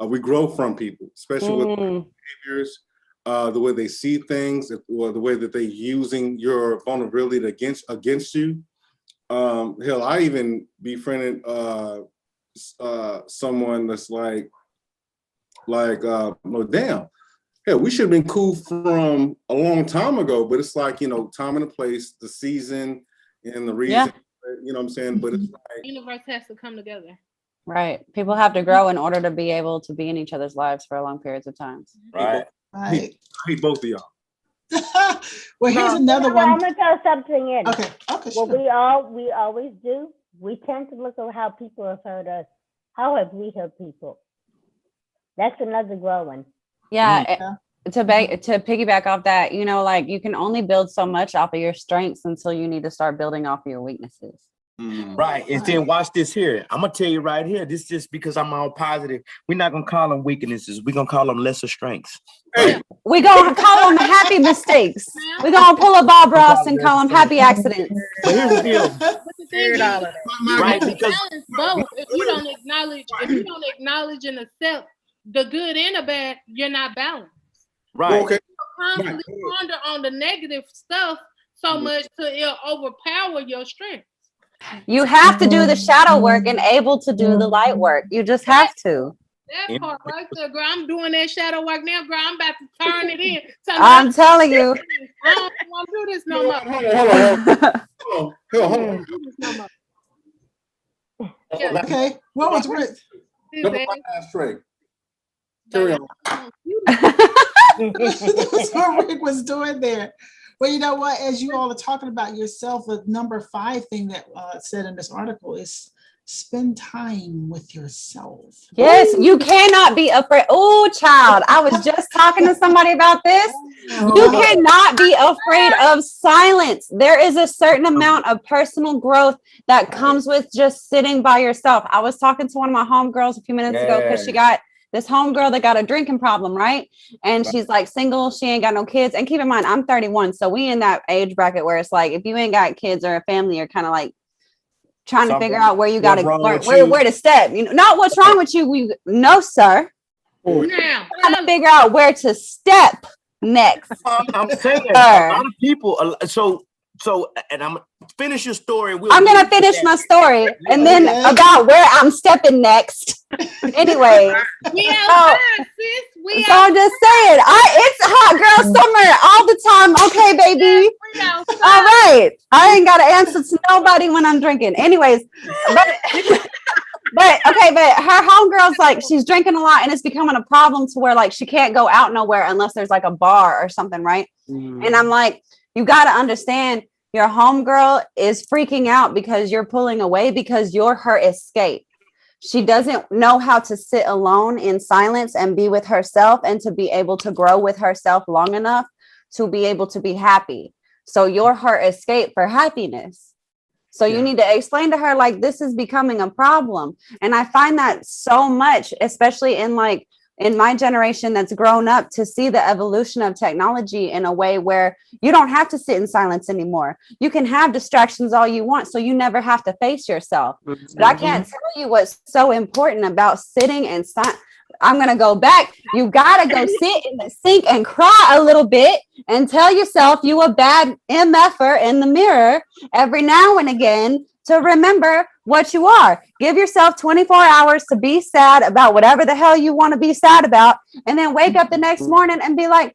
We grow from people, especially with behaviors, the way they see things, or the way that they're using your vulnerability against you. Hell, I even befriended someone that's like, no, damn. Yeah, we should have been cool from a long time ago, but it's like, time and a place, the season and the reason, you know what I'm saying? But it's like the universe has to come together. Right. People have to grow in order to be able to be in each other's lives for long periods of time. Right. I hate both of y'all. Well, here's another one. I'm gonna throw something in. Okay. What Sure. we always do, we tend to look at how people have hurt us. How have we hurt people? That's another growing. Yeah. To piggyback off that, you know, like you can only build so much off of your strengths until you need to start building off of your weaknesses. Right. And then watch this here. I'm gonna tell you right here. This just because I'm all positive. We're not gonna call them weaknesses. We're gonna call them lesser strengths. Right? We're gonna call them happy mistakes. We're gonna pull a Bob Ross and call them happy accidents. But here's the deal. But the thing is, Right, you because balance both. If you don't acknowledge and accept the good and the bad, you're not balanced. Right. Okay. Constantly ponder on the negative stuff so much till it'll overpower your strength. You have to do the shadow work and able to do the light work. You just have to. That part right there, girl. I'm doing that shadow work now, girl. I'm about to turn it in. I'm telling you. I don't want to do this no more. Hold on. Yeah. Okay. What was Rick? Number 5 straight. Carry on. That's what Rick was doing there. Well, you know what? As you all are talking about yourself, the number 5 thing that said in this article is spend time with yourself. Yes, you cannot be afraid. Oh, child, I was just talking to somebody about this. You cannot be afraid of silence. There is a certain amount of personal growth that comes with just sitting by yourself. I was talking to one of my homegirls a few minutes ago because she got this homegirl that got a drinking problem, right? And she's like single, she ain't got no kids. And keep in mind, I'm 31, so we in that age bracket where it's like, if you ain't got kids or a family, you're kind of like trying to figure out where you got to where to step. You know, not what's wrong with you. No, sir. Now, trying to figure out where to step next. I'm saying a lot of people. So, and I'm finish your story. I'm gonna finish my story and then about where I'm stepping next. Anyway, so I'm just saying, it's hot girl summer all the time. Okay, baby. All right, I ain't got to answer to nobody when I'm drinking. Anyways, but her homegirl's like she's drinking a lot and it's becoming a problem to where like she can't go out nowhere unless there's like a bar or something, right? And I'm like, you got to understand. Your homegirl is freaking out because you're pulling away because you're her escape. She doesn't know how to sit alone in silence and be with herself and to be able to grow with herself long enough to be able to be happy. So you're her escape for happiness. So you need to explain to her, like, this is becoming a problem. And I find that so much, especially in my generation that's grown up to see the evolution of technology in a way where you don't have to sit in silence anymore. You can have distractions all you want, so you never have to face yourself. But I can't tell you what's so important about sitting and I'm going to go back. You got to go sit in the sink and cry a little bit and tell yourself you a bad MFer in the mirror every now and again to remember what you are. Give yourself 24 hours to be sad about whatever the hell you want to be sad about, and then wake up the next morning and be like,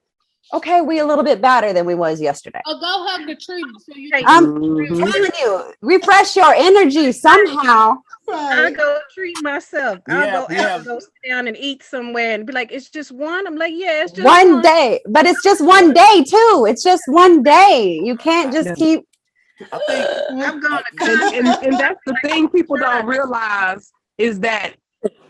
okay, we a little bit better than we was yesterday. Go hug the tree. So you I'm telling you, refresh your energy somehow. I go treat myself. I'll go sit down and eat somewhere and be like, it's just one. I'm like, yeah, it's just one day. But it's just one day too. It's just one day. You can't just keep. I think I'm gonna and that's the thing people don't realize is that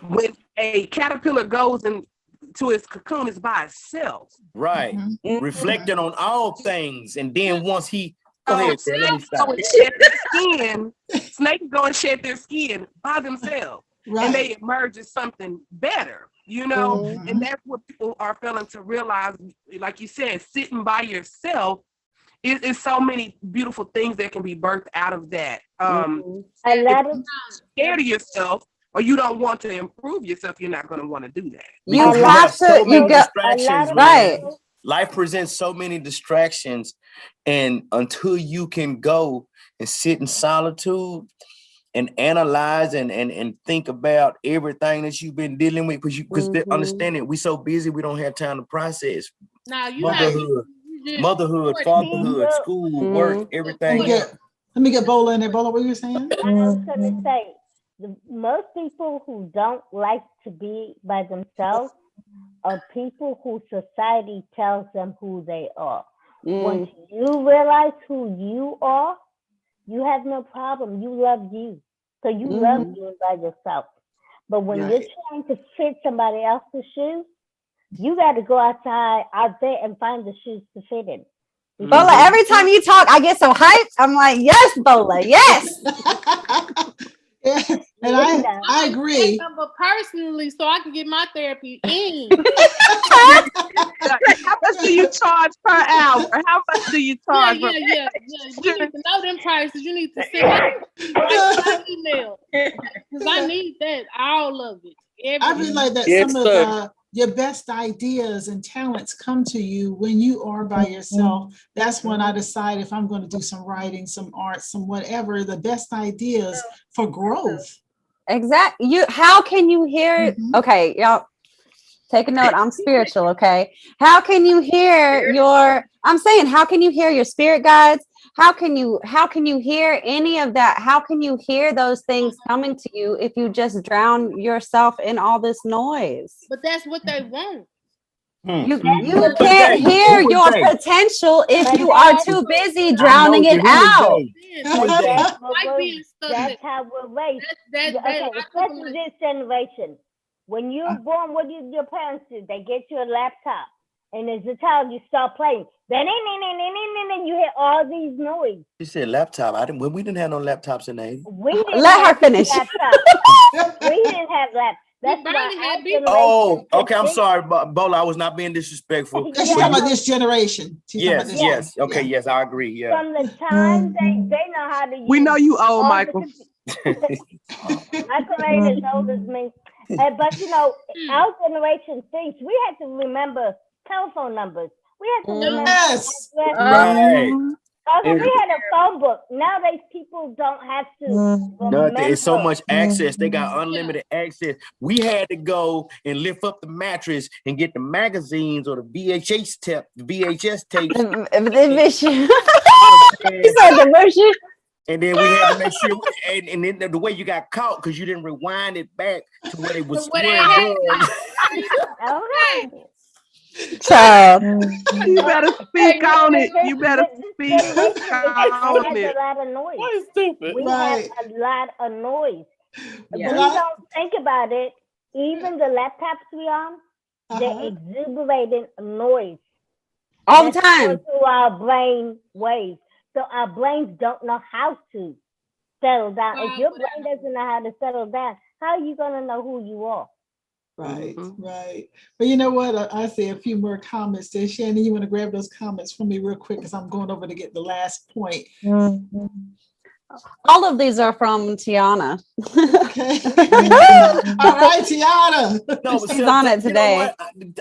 when a caterpillar goes into its cocoon, it's by itself. Right. Reflecting on all things, and then once he snakes go and shed their skin by themselves, and they emerge as something better. You know, and that's what people are failing to realize. Like you said, sitting by yourself. It's so many beautiful things that can be birthed out of that. A lot of scared of yourself, or you don't want to improve yourself, you're not going to want to do that. You have to. So many You got distractions, right. Life presents so many distractions, and until you can go and sit in solitude and analyze and think about everything that you've been dealing with, because understand it, we're so busy, we don't have time to process. Now you Motherhood, fatherhood, school, work, everything. Let me get Bola in there. Bola, what were you saying? I was going to say, most people who don't like to be by themselves are people who society tells them who they are. Once you realize who you are, you have no problem. You love you. So you love you by yourself. But when you're trying to fit somebody else's shoes, you got to go out there and find the shoes to fit in. Bola, every time you talk, I get so hyped. I'm like, yes, Bola, yes. And I agree. But personally, so I can get my therapy in. How much do you charge per hour? How much do you charge? Yeah. You need to know them prices. You need to send me my email because I need that, all of it. I realize that some of your best ideas and talents come to you when you are by yourself. That's when I decide if I'm going to do some writing, some art, some whatever, the best ideas for growth. Exactly. How can you hear? Okay, y'all take a note. I'm spiritual. Okay. How can you hear how can you hear your spirit guides? How can you hear any of that? How can you hear those things coming to you if you just drown yourself in all this noise? But that's what they want. You can't hear your potential if you are too busy drowning it out. That's how we're raised. Especially this generation. When you're born, what do your parents do? They get you a laptop. And as a child, you start playing. Then you hear all these noise. You said laptop. We didn't have no laptops in the 80s. Let her finish. We didn't have laptops. That's why Oh, okay. I'm sorry, Bola. I was not being disrespectful. She's talking about this generation. Yes. Okay, yes, I agree. Yeah. From the time they know how to use. We know you old, Michael. Michael ain't as old as me. But our generation thinks we had to remember telephone numbers. We had to remember. Right. We had a phone book. Nowadays, people don't have to remember. It's so much access. They got unlimited access. We had to go and lift up the mattress and get the magazines or the VHS tapes. And then we had to make sure, and then the way you got caught because you didn't rewind it back to what it was. Child. You better speak on it. You better speak on it. A lot of noise. We have a lot of noise. We don't think about it. Even the laptops we on, they're exuberating noise all the time through our brain waves. So our brains don't know how to settle down. If your brain doesn't know how to settle down, how are you going to know who you are? Right. But you know what? I see a few more comments there. Shannon, you want to grab those comments for me real quick because I'm going over to get the last point. All of these are from Tiana. Okay. All right, Tiana. She's on it today.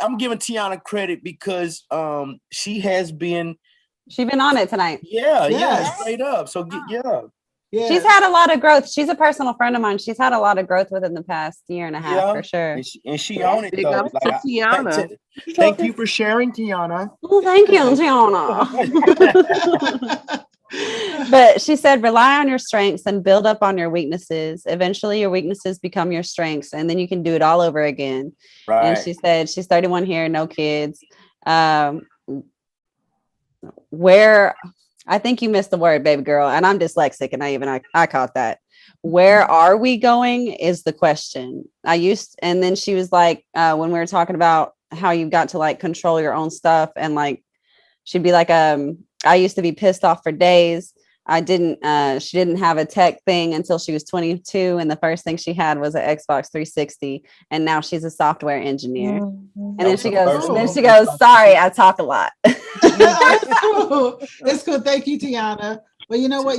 I'm giving Tiana credit because she's been on it tonight. Yeah, straight up. So Yeah. She's had a lot of growth. She's a personal friend of mine. She's had a lot of growth within the past year and a half for sure. And she owned it though. Tiana. Thank you for sharing, Tiana. Well, thank you, Tiana. But she said, rely on your strengths and build up on your weaknesses. Eventually your weaknesses become your strengths and then you can do it all over again. Right. And she said, she's 31 here, no kids. I think you missed the word, baby girl, and I'm dyslexic, and I caught that. Where are we going is the question. And then she was like, when we were talking about how you got to like control your own stuff, and like, she'd be like, I used to be pissed off for days. She didn't have a tech thing until she was 22. And the first thing she had was an Xbox 360. And now she's a software engineer. And then she goes, sorry, I talk a lot. It's cool. Thank you, Tiana. Well, you know what?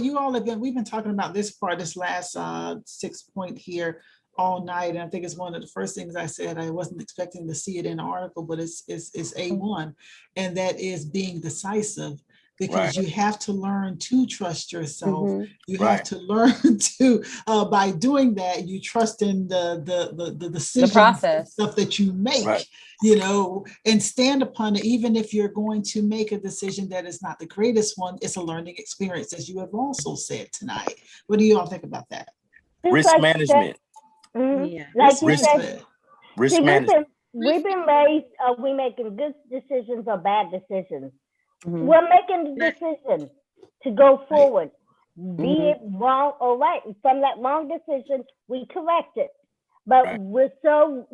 We've been talking about this last 6 point here all night. And I think it's one of the first things I said. I wasn't expecting to see it in an article, but it's A1. And that is being decisive. Because you have to learn to trust yourself. You have to learn to, by doing that, you trust in the decisions, the process, stuff that you make, and stand upon it. Even if you're going to make a decision that is not the greatest one, it's a learning experience, as you have also said tonight. What do you all think about that? Risk management. Risk management. We've been raised, are we making good decisions or bad decisions? We're making the decision to go forward, be it wrong or right. From that wrong decision, we correct it. But we're so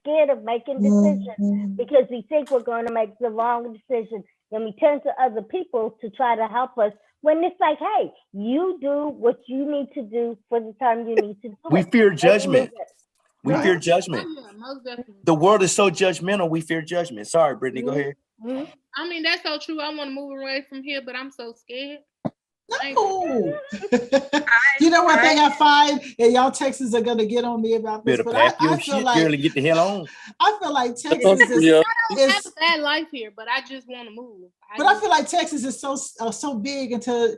scared of making decisions because we think we're going to make the wrong decision. Then we turn to other people to try to help us. When it's like, hey, you do what you need to do for the time you need to do. We fear judgment. We Right. fear judgment. Yeah, most definitely. The world is so judgmental. We fear judgment. Sorry, Brittney, go ahead. I mean, that's so true. I want to move away from here, but I'm so scared. No. You know what thing I find, and y'all Texans are gonna get on me about this, but I feel like girl, and get the hell on. I feel like Texas is. I don't have a bad life here, but I just want to move. I feel like Texas is so big until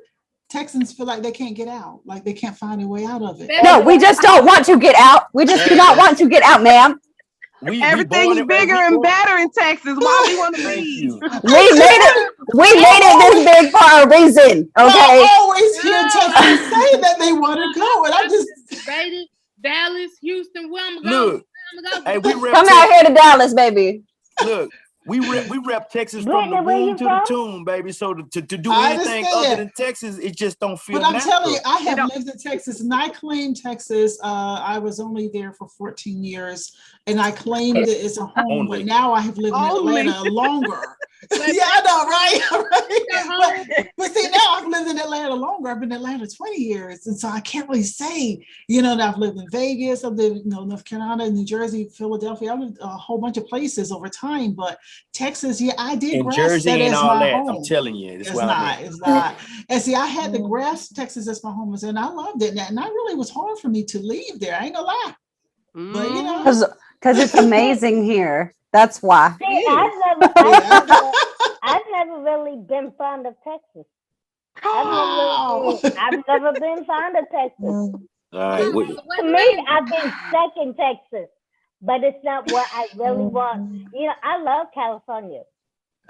Texans feel like they can't get out, like they can't find a way out of it. No, we just don't want to get out. We just do not want to get out, ma'am. Everything's bigger and better in Texas. Why we want to leave? We made it this big for a reason. Okay. I always hear Texans say that they want to go, and I just Dallas, Houston, where I'm going. Look, hey, we rep come out here to Dallas, baby. Look, we rep Texas from the womb to the tomb, baby. So to do anything other than Texas, it just don't feel. But I'm natural. telling you, I have lived in Texas, and I claim Texas. I was only there for 14 years, and I claimed it as a home. But now I have lived in Atlanta longer. Yeah, I know, right? But see, now I've lived in Atlanta longer. I've been in Atlanta 20 years, and so I can't really say, that I've lived in Vegas, I've lived in North Carolina, New Jersey, Philadelphia. I've lived a whole bunch of places over time, but Texas, I did in grasp Jersey that and as all my that. home. I'm telling you, it's not. And see, I had to grasp Texas as my home, and I loved it. And that really was hard for me to leave there. I ain't gonna lie, but because it's amazing here. That's why. See, I've never really been fond of Texas. I've never been fond of Texas. All right. To me, I've been stuck in Texas, but it's not what I really want. I love California.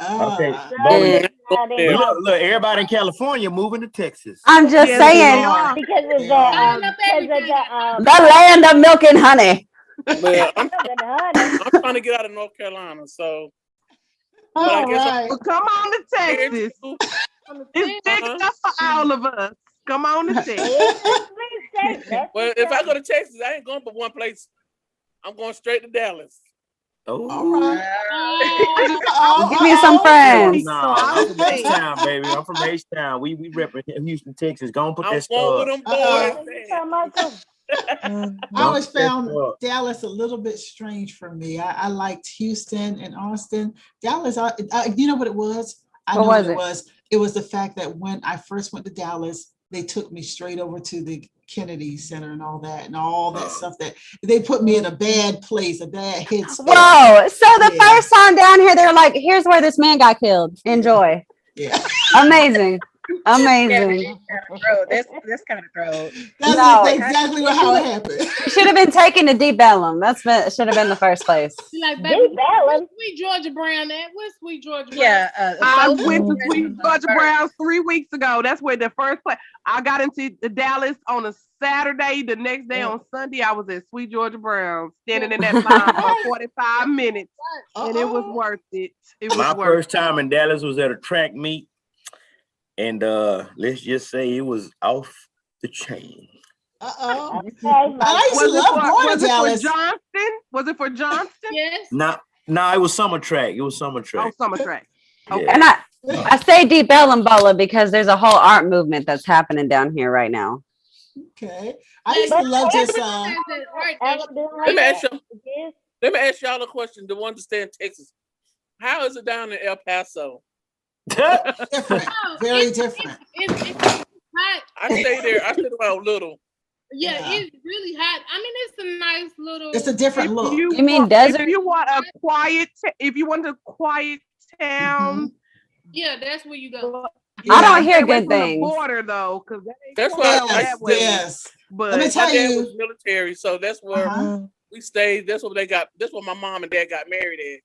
Okay. Look, everybody in California moving to Texas. I'm just saying. Because of the land of milk and honey. Well, I'm trying to get out of North Carolina, so. But I guess Well, come on to Texas. It's big enough for all of us. Come on to Texas. Well, if I go to Texas, I ain't going but one place. I'm going straight to Dallas. Oh, all right. Give me some friends. No, I'm from H-Town, baby. I'm from H-Town. We represent Houston, Texas. Go and put that stuff. I always found Dallas a little bit strange for me. I liked Houston and Austin. Dallas, you know what it was? I know what it was. It was the fact that when I first went to Dallas, they took me straight over to the Kennedy Center and all that stuff that they put me in a bad place, a bad headspace. Whoa. So the first time down here, they're like, here's where this man got killed. Enjoy. Yeah. Amazing. Amazing. That's kind of gross. That's exactly how it happened. You should have been taken to Deep Ellum. Should have been the first place. Like, baby, where's Sweet Georgia Brown at? Where's Sweet Georgia Brown? Yeah, I went to Sweet Georgia Brown 3 weeks ago. That's where the first place. I got into Dallas on a Saturday. The next day on Sunday, I was at Sweet Georgia Brown, standing in that line for 45 minutes, and it was worth it. My first time in Dallas was at a track meet. And let's just say it was off the chain. I used to love going to Dallas. Was it for Johnston? Yes. No, it was summer track. It was summer track. Oh, summer track. Okay. And I say Deep Ellum, Bola, because there's a whole art movement that's happening down here right now. Okay. I used to love just Let me ask y'all a question. The one to stay in Texas. How is it down in El Paso? Different, very different. It's hot. I stay there. I stay around Little. Yeah, it's really hot. I mean, it's a nice little. It's a different look. You mean desert? If you want a quiet town, yeah, that's where you go. Yeah. I don't hear good things. The border though, because that's why that way. Yes. But let me tell my dad you, was military, so that's where we stayed. That's where my mom and dad got married at.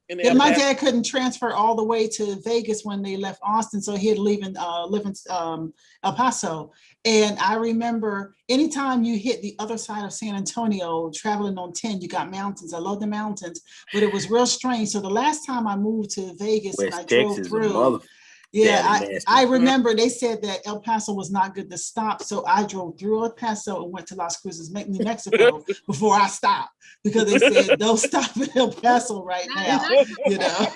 Yeah, my dad couldn't transfer all the way to Vegas when they left Austin, so he had to live in El Paso. And I remember anytime you hit the other side of San Antonio, traveling on 10, you got mountains. I love the mountains, but it was real strange. So the last time I moved to Vegas and I drove through, I remember they said that El Paso was not good to stop. So I drove through El Paso and went to Las Cruces, New Mexico before I stopped, because they said don't stop in El Paso right now, you know.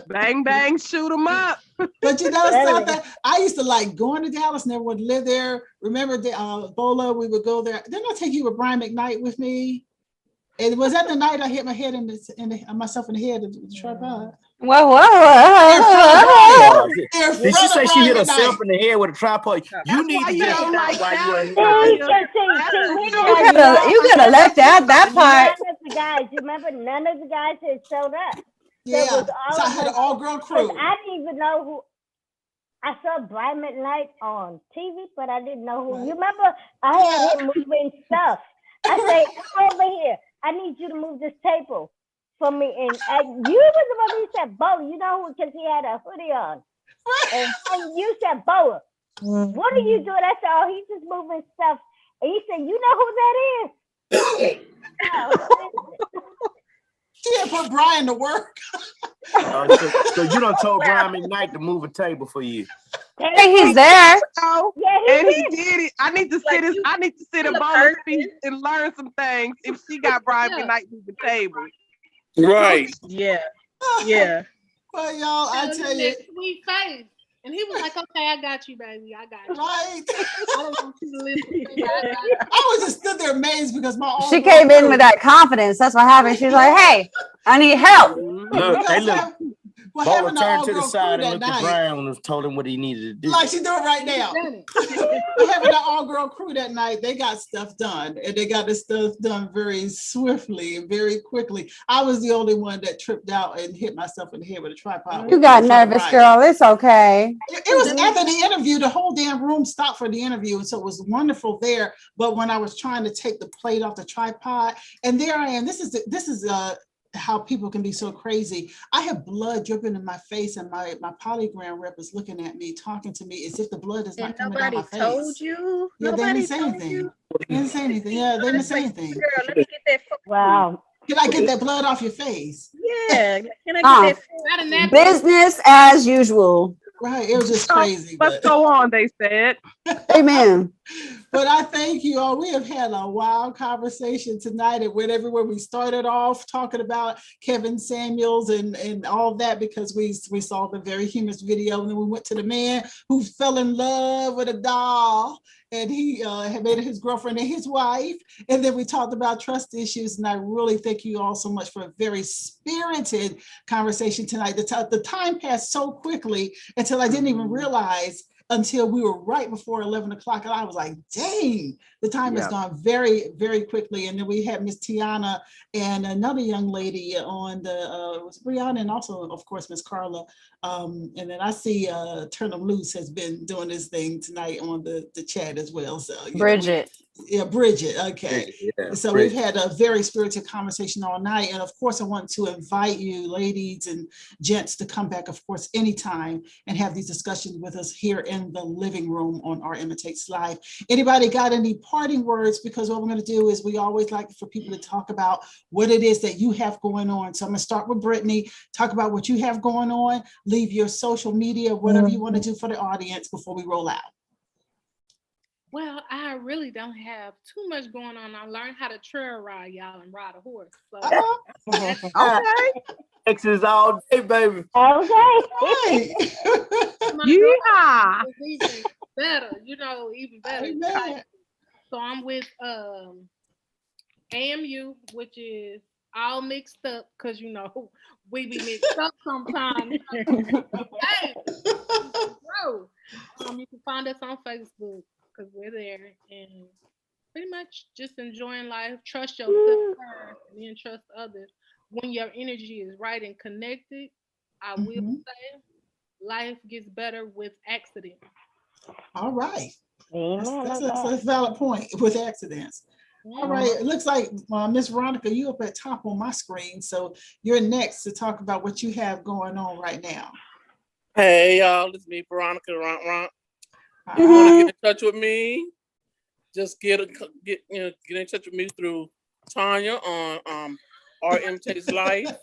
Bang, bang, shoot them up. But you know something? I used to like going to Dallas, never would live there. Remember Bola, we would go there. Didn't I take you with Brian McKnight with me? And was that the night I hit my head myself in the head of the tripod? Whoa. Did she say she hit herself in the head with a tripod? You need to get that while you could have left out that part. None of the guys, remember, none of the guys had showed up. Yeah, so I had an all-girl crew. I didn't even know who. I saw Brian McKnight on TV, but I didn't know who. You remember, I had him moving stuff. I say, come over here. I need you to move this table for me. And you was the one who said, Bola, you know who, because he had a hoodie on. And you said, Bola, what are you doing? I said, oh, he's just moving stuff. And he said, you know who that is? She had put Brian to work. So you done told Brian McKnight to move a table for you. Hey, he's there. And he did it. I need to sit in Bola's feet and learn some things if she got Brian McKnight to the table. Right. Yeah. Well, y'all, I tell you. Sweet face. And he was like, okay, I got you, baby. I got you. Right. I don't want you to listen. I was just stood there amazed because she came in with that confidence. That's what happened. She was like, hey, I need help. Look. Bola turned to the side and looked at Brian and told him what he needed to do. Like she's doing right now. We're having an all-girl crew that night. They got stuff done, and they got this stuff done very swiftly and very quickly. I was the only one that tripped out and hit myself in the head with a tripod. You got nervous, girl. It's okay. It was after the interview. The whole damn room stopped for the interview, and so it was wonderful there. But when I was trying to take the plate off the tripod, and there I am. This is how people can be so crazy. I have blood dripping in my face, and my polygram rep is looking at me, talking to me as if the blood is not coming out my face. Nobody told you? Yeah, they didn't say anything. They didn't say anything. Yeah, they didn't say anything. Girl, let me get that. Wow. Can I get that blood off your face? Yeah. Can I get that? Business as usual. Right. It was just crazy. Let's go on, they said. Amen. But I thank you all. We have had a wild conversation tonight. It went everywhere. We started off talking about Kevin Samuels and all that because we saw the very humorous video. And then we went to the man who fell in love with a doll. And he had made it his girlfriend and his wife. And then we talked about trust issues. And I really thank you all so much for a very spirited conversation tonight. The time passed so quickly until I didn't even realize until we were right before 11 o'clock. And I was like, dang, the time has gone very, very quickly. And then we had Miss Tiana and another young lady on the, was Brianna, and also, of course, Miss Carla. And then I see Turn Them Loose has been doing this thing tonight on the chat as well. So Bridget. Bridget. Okay. So we've had a very spirited conversation all night. And of course, I want to invite you, ladies and gents, to come back, of course, anytime and have these discussions with us here in the living room on our IMITATES Live. Anybody got any parting words? Because what we're going to do is we always like for people to talk about what it is that you have going on. So I'm going to start with Brittney, talk about what you have going on, leave your social media, whatever you want to do for the audience before we roll out. Well, I really don't have too much going on. I learned how to trail ride, y'all, and ride a horse. So okay. Texas all day, baby. Okay. Yeah. Even better, even better. Amen. So I'm with AMU, which is all mixed up because we be mixed up sometimes. Hey, bro. You can find us on Facebook because we're there and pretty much just enjoying life. Trust yourself first and then trust others. When your energy is right and connected, I will say life gets better with accidents. All right. That's a valid point with accidents. All right, it looks like Miss Veronica, you up at top on my screen, so you're next to talk about what you have going on right now. Hey y'all, it's me, Veronica. You want to get in touch with me? Just get in touch with me through Tanya on our IMITATES Life.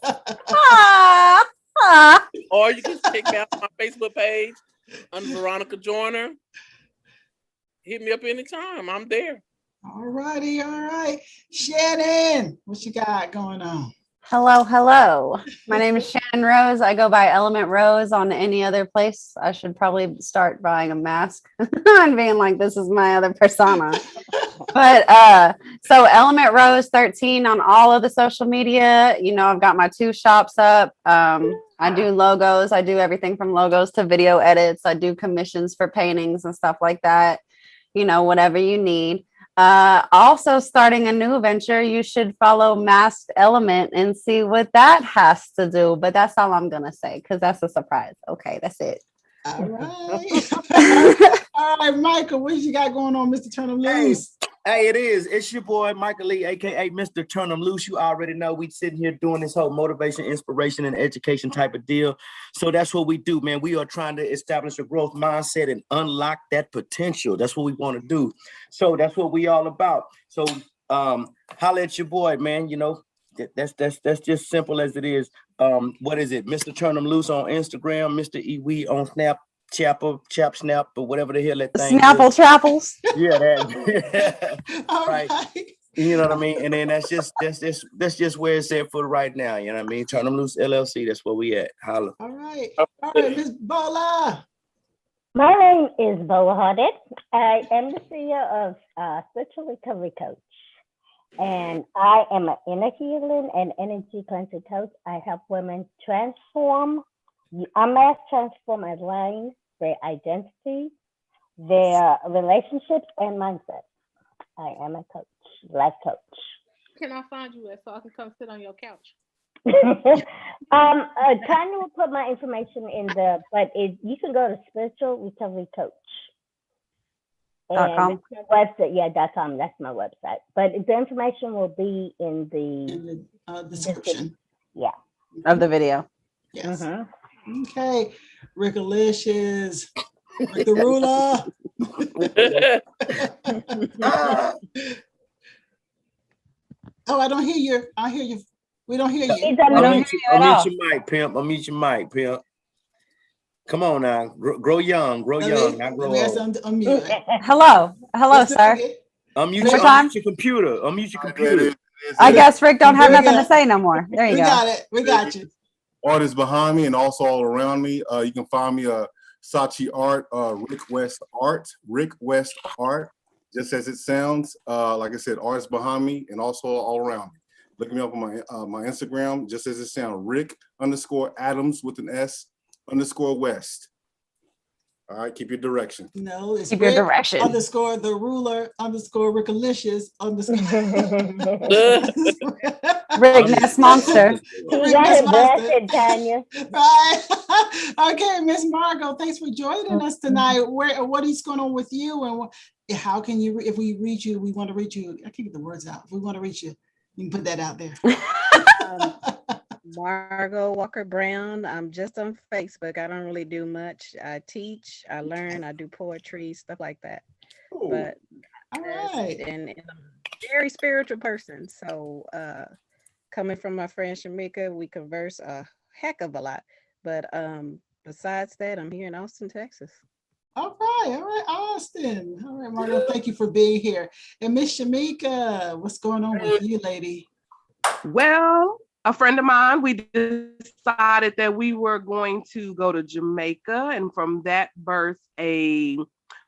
Or you can check me out on my Facebook page under Veronica Joyner. Hit me up anytime. I'm there. All righty, all right. Shannon, what you got going on? Hello. My name is Shannon Rose. I go by Element Rose on any other place. I should probably start buying a mask and being like, this is my other persona. But so Element Rose 13 on all of the social media. You know, I've got my 2 shops up. I do logos. I do everything from logos to video edits. I do commissions for paintings and stuff like that. You know, whatever you need. Also starting a new venture, you should follow Masked Element and see what that has to do. But that's all I'm going to say because that's a surprise. Okay, that's it. All right. All right, Michael, what you got going on, Mr. Turn 'em Loose? Hey, it is. It's your boy, Michael Lee, a.k.a. Mr. Turn 'em Loose. You already know we sitting here doing this whole motivation, inspiration, and education type of deal. So that's what we do, man. We are trying to establish a growth mindset and unlock that potential. That's what we want to do. So that's what we all about. So holla at your boy, man. You know, that's just simple as it is. What is it? Mr. Turn 'em Loose on Instagram, Mr. Iwi on Chap Snap, or whatever the hell that thing Snapple is. Trapples. Yeah, that. Right. You know what I mean? And then that's just where it's at for right now. You know what I mean? Turn 'em Loose LLC. That's where we at. Holla. All right, Miss Bola. My name is Bola Hardet. I am the CEO of Spiritual Recovery Coach. And I am an inner healing and energy cleansing coach. I help women transform, mass transform and align their identity, their relationships, and mindset. I am a coach, life coach. Can I find you at so I can come sit on your couch? Tanya will put my information in you can go to Spiritual Recovery Coach. .com. Website, .com. That's my website. But the information will be in the description. Yeah. Of the video. Yes. Okay. Rickalicious. Rick the Ruler. Oh, I don't hear you. I hear you. We don't hear you. Unmute your mic, pimp. Unmute your mic, pimp. Come on now, grow young, not grow old. Hello, sir. Unmute your computer. I guess Rick don't have nothing to say no more. There you go. We got you. Artists behind me and also all around me. You can find me Sachi Art, Rick West Art, just as it sounds. Like I said, artists behind me and also all around me. Look me up on my Instagram, just as it sounds, Rick_Adams with an S _West. All right, keep your direction. No, it's keep your direction. _ the ruler _ Rickalicious Rick Ness Monster. You got it blessed, Tanya. Right. Okay, Miss Margo, thanks for joining us tonight. What is going on with you, and how can you? If we reach you, we want to reach you. I can't get the words out. If we want to reach you, you can put that out there. Margo Walker Brown. I'm just on Facebook. I don't really do much. I teach, I learn, I do poetry, stuff like that. Ooh. But and I'm a very spiritual person. So coming from my friend Shameka, we converse a heck of a lot. But besides that, I'm here in Austin, Texas. All right, Austin. All right, Margo, thank you for being here. And Miss Shameka, what's going on with you, lady? Well, a friend of mine, we decided that we were going to go to Jamaica, and from that birthed a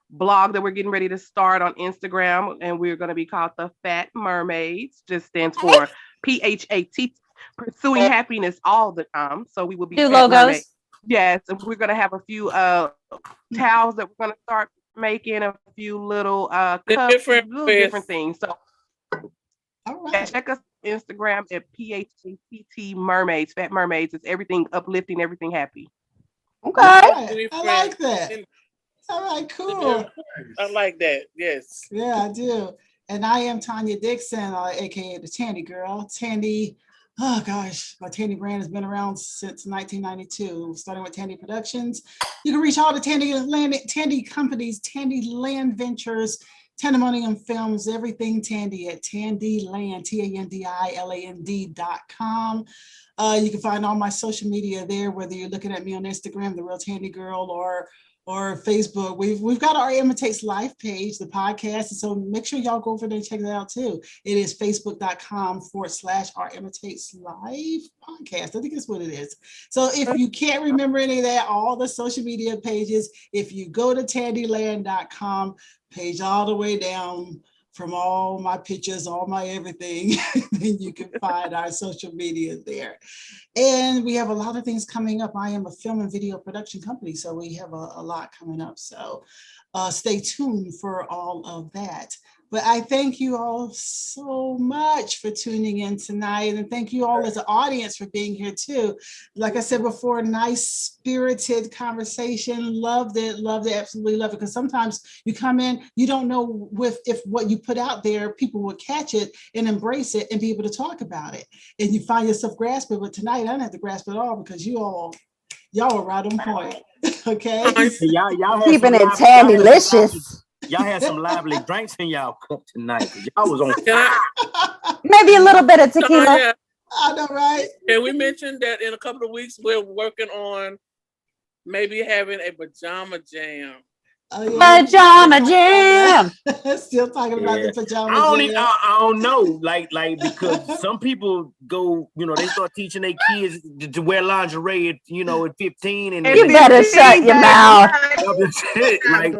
blog that we're getting ready to start on Instagram, and we're going to be called the Fat Mermaids. Just stands for PHAT, pursuing happiness all the time. So we will be logos. Mermaids. Yes, and we're going to have a few towels that we're going to start making, a few little cups, different things. So check us on Instagram at PHAT Mermaids, Fat Mermaids. It's everything uplifting, everything happy. Okay. I like that. All right, cool. I like that. Yes. Yeah, I do. And I am Tanya Dixon, aka the Tandy Girl. Tandy, oh gosh, my Tandy brand has been around since 1992, starting with Tandy Productions. You can reach all the Tandy companies, Tandy Land Ventures, Tandemonium Films, everything Tandy at Tandyland, TANDILAND.com. You can find all my social media there, whether you're looking at me on Instagram, The Real Tandy Girl, or Facebook. We've got our IMITATES live page, the podcast. And so make sure y'all go over there and check that out too. It is facebook.com/our IMITATES live podcast. I think that's what it is. So if you can't remember any of that, all the social media pages, if you go to tandyland.com, page all the way down from all my pictures, all my everything, then you can find our social media there. And we have a lot of things coming up. I am a film and video production company, so we have a lot coming up. So stay tuned for all of that. But I thank you all so much for tuning in tonight. And thank you all as an audience for being here too. Like I said before, nice spirited conversation. Loved it, absolutely love it. Because sometimes you come in, you don't know if what you put out there, people will catch it and embrace it and be able to talk about it. And you find yourself grasping, but tonight I didn't have to grasp it all because y'all were right on point. Okay. Y'all keeping it Tandylicious. Y'all had some lively drinks in y'all cup tonight. Y'all was on Maybe a little bit of tequila. I know, right? Can we mention that in a couple of weeks we're working on maybe having a pajama jam? Oh, yeah. Pajama jam. Still talking about the pajama jam. I don't know, like because some people go, they start teaching their kids to wear lingerie at, at 15, and you better shut your mouth. Like,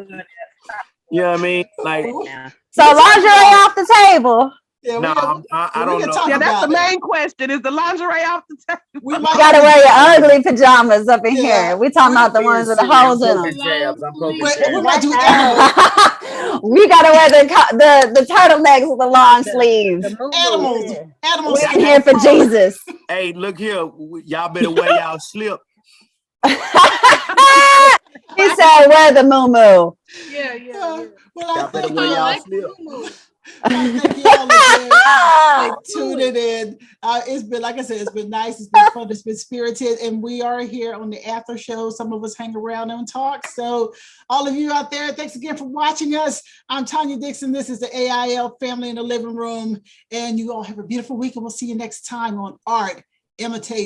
you know what I mean? Like, so lingerie off the table. Yeah, no, I don't know. Yeah, that's the main question. Is the lingerie off the table? You gotta wear your ugly pajamas up in here. We talking about the ones with the holes in them. We gotta wear the turtlenecks with the long sleeves. Animals. We're here for Jesus. Hey, look here. Y'all better wear y'all slip. He said, wear the moo-moo. Yeah. Well, y'all better wear y'all slip. Thank you all again for tuning in. It's been, like I said, it's been nice. It's been fun. It's been spirited. And we are here on the after show. Some of us hang around and talk. So all of you out there, thanks again for watching us. I'm Tanya Dixon. This is the AIL Family in the Living Room. And you all have a beautiful week. And we'll see you next time on Art Imitate